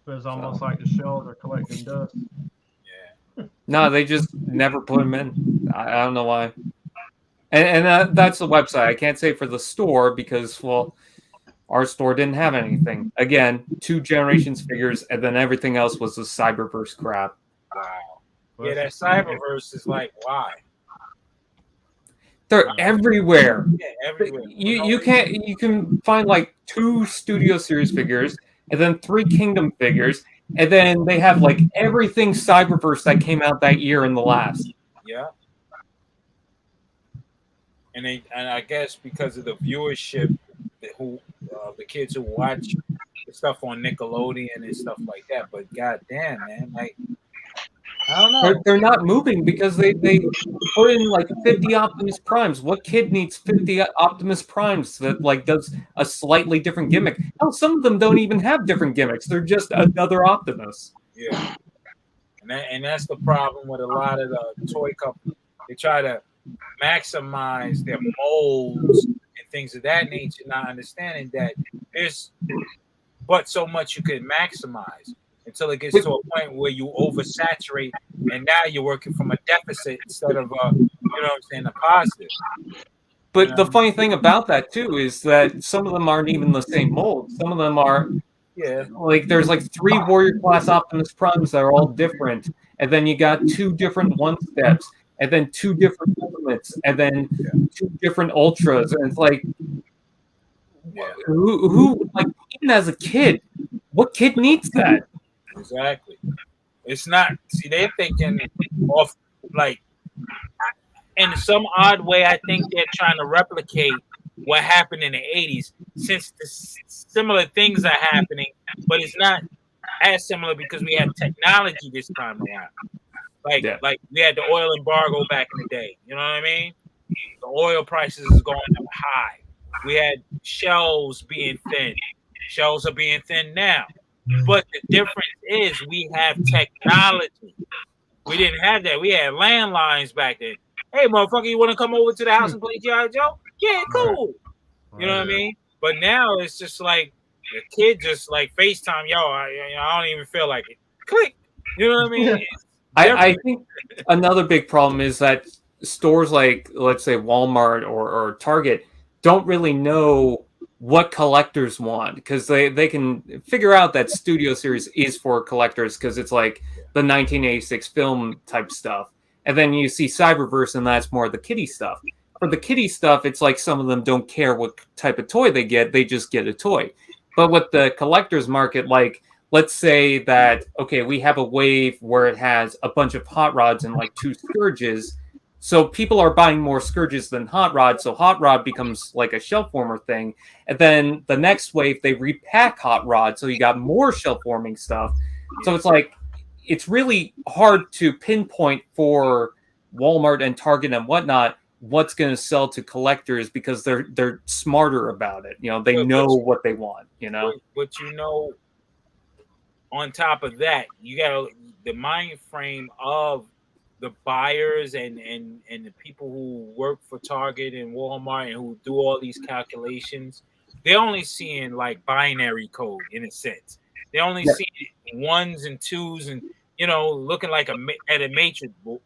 It's almost like the shells are collecting dust. No, they just never put them in. I don't know why. And that's the website. I can't say for the store because, well, our store didn't have anything. Again, 2 generations figures, and then everything else was the Cyberverse crap. Wow. Yeah, that Cyberverse is like, why? They're everywhere. Yeah, everywhere. You can find like 2 Studio Series figures, and then 3 Kingdom figures, and then they have like everything Cyberverse that came out that year in the last. Yeah. And I guess because of the viewership, the kids who watch the stuff on Nickelodeon and stuff like that. But goddamn, man, like I don't know. They're not moving because they put in like 50 Optimus Primes. What kid needs 50 Optimus Primes that like does a slightly different gimmick? Hell, some of them don't even have different gimmicks. They're just another Optimus. Yeah, and that's the problem with a lot of the toy companies. They try to maximize their molds and things of that nature, not understanding that there's but so much you can maximize until it gets to a point where you oversaturate, and now you're working from a deficit instead of you know what I'm saying, a positive. But the funny thing about that too is that some of them aren't even the same mold. Some of them are like there's like 3 Warrior class Optimus Primes that are all different, and then you got 2 different 1-steps, and then 2 different ultimates, and then 2 different ultras, and it's like who like even as a kid, what kid needs that? Exactly. It's not. See, they're thinking off like in some odd way. I think they're trying to replicate what happened in the 80s, since the similar things are happening, but it's not as similar because we have technology this time around. Like we had the oil embargo back in the day. You know what I mean? The oil prices is going up high. We had shelves being thin. Shelves are being thin now. But the difference is we have technology. We didn't have that. We had landlines back then. Hey, motherfucker, you want to come over to the house and play G.I. Joe? Yeah, cool. You know what I mean? But now it's just like the kid just like FaceTime, I don't even feel like it. Click. You know what I mean? I think another big problem is that stores like, let's say, Walmart or Target don't really know what collectors want, because they can figure out that Studio Series is for collectors because it's like the 1986 film type stuff. And then you see Cyberverse, and that's more the kiddie stuff. For the kiddie stuff, it's like some of them don't care what type of toy they get. They just get a toy. But with the collector's market, like, let's say that, okay, we have a wave where it has a bunch of Hot Rods and like 2 Scourges. So people are buying more Scourges than Hot Rod. So Hot Rod becomes like a shelf warmer thing. And then the next wave, they repack Hot Rod. So you got more shelf warming stuff. So it's like, it's really hard to pinpoint for Walmart and Target and whatnot what's going to sell to collectors, because they're smarter about it. You know, they know what they want, you know. But you know, on top of that, you got the mind frame of the buyers and the people who work for Target and Walmart and who do all these calculations. They're only seeing like binary code in a sense. They're only seeing 1s and 2s and, you know, looking like at a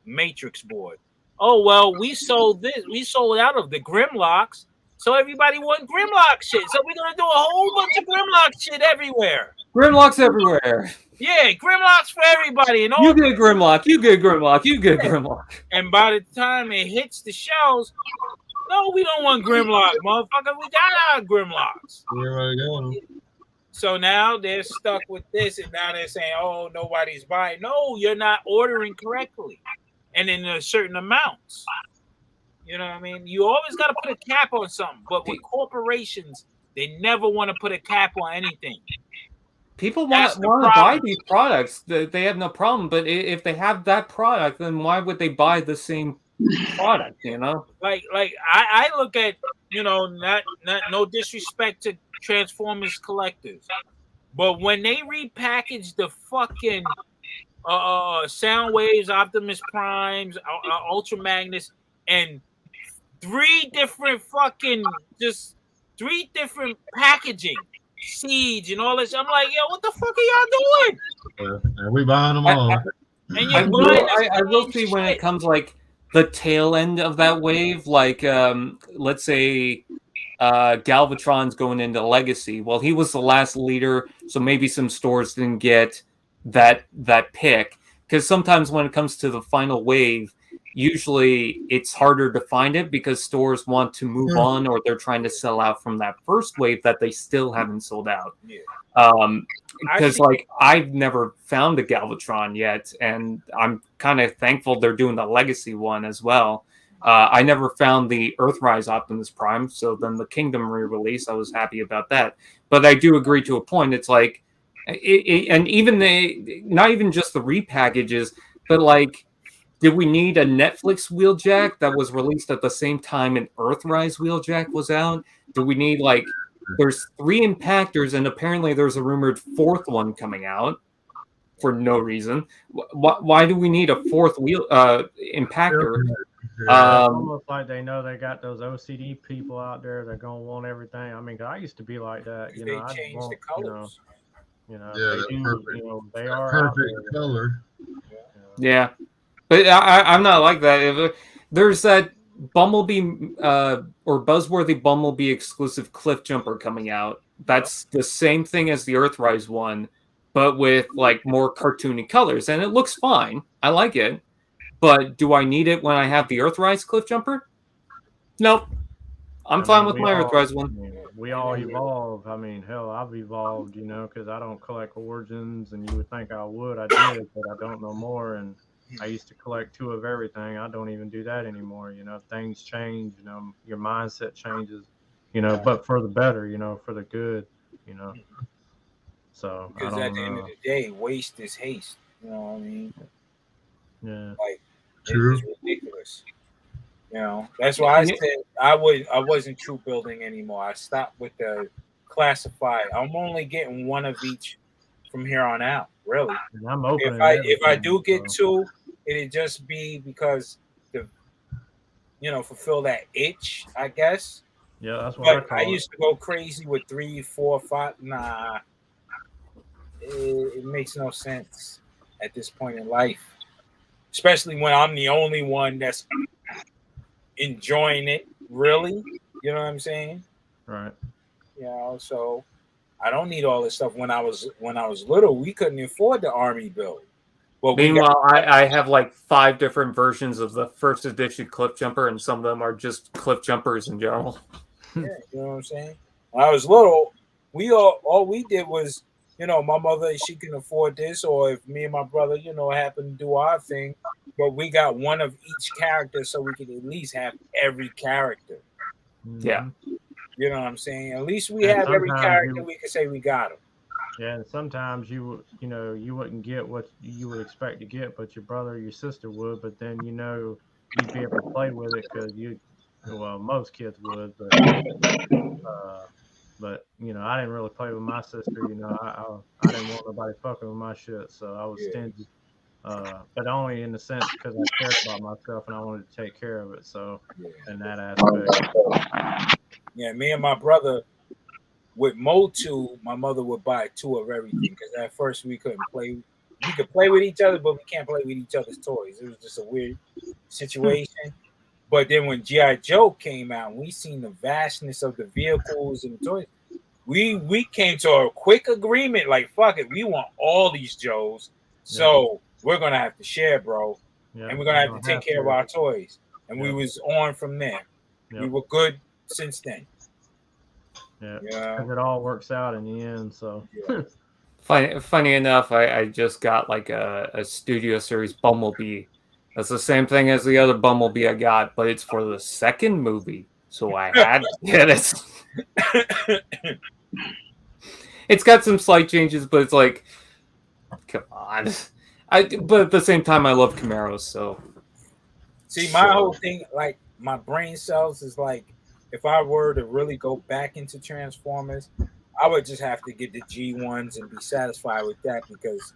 matrix board. Oh, well, we sold out of the Grimlocks, so everybody want Grimlock shit. So we're gonna do a whole bunch of Grimlock shit everywhere. Grimlock's everywhere. Yeah, Grimlock's for everybody. And all you get Grimlock, you get Grimlock, you get Grimlock. And by the time it hits the shelves, no, we don't want Grimlock, motherfucker. We got our Grimlocks. So now they're stuck with this, and now they're saying, oh, nobody's buying. No, you're not ordering correctly. And in a certain amounts. You know what I mean? You always got to put a cap on something. But with corporations, they never want to put a cap on anything. People want to buy these products. They have no problem. But if they have that product, then why would they buy the same product, you know? Like I look at, you know, not no disrespect to Transformers collectors, but when they repackage the fucking Sound Waves, Optimus Primes, Ultra Magnus, and three different packaging, seeds, and all this. I'm like, yo, what the fuck are y'all doing? And we buying them all. And I you're buying will see when it comes like the tail end of that wave, like let's say Galvatron's going into Legacy. Well, he was the last leader, so maybe some stores didn't get that pick, because sometimes when it comes to the final wave, usually it's harder to find it because stores want to move on, or they're trying to sell out from that first wave that they still haven't sold out. Because like I've never found a Galvatron yet, and I'm kind of thankful they're doing the Legacy one as well. I never found the Earthrise Optimus Prime, so then the Kingdom re-release, I was happy about that. But I do agree to a point. It's like, and even not even just the repackages, but like, did we need a Netflix Wheeljack that was released at the same time an Earthrise Wheeljack was out? Do we need like, there's 3 impactors, and apparently there's a rumored 4th one coming out for no reason. Why do we need a 4th impactor? It's almost like they know they got those OCD people out there that gonna want everything. I mean, I used to be like that. You know, I want the colors. You know, Yeah, they do. perfect, You know, they are perfect color. Yeah, but I'm not like that. If there's that Bumblebee or Buzzworthy Bumblebee exclusive Cliff Jumper coming out. That's the same thing as the Earthrise one, but with like more cartoony colors, and it looks fine. I like it. But do I need it when I have the Earthrise Cliff Jumper? Nope. I'm fine with my Earthrise one. We all evolve. I mean, hell, I've evolved, you know, because I don't collect Origins, and you would think I would. I did, but I don't know more. And I used to collect 2 of everything. I don't even do that anymore. You know, things change. You know, your mindset changes. You know, but for the better. You know, for the good. You know. So because at the end of the day, waste is haste. You know what I mean? Yeah. Like, True. it's ridiculous. You know, that's why I said I wasn't troop building anymore. I stopped with the classified. I'm only getting 1 of each from here on out. Really, and I'm open. If I do get 2, it'd just be because fulfill that itch, I guess. Yeah, that's what I used to go crazy with 3, 4, 5. Nah, it makes no sense at this point in life, especially when I'm the only one that's enjoying it. Really, you know what I'm saying? Right. You know, so I don't need all this stuff. When I was little, we couldn't afford the army build. But meanwhile, I have like 5 different versions of the first edition Cliff Jumper, and some of them are just Cliff Jumpers in general. Yeah, you know what I'm saying? When I was little, all we did was, my mother, she can afford this, or if me and my brother, happen to do our thing, but we got 1 of each character, so we could at least have every character. Yeah. You know what I'm saying? At least we have every character. We can say we got them. Yeah, and sometimes you wouldn't get what you would expect to get, but your brother or your sister would. But then you'd be able to play with it because most kids would. But I didn't really play with my sister. I didn't want nobody fucking with my shit, so I was stingy. But only in the sense because I cared about myself and I wanted to take care of it. So in that aspect. Yeah, me and my brother. With Motu, my mother would buy 2 of everything because at first we couldn't play. We could play with each other, but we can't play with each other's toys. It was just a weird situation. But then when G.I. Joe came out, we seen the vastness of the vehicles and the toys. We came to a quick agreement, like, fuck it, we want all these Joes. So we're going to have to share, bro. And we're going to have to take care of our toys. And we was on from there. We were good since then. Yeah, because it all works out in the end. So, funny enough, I just got like a Studio Series Bumblebee. That's the same thing as the other Bumblebee I got, but it's for the 2nd movie, so I had to get it. It's got some slight changes, but it's like, come on. But at the same time, I love Camaros, so. See, my whole thing, like my brain cells, is like, if I were to really go back into Transformers, I would just have to get the G1s and be satisfied with that because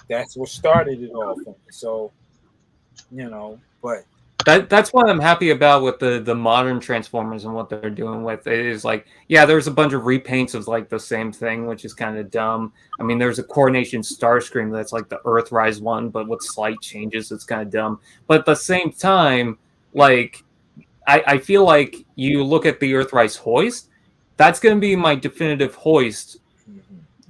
That's what started it all for me. So, but That's what I'm happy about with the modern Transformers and what they're doing with it is like, yeah, there's a bunch of repaints of like the same thing, which is kind of dumb. I mean, there's a Coronation Starscream that's like the Earthrise one, but with slight changes, it's kind of dumb. But at the same time, like, I feel like you look at the Earthrise hoist, that's going to be my definitive hoist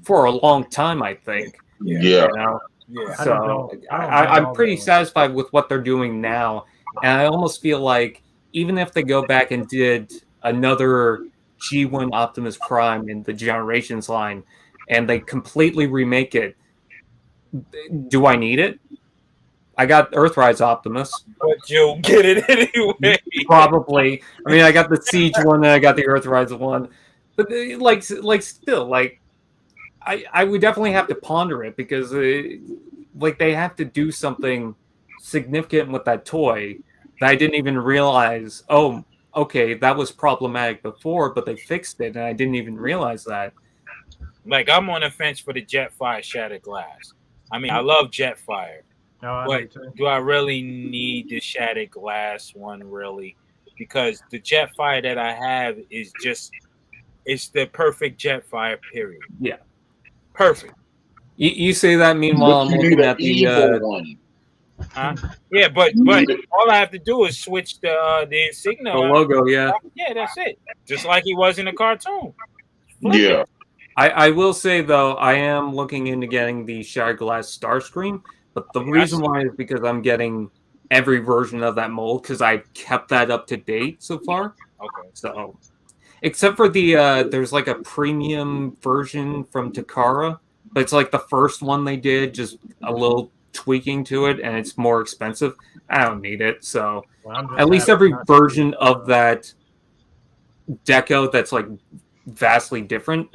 for a long time, I think. Yeah. You know? Yeah. So I'm pretty satisfied with what they're doing now. And I almost feel like even if they go back and did another G1 Optimus Prime in the Generations line and they completely remake it, do I need it? I got Earthrise Optimus. But you'll get it anyway. Probably. I mean, I got the Siege one and I got the Earthrise one. But still, I would definitely have to ponder it because they have to do something significant with that toy that I didn't even realize. Oh, okay, that was problematic before, but they fixed it, and I didn't even realize that. Like, I'm on the fence for the Jetfire Shattered Glass. I mean, I love Jetfire, but do I really need the Shattered Glass one, really? Because the Jetfire that I have is it's the perfect Jetfire, period. Yeah. Perfect. You say that, meanwhile, I'm looking at the one. Huh? Yeah, but all I have to do is switch the insignia. The logo, yeah. Yeah, that's it. Just like he was in the cartoon. Yeah. I will say, though, I am looking into getting the Shattered Glass Starscream, but the reason why is because I'm getting every version of that mold because I kept that up to date so far. Okay. So, except for the there's like a premium version from Takara, but it's like the first one they did, just a little tweaking to it, and it's more expensive. I don't need it, so at least every version of that deco that's like vastly different.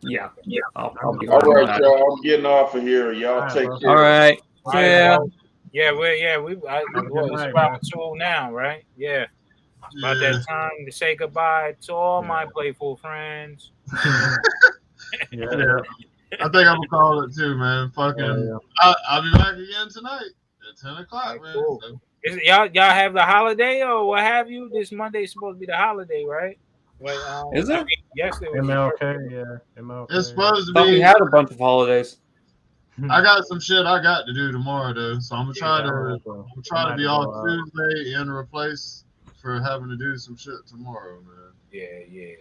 Yeah. I'll be All right, that. y'all. I'm getting off of here. Y'all take care. All right. Yeah. It's about 2 now, right? Yeah. It's about that time to say goodbye to all my playful friends. Yeah. I think I'm gonna call it too, man. Fucking, I'll be back again tonight at 10 o'clock, man. Cool. So. Y'all have the holiday or what have you? This Monday is supposed to be the holiday, right? Wait, is it? Yes, it was. MLK, yeah. MLK. It's supposed to Thought be. we had a bunch of holidays. I got some shit I got to do tomorrow though, so I'm gonna try to be off Tuesday and replace for having to do some shit tomorrow, man. Yeah.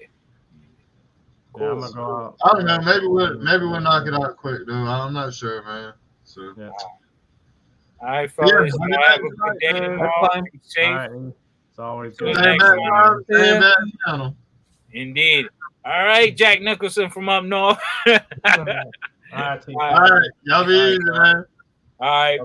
Cool. Yeah, I'm gonna go out. I don't know. Maybe we'll knock it out quick though. I'm not sure, man. So. Yeah. All right, fellas. Y'all have a good day tomorrow. Be safe. All right. It's always good. Stay back, channel. Indeed. All right, Jack Nicholson from up north. All right. All right. Y'all be easy, man. All right.